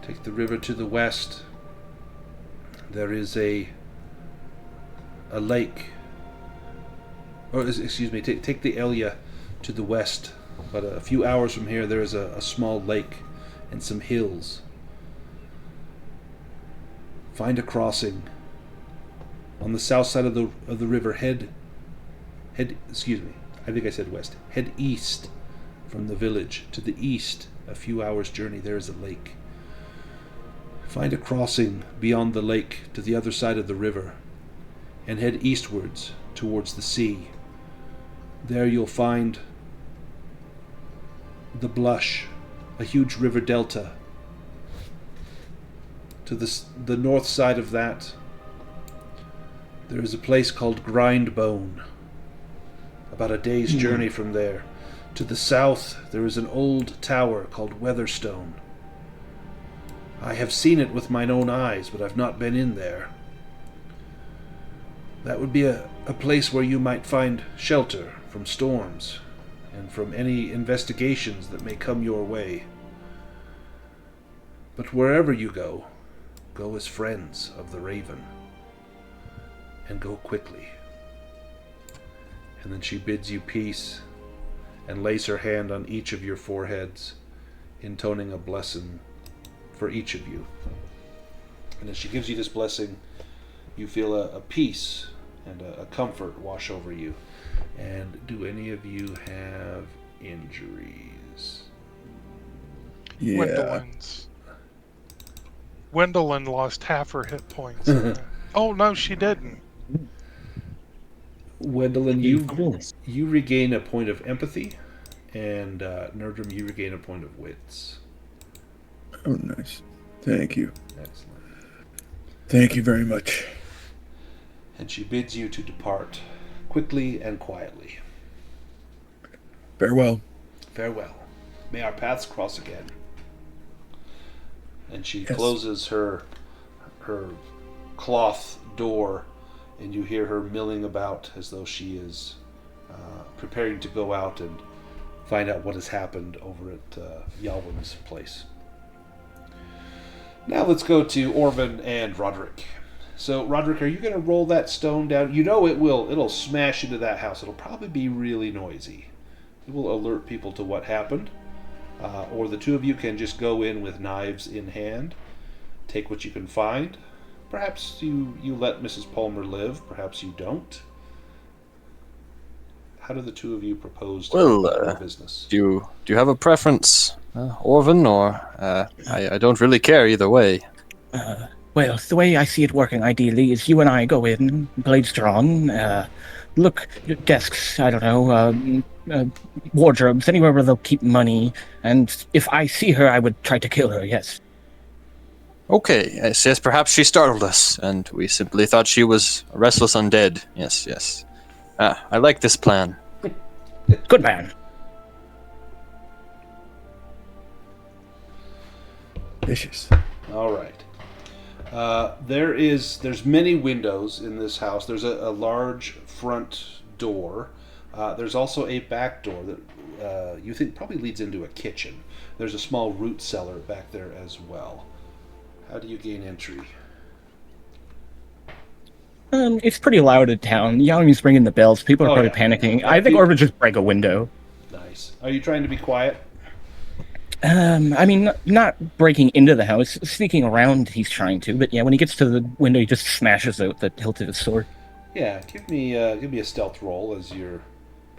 Take the river to the west. There is a lake. Or, excuse me, take the Elia to the west. But a few hours from here, there is a small lake and some hills. Find a crossing on the south side of the river. Head. Excuse me. I think I said west. Head east from the village. To the east, a few hours' journey, there is a lake. Find a crossing beyond the lake to the other side of the river, and head eastwards towards the sea. There you'll find the Blush, a huge river delta. To the north side of that, there is a place called Grindbone, about a day's journey from there. To the south, there is an old tower called Weatherstone. I have seen it with mine own eyes, but I've not been in there. That would be a place where you might find shelter from storms and from any investigations that may come your way. But wherever you go, go as friends of the Raven, and go quickly. And then she bids you peace and lays her hand on each of your foreheads, intoning a blessing for each of you. And as she gives you this blessing, you feel a peace and a comfort wash over you. And do any of you have injuries? Yeah. Gwendolyn lost half her hit points. Oh, no, she didn't. Gwendolyn, you regain a point of empathy, and Nerdrum, you regain a point of wits. Oh, nice. Thank you. Excellent. Thank you very much. And she bids you to depart quickly and quietly. Farewell. Farewell. May our paths cross again. And she Yes. closes her cloth door, and you hear her milling about as though she is preparing to go out and find out what has happened over at Yalwyn's place. Now let's go to Orvin and Roderick. So, Roderick, are you going to roll that stone down? You know it'll smash into that house. It'll probably be really noisy. It will alert people to what happened. Or the two of you can just go in with knives in hand, take what you can find. Perhaps you let Mrs. Palmer live, perhaps you don't. How do the two of you propose to do business? Do you have a preference, Orvin, or I don't really care either way. Well, the way I see it working ideally is you and I go in, blades drawn, look, desks, I don't know, wardrobes, anywhere where they'll keep money, and if I see her, I would try to kill her, yes. Okay, yes, perhaps she startled us, and we simply thought she was a restless undead. Yes. I like this plan. Good man. Vicious. All right. There's many windows in this house. There's a large front door. There's also a back door that you think probably leads into a kitchen. There's a small root cellar back there as well. How do you gain entry? It's pretty loud in town. Yami's ringing the bells. People are probably panicking. Yeah, I think Orvin just break a window. Nice. Are you trying to be quiet? I mean, not breaking into the house. Sneaking around, he's trying to. But yeah, when he gets to the window, he just smashes out the hilt of his sword. Yeah, give me a stealth roll as you're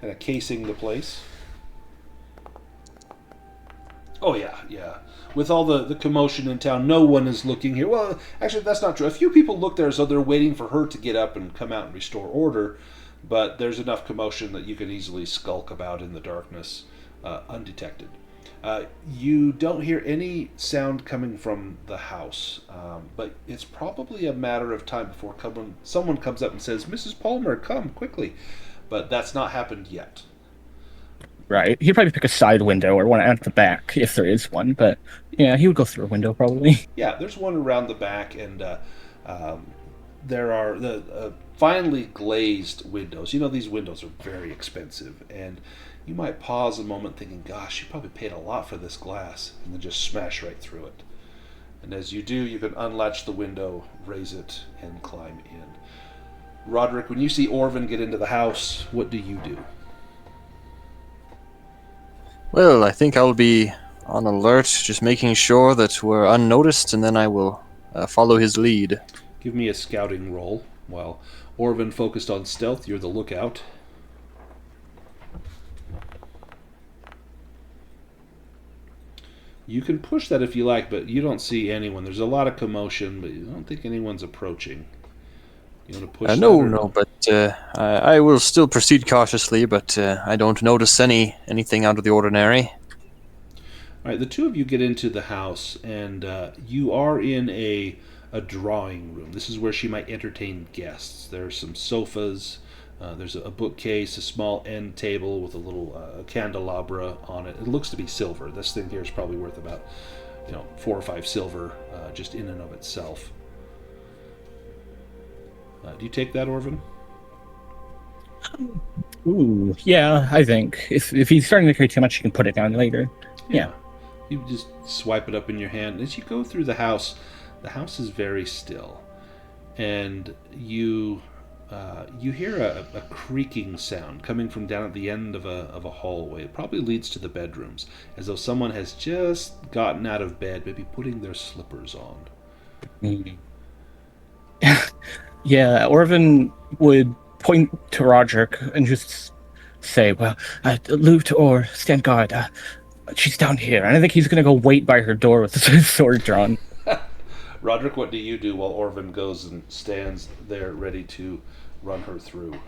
kind of casing the place. Oh yeah. With all the commotion in town, no one is looking here. Well, actually, that's not true. A few people look there as though they're waiting for her to get up and come out and restore order, but there's enough commotion that you can easily skulk about in the darkness undetected. You don't hear any sound coming from the house, but it's probably a matter of time before someone comes up and says, "Mrs. Palmer, come quickly." But that's not happened yet. Right. He'd probably pick a side window or one at the back, if there is one. But yeah, he would go through a window probably. Yeah, there's one around the back, and there are the finely glazed windows. You know, these windows are very expensive, and you might pause a moment thinking, gosh, you probably paid a lot for this glass, and then just smash right through it. And as you do, you can unlatch the window, raise it, and climb in. Roderick, when you see Orvin get into the house, what do you do? Well, I think I'll be on alert, just making sure that we're unnoticed, and then I will follow his lead. Give me a scouting roll. While Orvin focused on stealth, you're the lookout. You can push that if you like, but you don't see anyone. There's a lot of commotion, but you don't think anyone's approaching. You want to push No, but I will still proceed cautiously, but I don't notice anything out of the ordinary. All right, the two of you get into the house, and you are in a drawing room. This is where she might entertain guests. There are some sofas. There's a bookcase, a small end table with a little candelabra on it. It looks to be silver. This thing here is probably worth about 4 or 5 silver just in and of itself. Do you take that, Orvin? Ooh, yeah, I think. If he's starting to carry too much, you can put it down later. Yeah. You just swipe it up in your hand. As you go through the house is very still. And you hear a creaking sound coming from down at the end of a hallway. It probably leads to the bedrooms, as though someone has just gotten out of bed, maybe putting their slippers on. Mm. Yeah, Orvin would point to Roderick and just say, well, loot or stand guard. She's down here. And I think he's going to go wait by her door with his sword drawn. Roderick, what do you do while Orvin goes and stands there ready to run her through?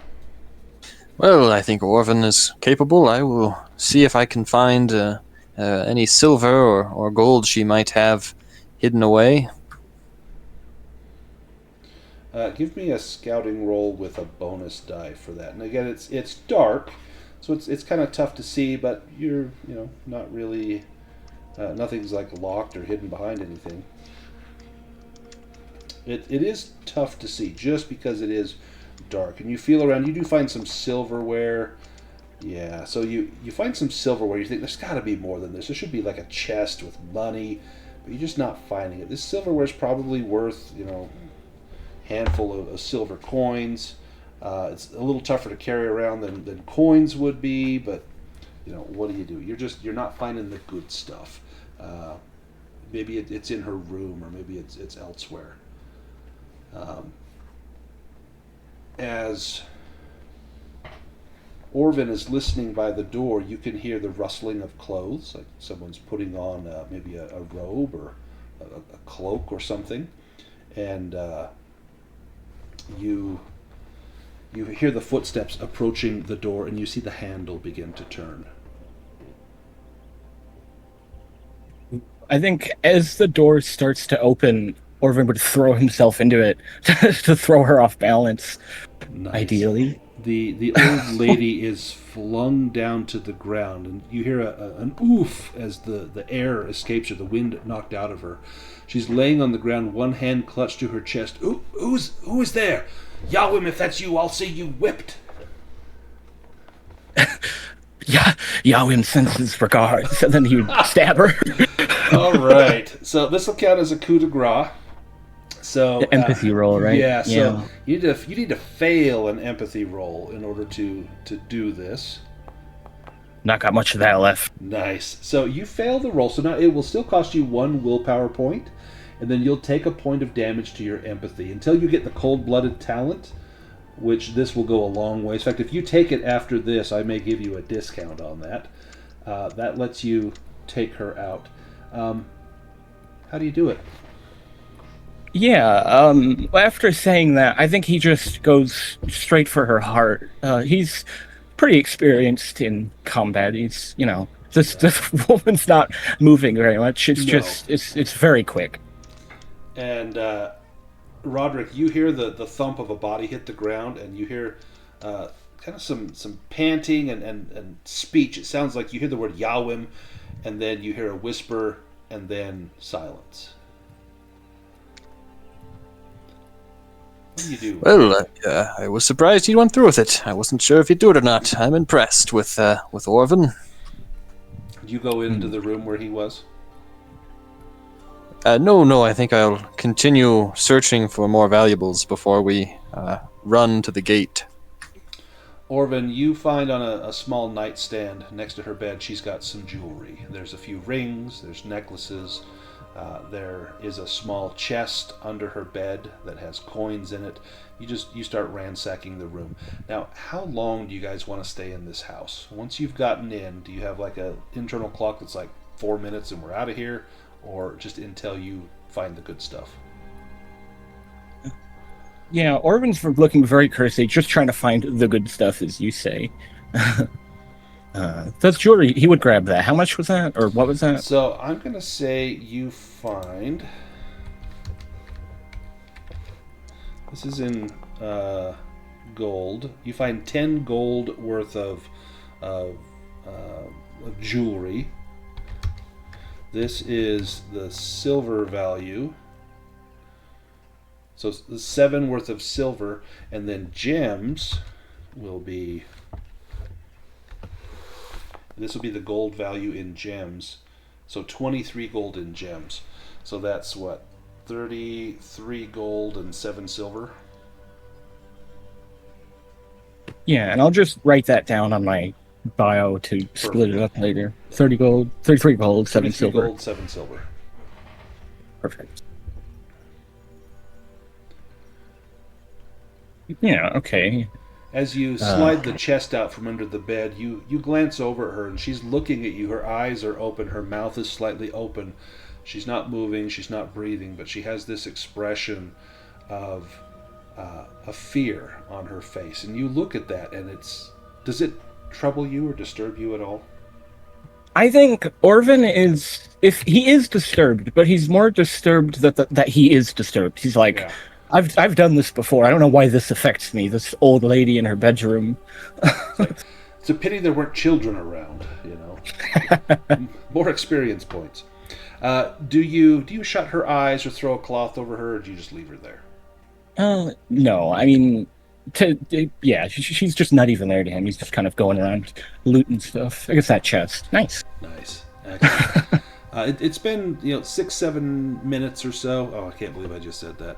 Well, I think Orvin is capable. I will see if I can find any silver or gold she might have hidden away. Give me a scouting roll with a bonus die for that. And again, it's dark, so it's kind of tough to see, but you're not really nothing's like locked or hidden behind anything. It is tough to see just because it is dark, and you feel around. You do find some silverware. Yeah, so you find some silverware. You think there's got to be more than this. There should be like a chest with money, but you're just not finding it. This silverware is probably worth handful of silver coins. It's a little tougher to carry around than coins would be, but what do? You're not finding the good stuff. Maybe it's in her room, or maybe it's elsewhere. As Orvin is listening by the door, you can hear the rustling of clothes, like someone's putting on maybe a robe or a cloak or something, and you hear the footsteps approaching the door, and you see the handle begin to turn. I think as the door starts to open, Orvin would throw himself into it to throw her off balance. Nice. Ideally. The old lady is flung down to the ground, and you hear an oof as the air escapes her, the wind knocked out of her. She's laying on the ground, one hand clutched to her chest. Who is there? Yahweh, if that's you, I'll see you whipped. Yeah, Yahweh sends his regards, and then he would stab her. All right, so this will count as a coup de grace. So the empathy roll, right? Yeah. So you need to fail an empathy roll in order to do this. Not got much of that left. Nice. So you fail the roll. So now it will still cost you 1 willpower point, and then you'll take a point of damage to your empathy until you get the cold-blooded talent, which this will go a long way. In fact, if you take it after this, I may give you a discount on that. That lets you take her out. How do you do it? Yeah, after saying that, I think he just goes straight for her heart. He's pretty experienced in combat. He's, this woman's not moving very much. It's just, it's very quick. And Roderick, you hear the thump of a body hit the ground, and you hear kind of some panting and speech. It sounds like you hear the word Yahweh, and then you hear a whisper, and then silence. What do you do? Well, I was surprised he went through with it. I wasn't sure if he'd do it or not. I'm impressed with Orvin. Do you go into the room where he was? No, I think I'll continue searching for more valuables before we run to the gate. Orvin, you find on a small nightstand next to her bed, she's got some jewelry. There's a few rings, there's necklaces, There is a small chest under her bed that has coins in it. You start ransacking the room. Now, how long do you guys want to stay in this house? Once you've gotten in, do you have like a internal clock that's like 4 minutes and we're out of here, or just until you find the good stuff? Yeah, Orban's looking very cursy, just trying to find the good stuff, as you say. That's jewelry. He would grab that. How much was that, or what was that? So I'm gonna say you find. This is in gold. You find 10 gold worth of jewelry. This is the silver value. So the 7 worth of silver, and then gems will be. This will be the gold value in gems. So 23 gold in gems. So that's what? 33 gold and 7 silver? Yeah, and I'll just write that down on my bio to split it up later. 30 gold, 33 gold, 7 silver. Gold, 7 silver. Perfect. Yeah, okay. As you slide the chest out from under the bed, you glance over at her, and she's looking at you. Her eyes are open. Her mouth is slightly open. She's not moving. She's not breathing, but she has this expression of a fear on her face. And you look at that, and does it trouble you or disturb you at all? I think Orvin if he is disturbed, but he's more disturbed that he is disturbed. He's like... Yeah. I've done this before. I don't know why this affects me. This old lady in her bedroom. It's a pity there weren't children around, you know. More experience points. Do you shut her eyes or throw a cloth over her, or do you just leave her there? No. I mean, she's just not even there to him. He's just kind of going around looting stuff. I guess that chest. Nice. Excellent. It's been 6-7 minutes or so. Oh, I can't believe I just said that.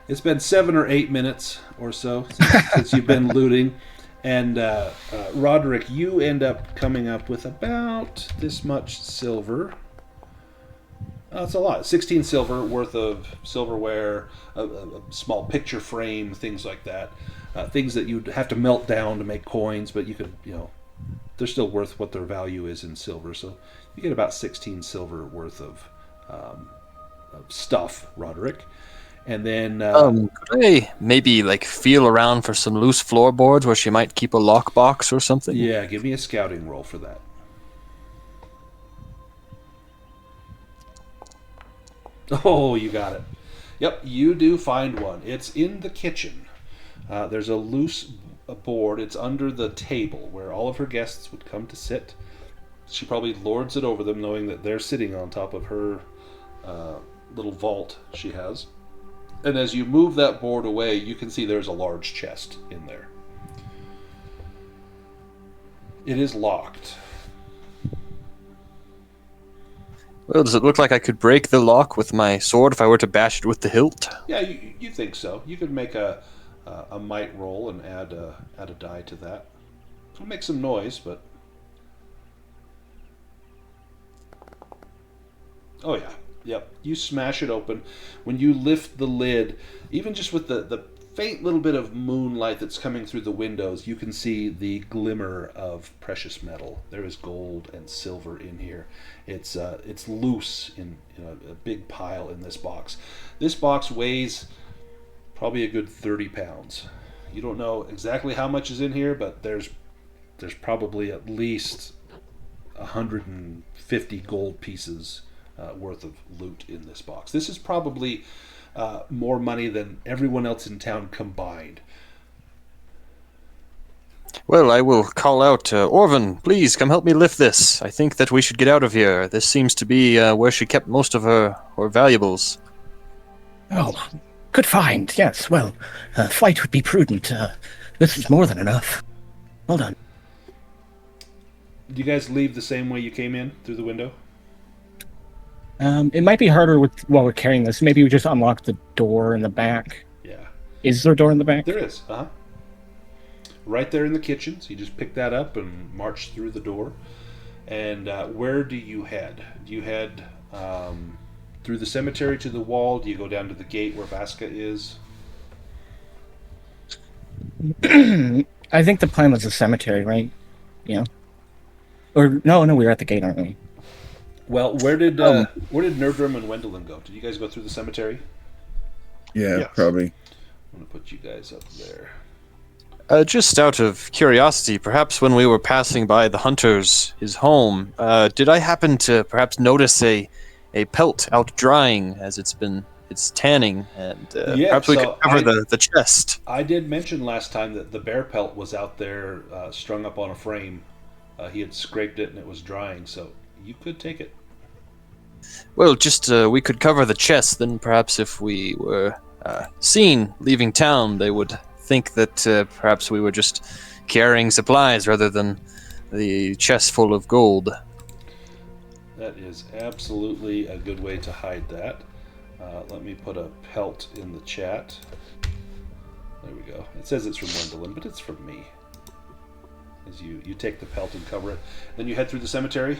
It's been 7 or 8 minutes or so since you've been looting. And Roderick, you end up coming up with about this much silver. That's a lot. 16 silver worth of silverware, a small picture frame, things like that. Things that you'd have to melt down to make coins, but you could, they're still worth what their value is in silver. So you get about 16 silver worth of stuff, Roderick. And then could I maybe feel around for some loose floorboards where she might keep a lockbox or something? Yeah, give me a scouting roll for that. Oh, you got it. Yep, you do find one. It's in the kitchen. There's a loose board. It's under the table where all of her guests would come to sit. She probably lords it over them, knowing that they're sitting on top of her little vault she has. And as you move that board away, you can see there's a large chest in there. It is locked. Well, does it look like I could break the lock with my sword if I were to bash it with the hilt? Yeah, you think so. You could make a might roll and add a die to that. It'll make some noise, but... Oh, yeah. Yep, you smash it open. When you lift the lid, even just with the faint little bit of moonlight that's coming through the windows, you can see the glimmer of precious metal. There is gold and silver in here. It's loose in a big pile in this box. This box weighs probably a good 30 pounds. You don't know exactly how much is in here, but there's probably at least 150 gold pieces worth of loot in this box. This is probably more money than everyone else in town combined. Well, I will call out, Orvin, please come help me lift this. I think that we should get out of here. This seems to be where she kept most of her valuables. Oh, good find. Yes, well, flight would be prudent. This is more than enough. Well done. Do you guys leave the same way you came in, through the window? It might be harder while we're carrying this. Maybe we just unlock the door in the back. Yeah. Is there a door in the back? There is, right there in the kitchen. So you just pick that up and march through the door. And where do you head? Do you head through the cemetery to the wall? Do you go down to the gate where Vasca is? I think the plan was the cemetery, right? Yeah. Or no, we were at the gate, aren't we? Well, where did Nerdrum and Wendelin go? Did you guys go through the cemetery? Yeah, Yes. probably. I'm going to put you guys up there. Just out of curiosity, perhaps when we were passing by the hunter's his home, did I happen to perhaps notice a pelt out drying as it's tanning, and Yeah, perhaps we so could cover the chest. I did mention last time that the bear pelt was out there strung up on a frame. He had scraped it and it was drying, so you could take it. Well, just we could cover the chest, then perhaps if we were seen leaving town, they would think that perhaps we were just carrying supplies rather than the chest full of gold. That is absolutely a good way to hide that. Let me put a pelt in the chat. There we go. It says it's from Wendelin, but it's from me. As you take the pelt and cover it. Then you head through the cemetery.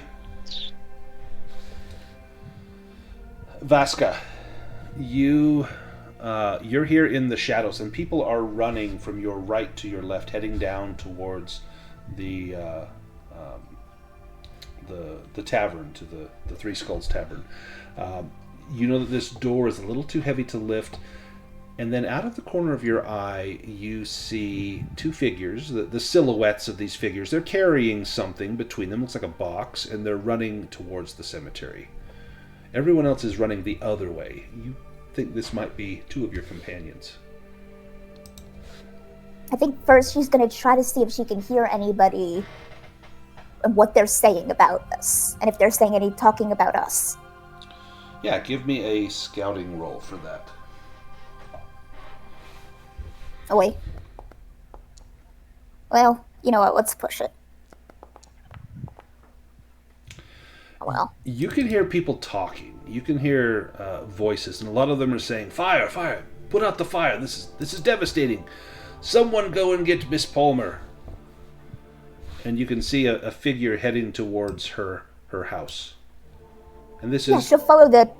Vasca, you're here in the shadows, and people are running from your right to your left, heading down towards the tavern, to the Three Skulls Tavern. You know that this door is a little too heavy to lift, and then out of the corner of your eye, you see two figures, the silhouettes of these figures. They're carrying something between them, looks like a box, and they're running towards the cemetery. Everyone else is running the other way. You think this might be two of your companions. I think first she's going to try to see if she can hear anybody and what they're saying about us, and if they're saying any talking about us. Yeah, give me a scouting roll for that. Oh, wait. Well, you know what? Let's push it. Well. You can hear people talking. You can hear voices, and a lot of them are saying, "Fire! Fire! Put out the fire! This is devastating! Someone go and get Miss Palmer!" And you can see a figure heading towards her house. And this is... she'll follow the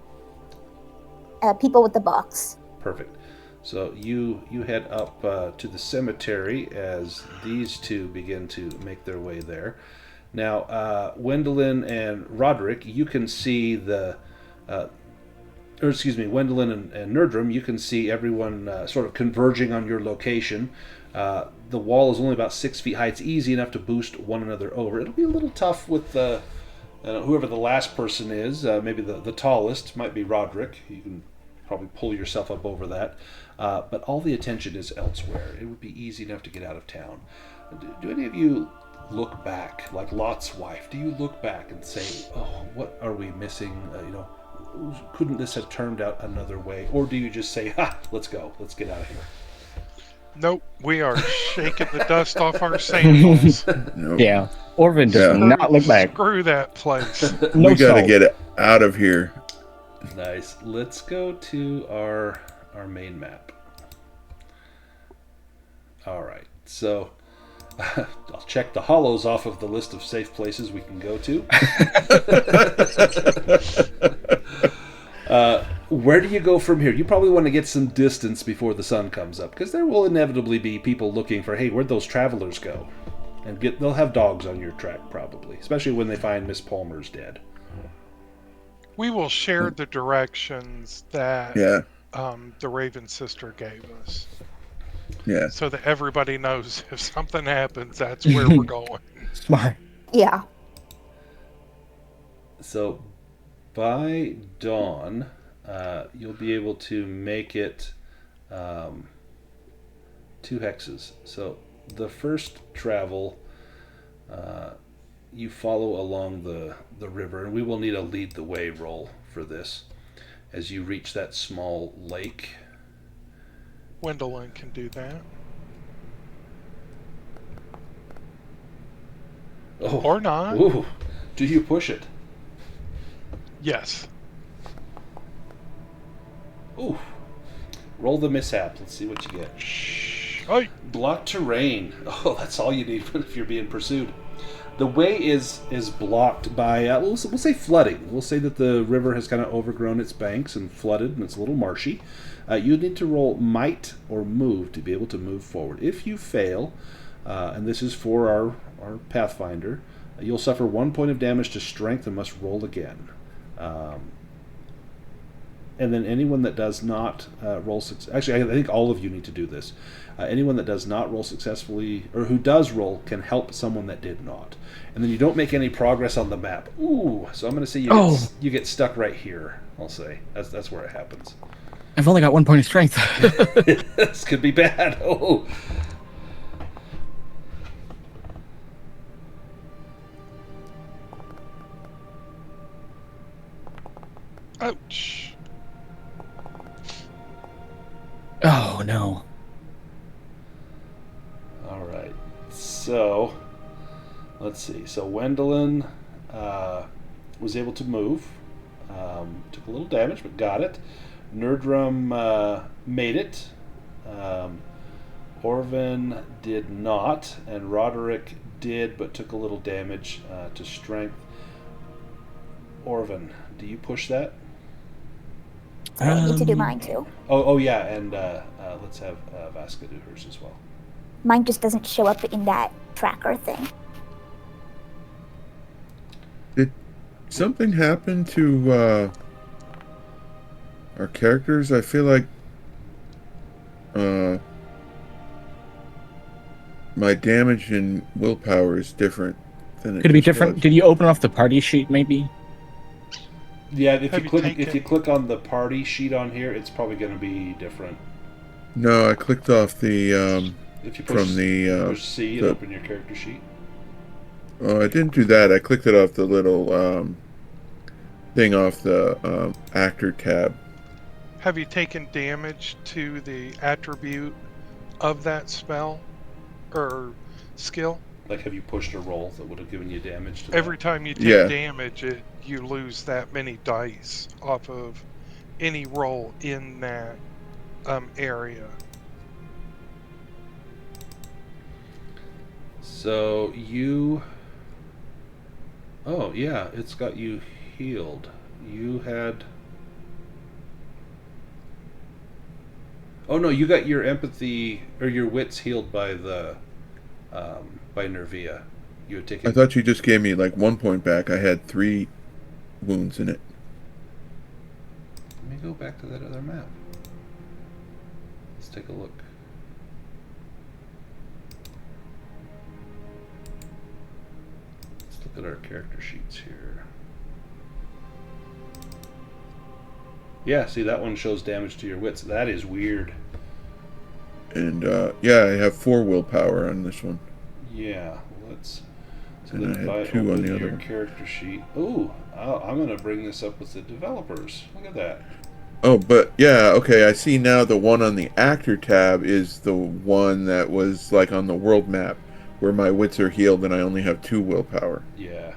people with the box. Perfect. So you head up to the cemetery as these two begin to make their way there. Now, Wendelin and Roderick, you can see Wendelin and Nerdrum, you can see everyone sort of converging on your location. The wall is only about 6 feet high. It's easy enough to boost one another over. It'll be a little tough with whoever the last person is. Maybe the tallest might be Roderick. You can probably pull yourself up over that. But all the attention is elsewhere. It would be easy enough to get out of town. Do any of you look back, like Lot's wife? Do you look back and say, "Oh, what are we missing? Couldn't this have turned out another way?" Or do you just say, "Ha, let's go. Let's get out of here"? Nope, we are shaking the dust off our sandals. Nope. Yeah. Orvin does not look back. Screw that place. No We gotta salt. get out of here. Nice. Let's go to our main map. All right. So I'll check the hollows off of the list of safe places we can go to. Where do you go from here? You probably want to get some distance before the sun comes up, because there will inevitably be people looking for, hey, where'd those travelers go? And they'll have dogs on your track, probably, especially when they find Miss Palmer's dead. We will share the directions that Yeah. the Raven sister gave us, Yeah. so that everybody knows if something happens, that's where we're going. Smart. Yeah. So by dawn, you'll be able to make it 2 hexes. So the first travel, you follow along the river, and we will need a lead the way roll for this. As you reach that small lake, Wendelin can do that. oh, Or not. ooh, do you push it? Yes. Ooh, roll the mishap. Let's see what you get. Shh. Hey. Blocked terrain. Oh, that's all you need if you're being pursued. The way is blocked by we'll say flooding. We'll say that the river has kind of overgrown its banks and flooded, and it's a little marshy. You need to roll might or move to be able to move forward. If you fail, and this is for our Pathfinder, you'll suffer 1 point of damage to strength and must roll again. And then anyone that does not roll actually, I think all of you need to do this. Anyone that does not roll successfully, or who does roll, can help someone that did not. And then you don't make any progress on the map. Ooh, so I'm going to say you get stuck right here. I'll say that's where it happens. I've only got 1 point of strength. This could be bad. Oh. Ouch. Oh, no. All right. So, let's see. So, Wendelin was able to move. Took a little damage, but got it. Nerdrum made it. Orvin did not. And Roderick did, but took a little damage to strength. Orvin, do you push that? I need to do mine too. Oh yeah, and let's have Vasca do hers as well. Mine just doesn't show up in that tracker thing. Did something happen to our characters? I feel like my damage and willpower is different than it Could it be just different? was. Did you open off the party sheet, maybe? Yeah, if Have you you click taken- on the party sheet on here, it's probably going to be different. No, I clicked off the If you push, from the push C and the- open your character sheet. oh, I didn't do that. I clicked it off the little thing off the actor tab. Have you taken damage to the attribute of that spell or skill? Like, have you pushed a roll that would have given you damage to Every that? time you take Yeah. damage, you lose that many dice off of any roll in that area. So you... Oh, yeah, it's got you healed. You had... Oh, no, you got your empathy, or your wits healed by the... by Nervia. You had taken... I thought you just gave me like 1 point back. I had 3 wounds in it. Let me go back to that other map. Let's take a look. Let's look at our character sheets here. Yeah, see, that one shows damage to your wits. That is weird. And yeah, I have 4 willpower on this one. Yeah, let's... So And then I if had I 2 on open the other your one. character sheet... Ooh, I'm going to bring this up with the developers. Look at that. Oh, but yeah, okay, I see now the one on the actor tab is the one that was like on the world map where my wits are healed and I only have 2 willpower. Yeah.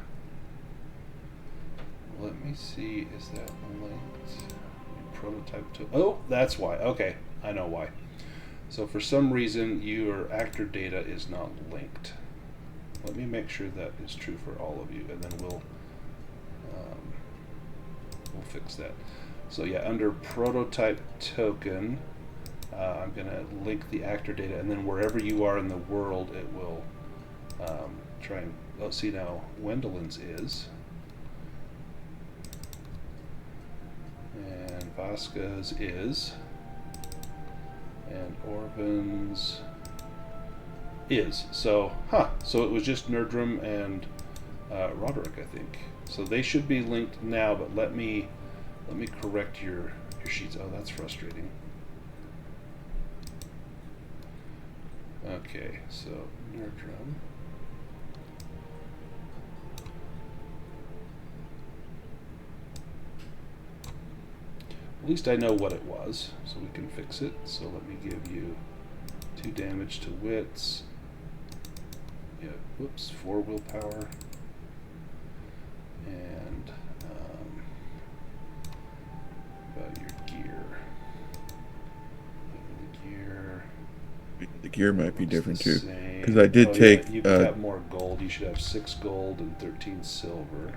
Let me see, is that linked? Prototype to... Oh, that's why. Okay, I know why. So for some reason, your actor data is not linked. Let me make sure that is true for all of you, and then we'll fix that. So yeah, under prototype token, I'm going to link the actor data, and then wherever you are in the world, it will try and... Oh, see now, Wendelin's is. And Vasca's is. And Orban's is. So, so it was just Nerdrum and Roderick, I think. So they should be linked now, but let me correct your sheets. Oh, that's frustrating. Okay, so Nerdrum. At least I know what it was, so we can fix it. So let me give you 2 damage to wits. Yeah, whoops, 4 willpower. And about your gear. The gear The gear might be looks different the too. Same. 'Cause I did take, You got more gold. You should have 6 gold and 13 silver.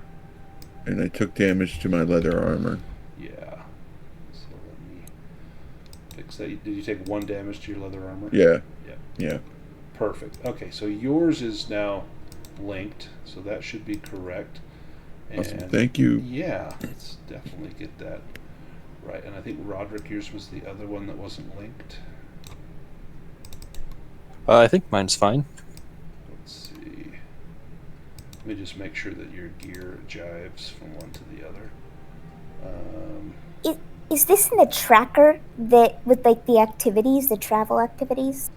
and I took damage to my leather armor. Yeah. So let me fix that. Did you take 1 damage to your leather armor? Yeah. Yeah. Yeah. Perfect. Okay, so yours is now linked, so that should be correct. Awesome. And Thank you. yeah, let's definitely get that right. And I think Roderick, yours was the other one that wasn't linked. I think mine's fine. Let's see. Let me just make sure that your gear jives from one to the other. Is this in the tracker that with like the activities, the travel activities?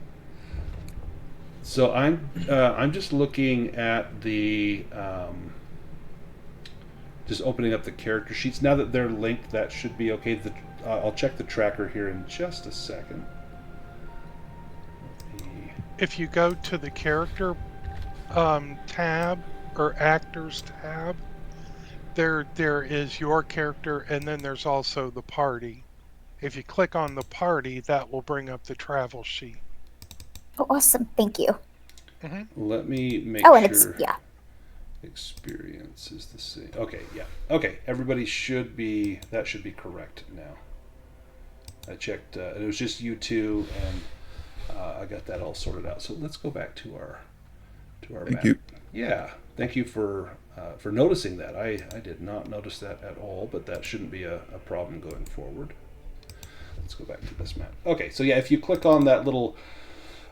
So I'm just looking at the just opening up the character sheets. Now that they're linked, that should be okay. I'll check the tracker here in just a second. If you go to the character tab or actors tab, there is your character, and then there's also the party. If you click on the party, that will bring up the travel sheet. Oh, awesome! Thank you. Let me make sure. Yeah. Experience is the same. Okay, yeah. Okay, everybody should be. That should be correct now. I checked. It was just you two, and I got that all sorted out. So let's go back to our Thank map. you. Yeah, thank you for noticing that. I did not notice that at all, but that shouldn't be a problem going forward. Let's go back to this map. Okay, so yeah, if you click on that little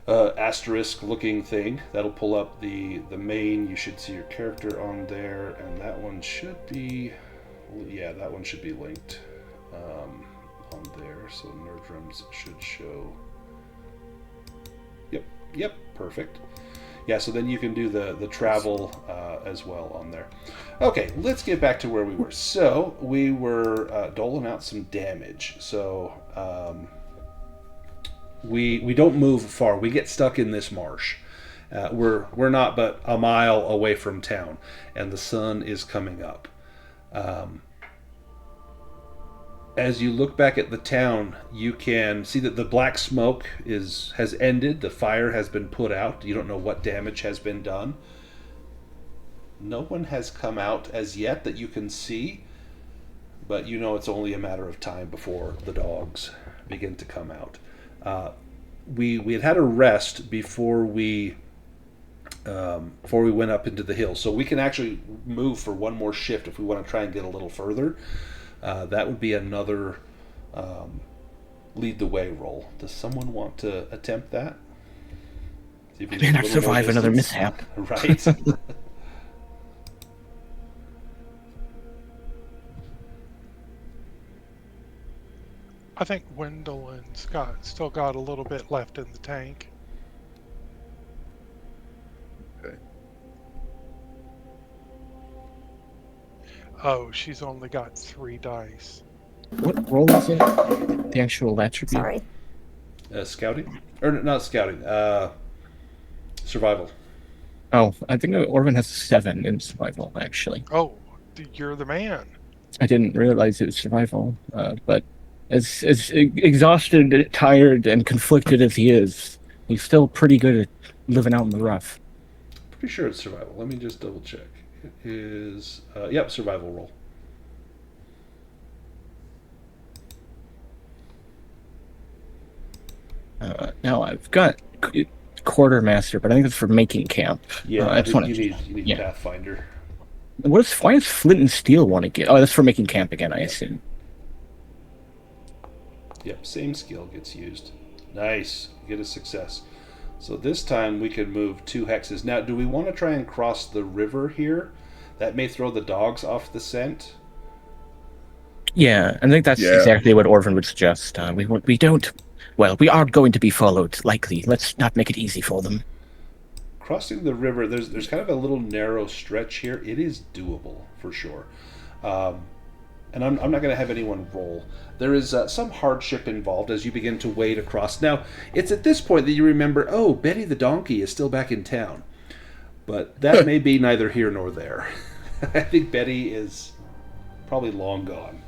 asterisk looking thing, that'll pull up the main. You should see your character on there, and that one should be, yeah, that one should be linked on there. So Nerdrums should show. Yep, perfect. Yeah, so then you can do the travel as well on there. Okay, let's get back to where we were. So we were doling out some damage. So we don't move far. We get stuck in this marsh. We're not but a mile away from town, and the sun is coming up. As you look back at the town, you can see that the black smoke has ended. The fire has been put out. You don't know what damage has been done. No one has come out as yet that you can see, but you know it's only a matter of time before the dogs begin to come out. We had a rest before we went up into the hills, so we can actually move for one more shift if we want to try and get a little further. That would be another lead the way roll. Does someone want to attempt that? I may not survive another mishap. Right. I think Gwendolyn's still got a little bit left in the tank. Okay. Oh, she's only got 3 dice. What role is it? The actual attribute? Sorry. Scouting? Or not scouting. Survival. Oh, I think Orvin has 7 in survival, actually. Oh, you're the man. I didn't realize it was survival, but as exhausted, tired, and conflicted as he is, he's still pretty good at living out in the rough. Pretty sure it's survival. Let me just double check. It is, yep, survival roll. Now I've got quartermaster, but I think that's for making camp. Yeah, I just you need yeah. Pathfinder. Why does Flint and Steel want to get? Oh, that's for making camp again, I assume. Yep, same skill gets used. Nice, you get a success. So this time we can move 2 hexes. Now, do we want to try and cross the river here? That may throw the dogs off the scent. Yeah, I think that's exactly what Orvin would suggest. We don't. Well, we are going to be followed, likely. Let's not make it easy for them. Crossing the river, there's kind of a little narrow stretch here. It is doable for sure. And I'm not going to have anyone roll. There is some hardship involved as you begin to wade across. Now, it's at this point that you remember, oh, Betty the donkey is still back in town. But that may be neither here nor there. I think Betty is probably long gone.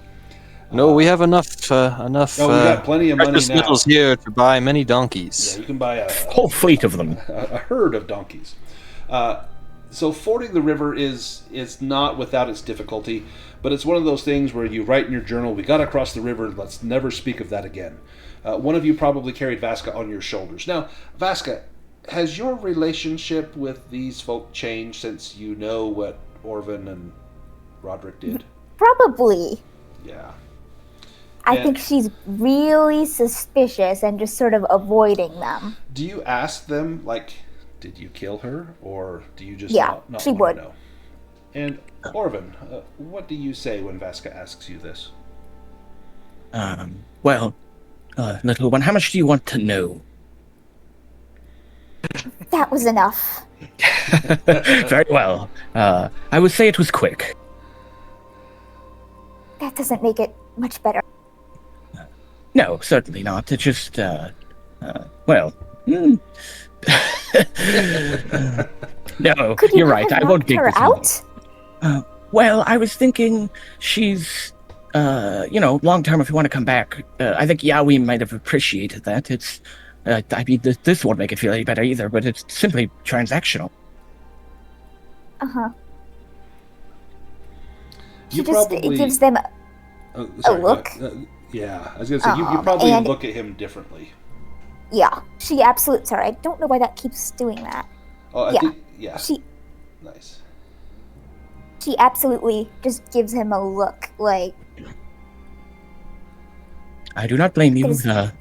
No, we have enough We got plenty of money precious now. metals here to buy many Yeah, donkeys. you can buy a Whole fleet of them. a herd of donkeys. So fording the river is not without its difficulty, but it's one of those things where you write in your journal, "We got to cross the river. Let's never speak of that again." One of you probably carried Vasca on your shoulders. Now, Vasca, has your relationship with these folk changed since you know what Orvin and Roderick did? Probably. Yeah. I And- think she's really suspicious and just sort of avoiding them. Do you ask them, like, did you kill her, or do you just Yeah, not she want would. to know? And Orvin, what do you say when Vasca asks you this? Well, little one, how much do you want to know? That was enough. Very well. I would say it was quick. That doesn't make it much better. No, certainly not. It just, well. No, Could you you're not right. have I won't knocked dig her this out? Well, I was thinking she's, long term, if you want to come back, I think Yaoi might have appreciated that. It's, I mean, this won't make it feel any better either, but it's simply transactional. Uh-huh. She You just probably gives them sorry, go look. ahead. Yeah, I was gonna say you probably and- look at him differently. Yeah, she absolutely. Sorry, I don't know why that keeps doing that. Oh, I Yeah. think yeah, She nice. absolutely just gives him a look like, I do not blame you. There's-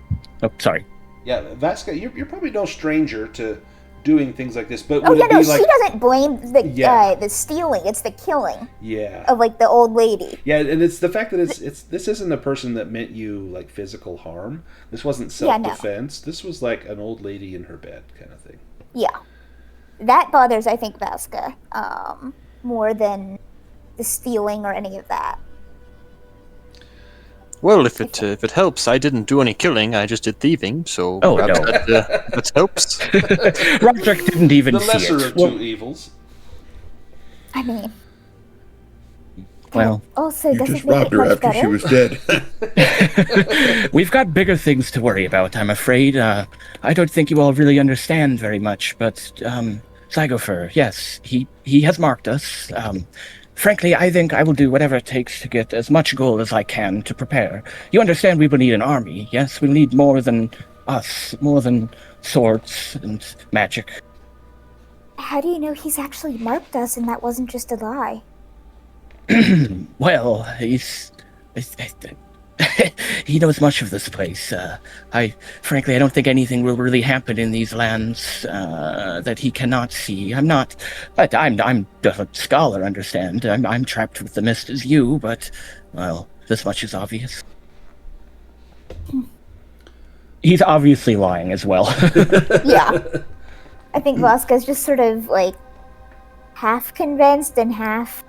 Sorry. Yeah, Vasca, you're probably no stranger to doing things like this, but oh would yeah, it no, be like she doesn't blame the Yeah. the stealing. It's the killing yeah. of like the old lady. Yeah, and it's the fact that it's this isn't a person that meant you like physical harm. This wasn't Yeah, no. self-defense. This was like an old lady in her bed kind of thing. Yeah, that bothers I think Vasca more than the stealing or any of that. Well, if it helps, I didn't do any killing. I just did thieving. So Oh, perhaps no. that helps. Roderick didn't even The see lesser it. of two evils. I mean, Well, also You doesn't just make robbed it her much after better. she was dead. we've got bigger things to worry about, I'm afraid. I don't think you all really understand very much, but Zygofer, yes, he has marked us. Frankly, I think I will do whatever it takes to get as much gold as I can to prepare. You understand we will need an army, yes? We'll need more than us, more than swords and magic. How do you know he's actually marked us and that wasn't just a lie? Well, he knows much of this place. Frankly, I don't think anything will really happen in these lands that he cannot see. I'm a scholar, understand. I'm trapped with the mist as you, but, well, this much is obvious. He's obviously lying as well. Yeah. I think Vasca's just sort of like half convinced and half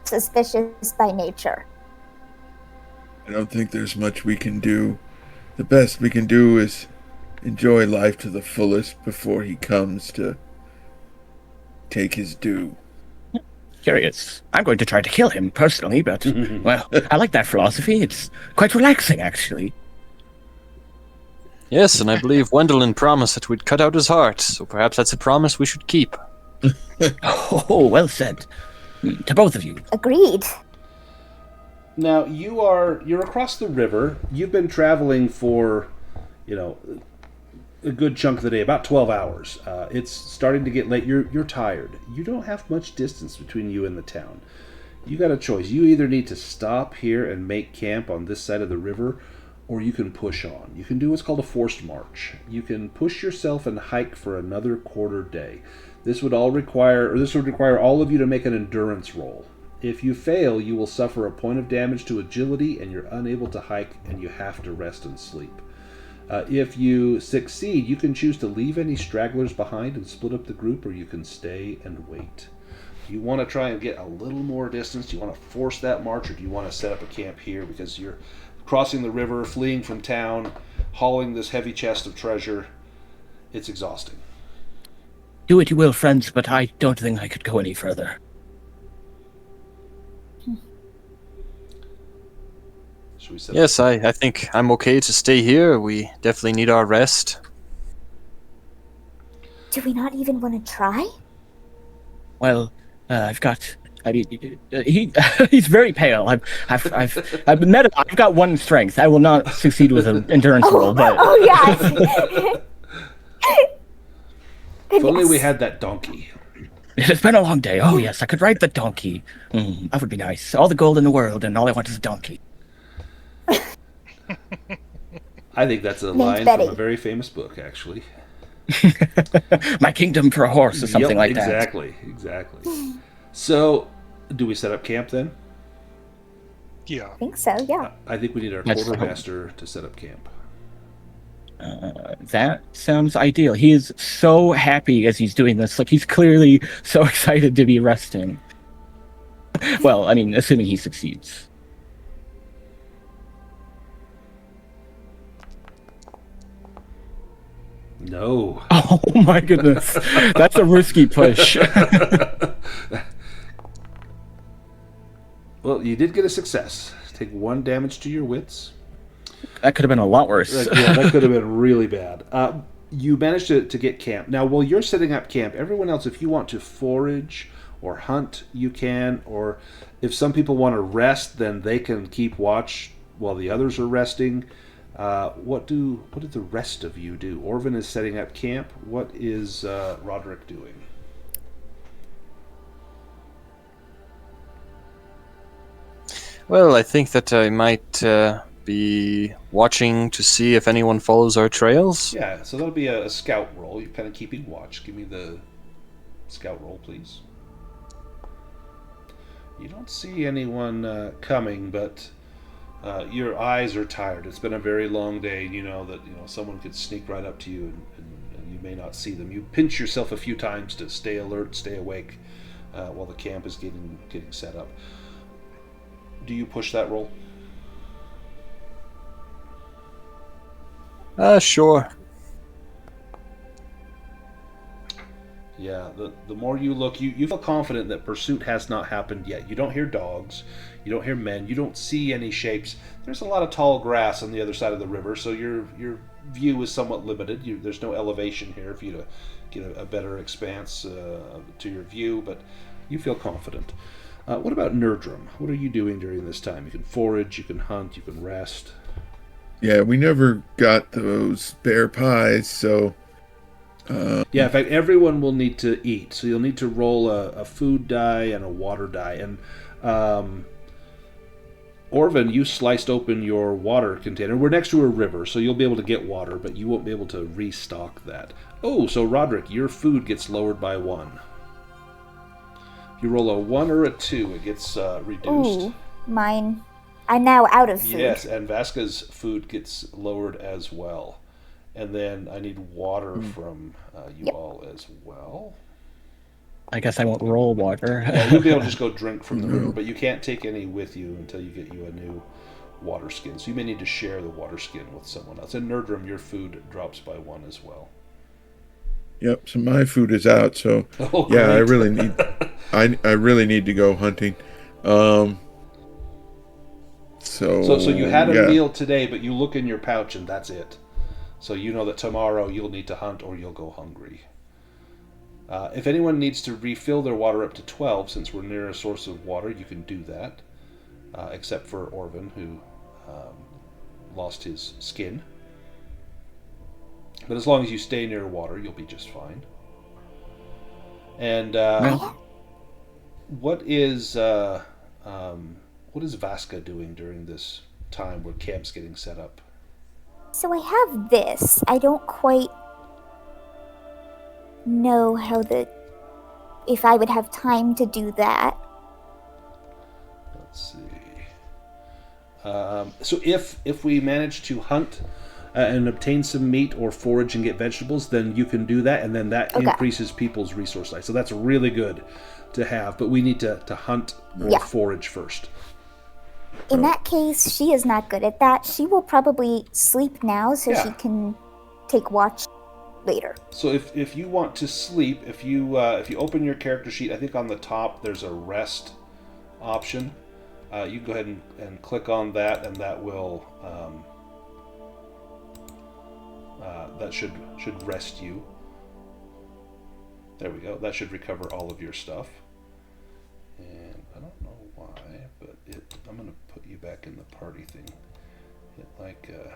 suspicious by nature. I don't think there's much we can do. The best we can do is enjoy life to the fullest before he comes to take his due. Curious. I'm going to try to kill him personally, but, well, I like that philosophy. It's quite relaxing, actually. Yes, and I believe Wendelin promised that we'd cut out his heart, so perhaps that's a promise we should keep. Oh, well said. To both of you. Agreed. Now you're across the river. You've been traveling for, a good chunk of the day, about 12 hours. It's starting to get late. You're tired. You don't have much distance between you and the town. You got a choice. You either need to stop here and make camp on this side of the river, or you can push on. You can do what's called a forced march. You can push yourself and hike for another quarter day. This would require all of you to make an endurance roll. If you fail, you will suffer a point of damage to agility, and you're unable to hike, and you have to rest and sleep. If you succeed, you can choose to leave any stragglers behind and split up the group, or you can stay and wait. Do you want to try and get a little more distance? Do you want to force that march, or do you want to set up a camp here because you're crossing the river, fleeing from town, hauling this heavy chest of treasure? It's exhausting. Do what you will, friends, but I don't think I could go any further. Should we set Yes, up? I think I'm okay to stay here. We definitely need our rest. Do we not even want to try? Well, I've got. I mean, he he's very pale. I've met him. I've got one strength. I will not succeed with an endurance roll, but Oh, yeah. If only we had that donkey. it has been a long day. Oh yes, I could ride the donkey. That would be nice. All the gold in the world, and all I want is a donkey. I think that's a Named line Betty. from a very famous book, actually. My kingdom for a horse, or something like that. Exactly. So, do we set up camp then? Yeah. I think so, yeah. I think we need our Let's- quartermaster to set up camp. That sounds ideal. He is so happy as he's doing this. Like, he's clearly so excited to be resting. Well, I mean, assuming he succeeds. No. Oh my goodness. That's a risky push. Well, you did get a success. Take 1 damage to your wits. That could have been a lot worse. Yeah, that could have been really bad. You managed to get camp. Now, while you're setting up camp, everyone else, if you want to forage or hunt, you can. Or if some people want to rest, then they can keep watch while the others are resting. What did the rest of you do? Orvin is setting up camp. What is Roderick doing? Well, I think that I might be watching to see if anyone follows our trails. Yeah, so that'll be a scout roll. You're kind of keeping watch. Give me the scout roll, please. You don't see anyone coming, but your eyes are tired. It's been a very long day. You know that someone could sneak right up to you, and you may not see them. You pinch yourself a few times to stay alert, stay awake, while the camp is getting set up. Do you push that roll? Sure. Yeah, the more you look, you feel confident that pursuit has not happened yet. You don't hear dogs, you don't hear men, you don't see any shapes. There's a lot of tall grass on the other side of the river, so your view is somewhat limited. There's no elevation here for you to get a better expanse to your view, but you feel confident. What about Nerdrum? What are you doing during this time? You can forage, you can hunt, you can rest. Yeah, we never got those bear pies, so Yeah, in fact, everyone will need to eat. So you'll need to roll a food die and a water die. And Orvin, you sliced open your water container. We're next to a river, so you'll be able to get water, but you won't be able to restock that. Oh, so Roderick, your food gets lowered by 1. If you roll a 1 or a 2, it gets reduced. Ooh, mine. I'm now out of food. Yes, and Vasca's food gets lowered as well. And then I need water from you all as well. I guess I won't roll water. Yeah, you'll be able to just go drink from the river, but you can't take any with you until you get you a new water skin. So you may need to share the water skin with someone else. In Nerdrum, your food drops by 1 as well. yep. So my food is out. So Oh, yeah, I great. really need. I really need to go hunting. So you had a yeah. meal today, but you look in your pouch and that's it. So you know that tomorrow you'll need to hunt or you'll go hungry. If anyone needs to refill their water up to 12, since we're near a source of water, you can do that. Except for Orvin, who lost his skin. But as long as you stay near water, you'll be just fine. And what is Vasca doing during this time where camp's getting set up? So I have this. I don't quite know if I would have time to do that. Let's see. So if we manage to hunt and obtain some meat or forage and get vegetables, then you can do that, and then that Okay. increases people's resource size. So that's really good to have, but we need to hunt or Yeah. forage first. In that case, she is not good at that. She will probably sleep now so Yeah. she can take watch later. So if you want to sleep, if you open your character sheet, I think on the top there's a rest option. You can go ahead and click on that, and that will that should rest you. There we go. That should recover all of your stuff. And I don't know why, but I'm going to put you back in the party thing.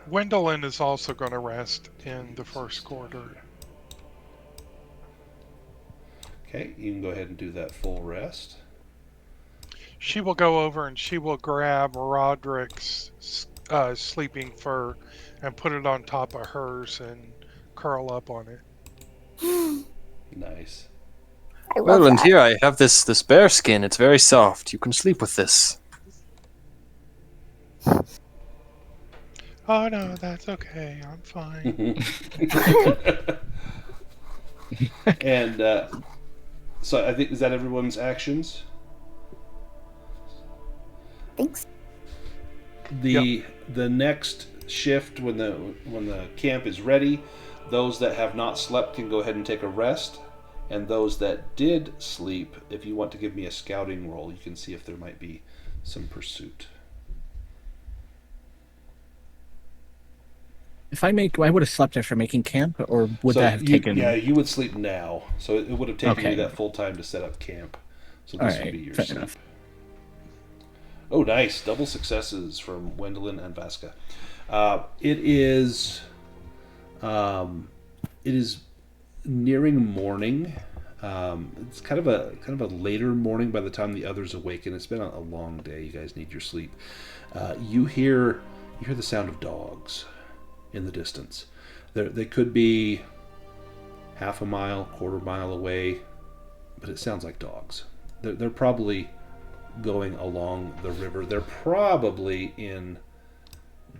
Gwendolyn is also going to rest in the first quarter. Okay, you can go ahead and do that full rest. She will go over and she will grab Roderick's sleeping fur and put it on top of hers and curl up on it. Nice. I love Well, and that. here I have this bear skin. It's very soft. You can sleep with this. Oh no, that's okay. I'm fine. And so I think, is that everyone's actions? Thanks. The next shift, when the camp is ready, those that have not slept can go ahead and take a rest, and those that did sleep, if you want to give me a scouting roll, you can see if there might be some pursuit. If I would have slept after making camp, or would that have taken? Yeah, you would sleep now, so it would have taken you Okay. that full time to set up camp. So All this would right, be your fair sleep. enough. Oh, nice. Double successes from Gwendolyn and Vasca. It is nearing morning. It's kind of a later morning by the time the others awaken. It's been a long day. You guys need your sleep. You hear the sound of dogs in the distance. They could be half a mile, quarter mile away, but it sounds like dogs. They're probably going along the river. They're probably in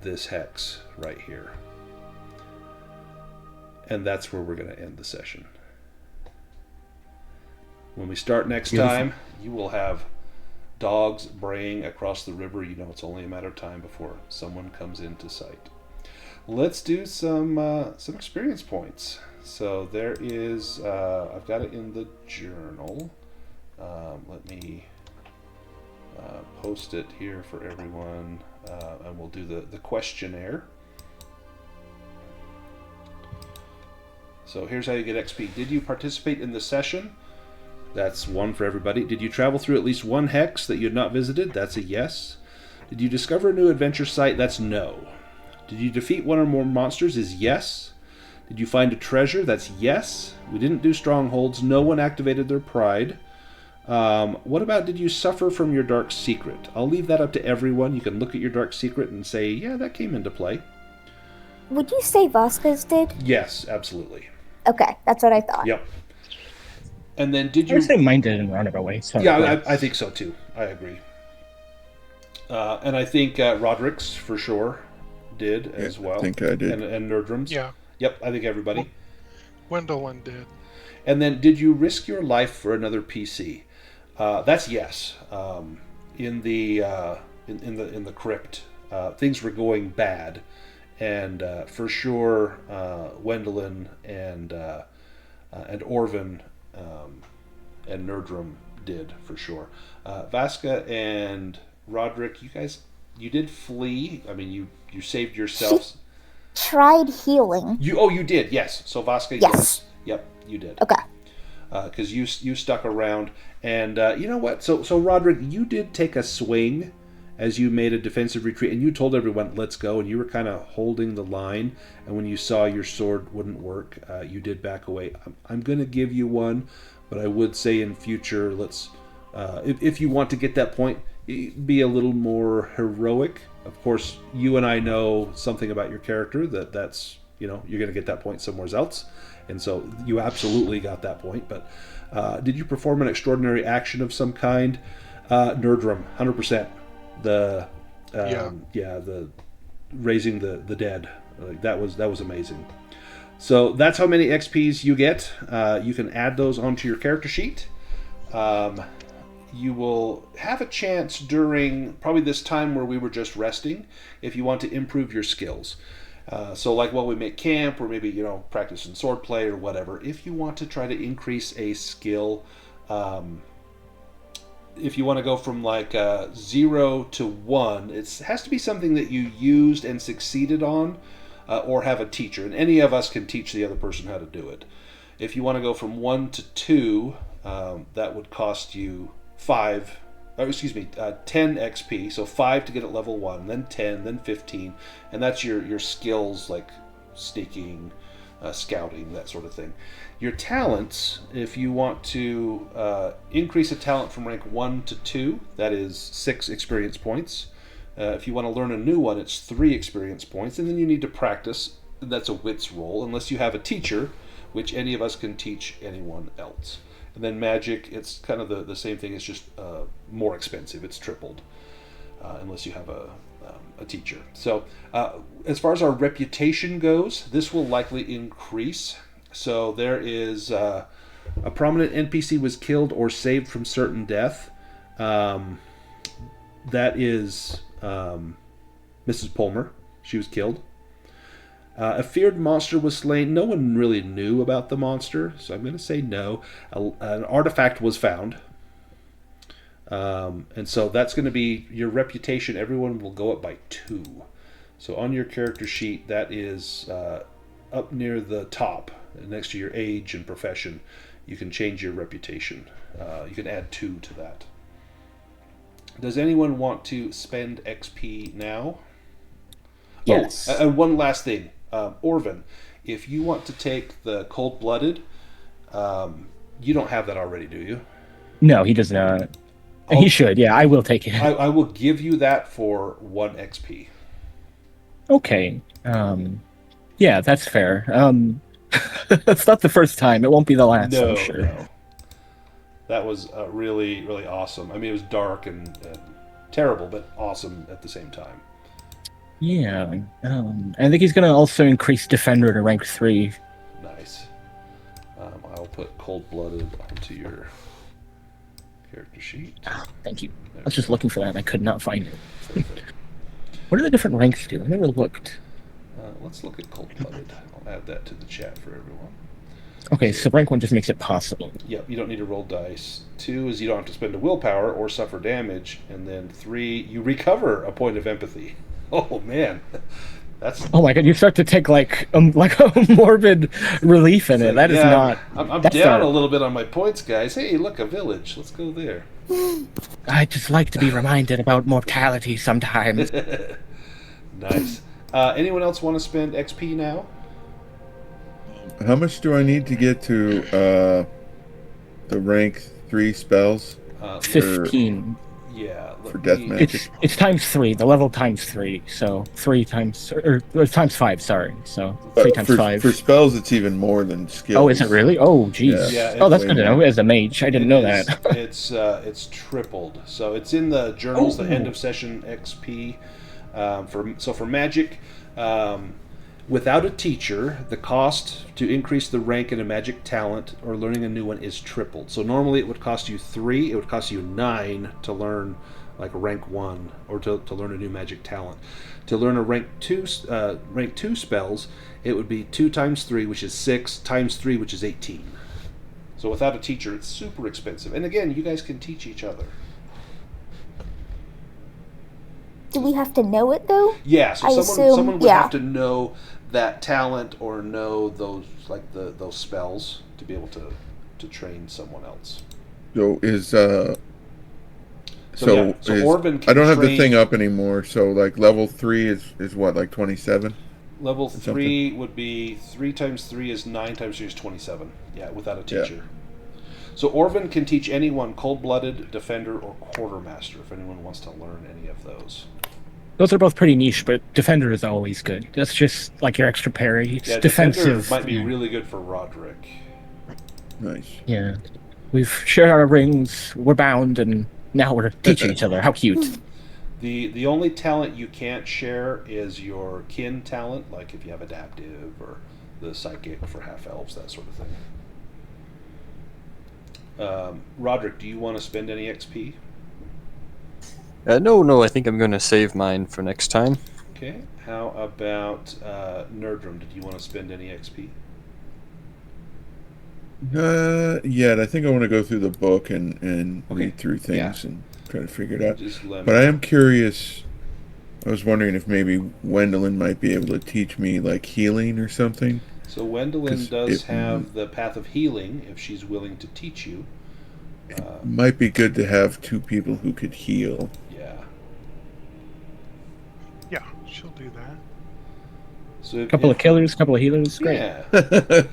this hex right here. And that's where we're going to end the session. When we start next time, you will have dogs braying across the river. You know it's only a matter of time before someone comes into sight. Let's do some experience points. So there is, I've got it in the journal. Let me post it here for everyone, and we'll do the questionnaire. So here's how you get XP. Did you participate in the session? That's 1 for everybody. Did you travel through at least one hex that you had not visited? That's a yes. Did you discover a new adventure site? That's no. Did you defeat one or more monsters? Is yes. Did you find a treasure? That's yes. We didn't do strongholds. No one activated their pride. What about, did you suffer from your dark secret? I'll leave that up to everyone. You can look at your dark secret and say, yeah, that came into play. Would you say Vasquez did? Yes, absolutely. Okay, that's what I thought. Yep. And then did I you... would say mine did in a roundabout way. So Yeah, I think so too. I agree. And I think Roderick's for sure did as well. I think I did. And Nerdrum's. Yeah. Yep, I think everybody. Gwendolyn did. And then, did you risk your life for another PC? That's yes. In the crypt, things were going bad, and for sure, Gwendolyn and Orvin and Nerdrum did for sure. Vasca and Roderick, you did flee. I mean, you saved yourselves. Tried healing. You did, yes. So Vasca, Yes. Yep, you did. Okay. Because you stuck around, and you know what? So Roderick, you did take a swing as you made a defensive retreat, and you told everyone, "Let's go," and you were kind of holding the line. And when you saw your sword wouldn't work, you did back away. I'm going to give you one, but I would say in future, let's, if you want to get that point, be a little more heroic. Of course, you and I know something about your character that's you're going to get that point somewhere else. And so you absolutely got that point. But did you perform an extraordinary action of some kind? Nerdrum, 100%. The raising the dead. That was amazing. So that's how many XPs you get. You can add those onto your character sheet. You will have a chance during probably this time where we were just resting if you want to improve your skills. So like while we make camp, or maybe practicing swordplay or whatever, if you want to try to increase a skill, if you want to go from like 0 to 1, it has to be something that you used and succeeded on, or have a teacher. And any of us can teach the other person how to do it. If you want to go from 1 to 2, that would cost you 10 XP. So 5 to get at level 1, then 10, then 15, and that's your skills like sneaking, scouting, that sort of thing. Your talents, if you want to increase a talent from rank 1 to 2, that is 6 experience points. If you want to learn a new one, it's 3 experience points, and then you need to practice. That's a wits roll, unless you have a teacher, which any of us can teach anyone else. And then magic, it's kind of the same thing. It's just more expensive. It's tripled, unless you have a teacher. So as far as our reputation goes, this will likely increase. So there is a prominent NPC was killed or saved from certain death. That is Mrs. Palmer. She was killed. A feared monster was slain. No one really knew about the monster, so I'm going to say no. An artifact was found. And so that's going to be your reputation. Everyone will go up by 2. So on your character sheet, that is up near the top, next to your age and profession. You can change your reputation. You can add 2 to that. Does anyone want to spend XP now? Yes. Oh, and one last thing. Orvin, if you want to take the cold-blooded, you don't have that already, do you? No, he does not. He should. Yeah, I will take it. I will give you that for 1 XP. Okay. Yeah, that's fair. It's not the first time. It won't be the last, I'm sure. No. That was really, really awesome. I mean, it was dark and terrible, but awesome at the same time. Yeah. I think he's going to also increase Defender to rank 3. Nice. I'll put cold-blooded onto your character sheet. Oh, thank you. I was just looking for that and I could not find it. What do the different ranks do? I never looked. Let's look at cold-blooded. I'll add that to the chat for everyone. Okay, so rank 1 just makes it possible. Yep, you don't need to roll dice. 2 is you don't have to spend a willpower or suffer damage. And then 3, you recover a point of empathy. Oh, man. That's... Oh my god, you start to take like a morbid relief in it. That is not... I'm down a little bit on my points, guys. Hey, look, a village. Let's go there. I just like to be reminded about mortality sometimes. Nice. Anyone else want to spend XP now? How much do I need to get to the rank 3 spells? 15. Yeah. For death magic? It's times 3, the level times 3, so 3 times... or times 5, sorry. So 3 times 5. For spells, it's even more than skills. Oh, is it really? Oh, jeez. Yeah, oh, that's good to know as a mage. I didn't know that. It's tripled. So it's in the journals, the end of session XP. For magic... without a teacher, the cost to increase the rank in a magic talent or learning a new one is tripled. So normally it would cost you 3, it would cost you 9 to learn like rank 1 or to learn a new magic talent. To learn a rank 2 spells, it would be 2 times 3, which is 6, times 3, which is 18. So without a teacher, it's super expensive. And again, you guys can teach each other. Do we have to know it though? Yeah, so I someone would assume, have to know that talent or know those those spells to be able to train someone else. So is Orvin can I don't have the train- thing up anymore. So like level 3 is what, like 27? Level 3 would be 3 times 3 is 9 times 3 is 27. Yeah, without a teacher. Yeah. So Orvin can teach anyone cold-blooded, defender, or quartermaster if anyone wants to learn any of those. Those are both pretty niche, but Defender is always good. That's just like your extra parry. It's defensive. Defender might be really good for Roderick. Nice. Yeah. We've shared our rings, we're bound, and now we're teaching each other. How cute. The only talent you can't share is your kin talent, like if you have adaptive or the psychic for half-elves, that sort of thing. Roderick, do you want to spend any XP? No, I think I'm going to save mine for next time. Okay. How about Nerdrum? Did you want to spend any XP? Not yet. I think I want to go through the book and Okay. read through things and try to figure it out. Just let But me I know. am curious. I was wondering if maybe Gwendolyn might be able to teach me like healing or something. So Wendelin 'Cause does it have the path of healing if she's willing to teach you. might be good to have two people who could heal. Yeah. Yeah, she'll do that. So if, Couple of killers, couple of healers. Great. Yeah.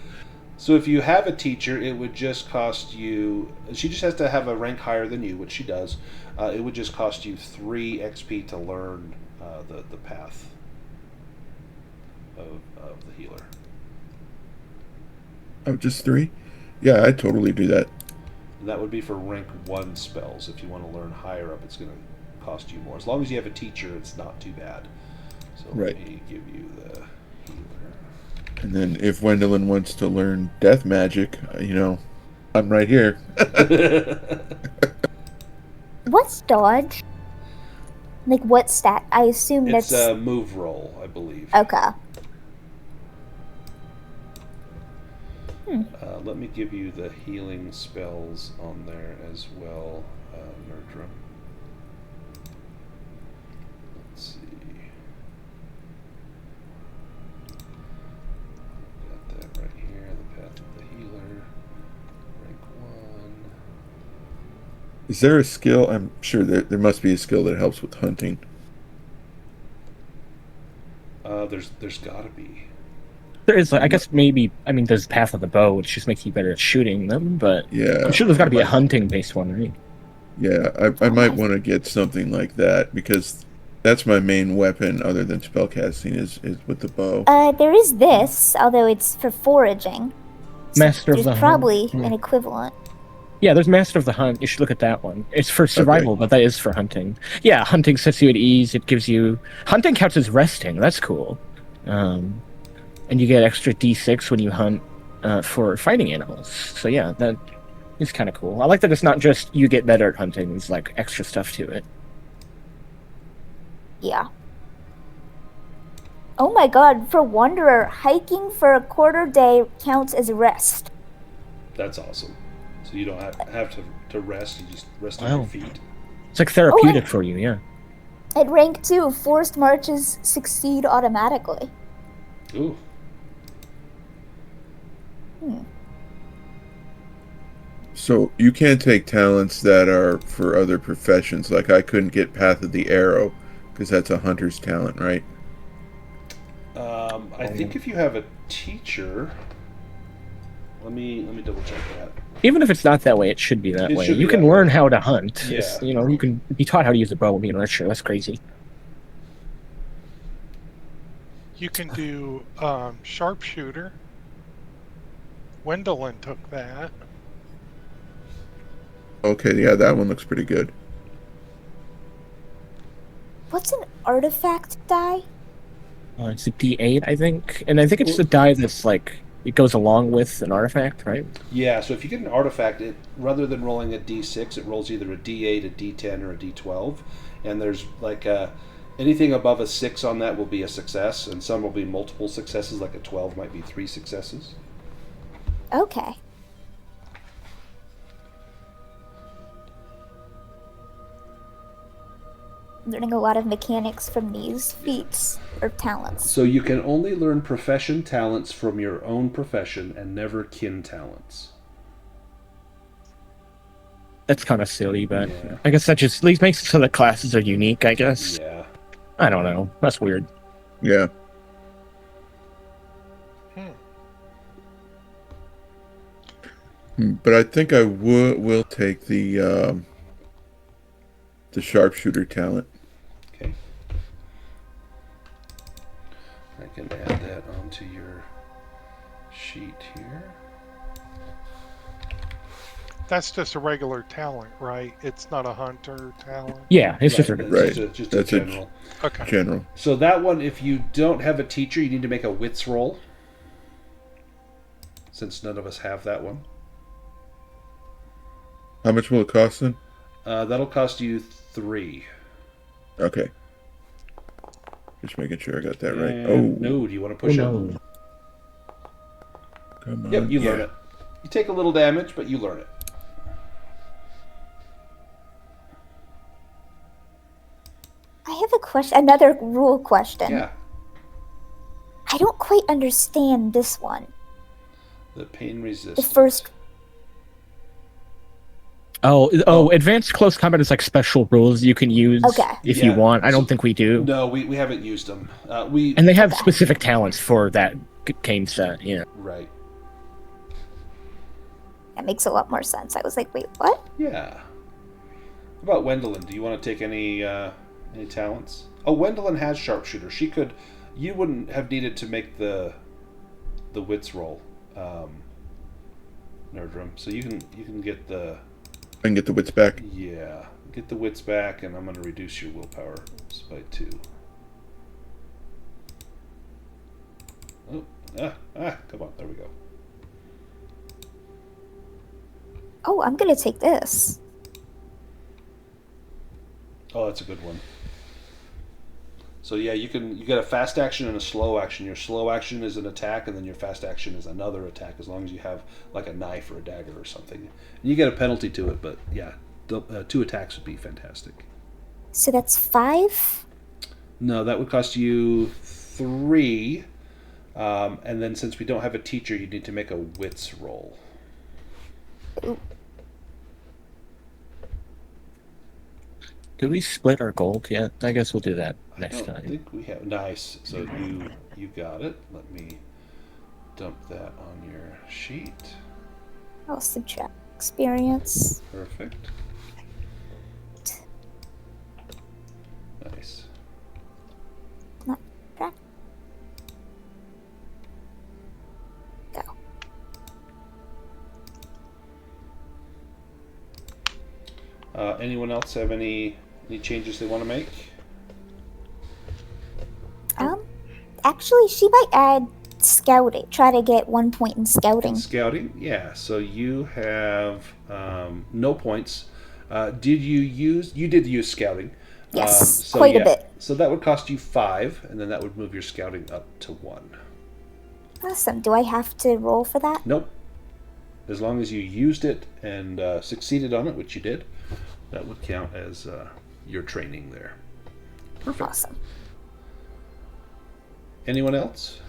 So if you have a teacher, it would just cost you. She just has to have a rank higher than you, which she does. It would just cost you 3 XP to learn the path of the healer. Oh, just 3? Yeah, I'd totally do that. And that would be for rank 1 spells. If you want to learn higher up, it's going to cost you more. As long as you have a teacher, it's not too bad. So Right. let me give you the healer. And then if Gwendolyn wants to learn death magic, I'm right here. What's dodge? Like what stat? I assume It's that's a move roll, I believe. okay. Let me give you the healing spells on there as well, Nerdrum. Let's see. Got that right here. The path of the healer, rank 1. Is there a skill? I'm sure there must be a skill that helps with hunting. There's got to be. There is, I guess, maybe. I mean, there's Path of the Bow, which just makes you better at shooting them. But Yeah. I'm sure there's got to be a hunting-based one, right? Yeah, I might want to get something like that because that's my main weapon other than spellcasting is with the bow. There is this, although it's for foraging. So Master of there's the probably Hunt. an equivalent. Yeah, there's Master of the Hunt. You should look at that one. It's for survival, but that is for hunting. Yeah, hunting sets you at ease. It gives you... Hunting counts as resting. That's cool. And you get extra d6 when you hunt for fighting animals. So yeah, that is kind of cool. I like that it's not just you get better at hunting. There's like extra stuff to it. Yeah. Oh my god, for Wanderer, hiking for a quarter day counts as rest. That's awesome. So you don't have to rest. You just rest on Wow. your feet. It's like therapeutic for you, yeah. At rank 2, forced marches succeed automatically. Ooh. So you can't take talents that are for other professions. Like I couldn't get Path of the Arrow because that's a hunter's talent, right? I think if you have a teacher, let me double check that. Even if it's not that way, it should be that It way. should You be can that learn way. how to hunt. Yeah. You can be taught how to use a bow and be an archer. That's crazy. You can do sharpshooter. Wendelin took that. Okay, yeah, that one looks pretty good. What's an artifact die? It's a d8, I think. And I think it's the die that's like... It goes along with an artifact, right? Yeah, so if you get an artifact, rather than rolling a d6, it rolls either a d8, a d10, or a d12. And there's like anything above a 6 on that will be a success, and some will be multiple successes, like a 12 might be 3 successes. Okay. Learning a lot of mechanics from these feats or talents. So you can only learn profession talents from your own profession and never kin talents. That's kind of silly, but Yeah. I guess that just at least makes it so the classes are unique, I guess. Yeah. I don't know. That's weird. Yeah. But I think I will take the sharpshooter talent. Okay. I can add that onto your sheet here. That's just a regular talent, right? It's not a hunter talent. Yeah, it's just a... That's Right. just That's a a- general. Okay. General. So that one, if you don't have a teacher, you need to make a wits roll. Since none of us have that one. How much will it cost then? That'll cost you 3. Okay. Just making sure I got that right. And no, do you want to push it? no. Come on. Yep, you yeah. learn it. You take a little damage, but you learn it. I have a question, another rule question. Yeah. I don't quite understand this one. The pain The resistance. first. Oh, advanced close combat is like special rules you can use if you Yeah. want. I don't So- think we do. No, we haven't used them. And they have specific talents for that cane set, yeah. Right. That makes a lot more sense. I was like, wait, what? Yeah. What about Wendelin? Do you want to take any talents? Oh, Wendelin has sharpshooter. She could. You wouldn't have needed to make the wits roll, Nerdrum. So you can get the. I can get the wits back. Yeah, get the wits back, and I'm going to reduce your willpower by 2. Oh, come on, there we go. Oh, I'm gonna take this. Oh, that's a good one. So yeah, you get a fast action and a slow action. Your slow action is an attack, and then your fast action is another attack, as long as you have like a knife or a dagger or something. And you get a penalty to it, but yeah, 2 attacks would be fantastic. So that's 5? No, that would cost you 3, and then since we don't have a teacher, you need to make a wits roll. Ooh. Did we split our gold yet? I guess we'll do that next I don't time. think we have. Nice. So you got it. Let me dump that on your sheet. I'll subtract experience. Perfect. Nice. Not subtract. Go. Anyone else have any changes they want to make? Actually, she might add scouting. Try to get 1 point in scouting. Scouting, yeah. So you have no points. Did you use? You did use scouting. Yes, quite a bit. So that would cost you 5, and then that would move your scouting up to 1. Awesome. Do I have to roll for that? Nope. As long as you used it and succeeded on it, which you did, that would count as your training there. Perfect. Awesome. Anyone else?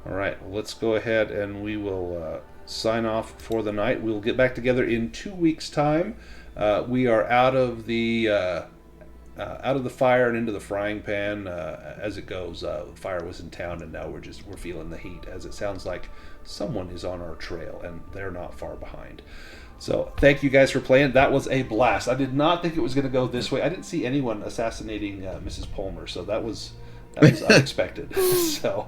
All right, well, let's go ahead and we will sign off for the night. We'll get back together in 2 weeks' time. We are out of the fire and into the frying pan as it goes. The fire was in town, and now we're feeling the heat, as it sounds like someone is on our trail, and they're not far behind. So thank you guys for playing. That was a blast. I did not think it was going to go this way. I didn't see anyone assassinating Mrs. Palmer, so that was unexpected. So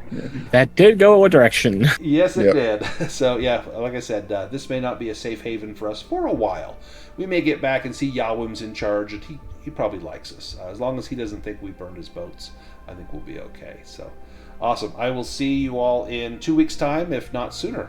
that did go a direction. Yes, it did. So yeah, like I said, this may not be a safe haven for us for a while. We may get back and see Yawim's in charge, and he probably likes us. As long as he doesn't think we burned his boats, I think we'll be okay. So awesome. I will see you all in 2 weeks' time, if not sooner.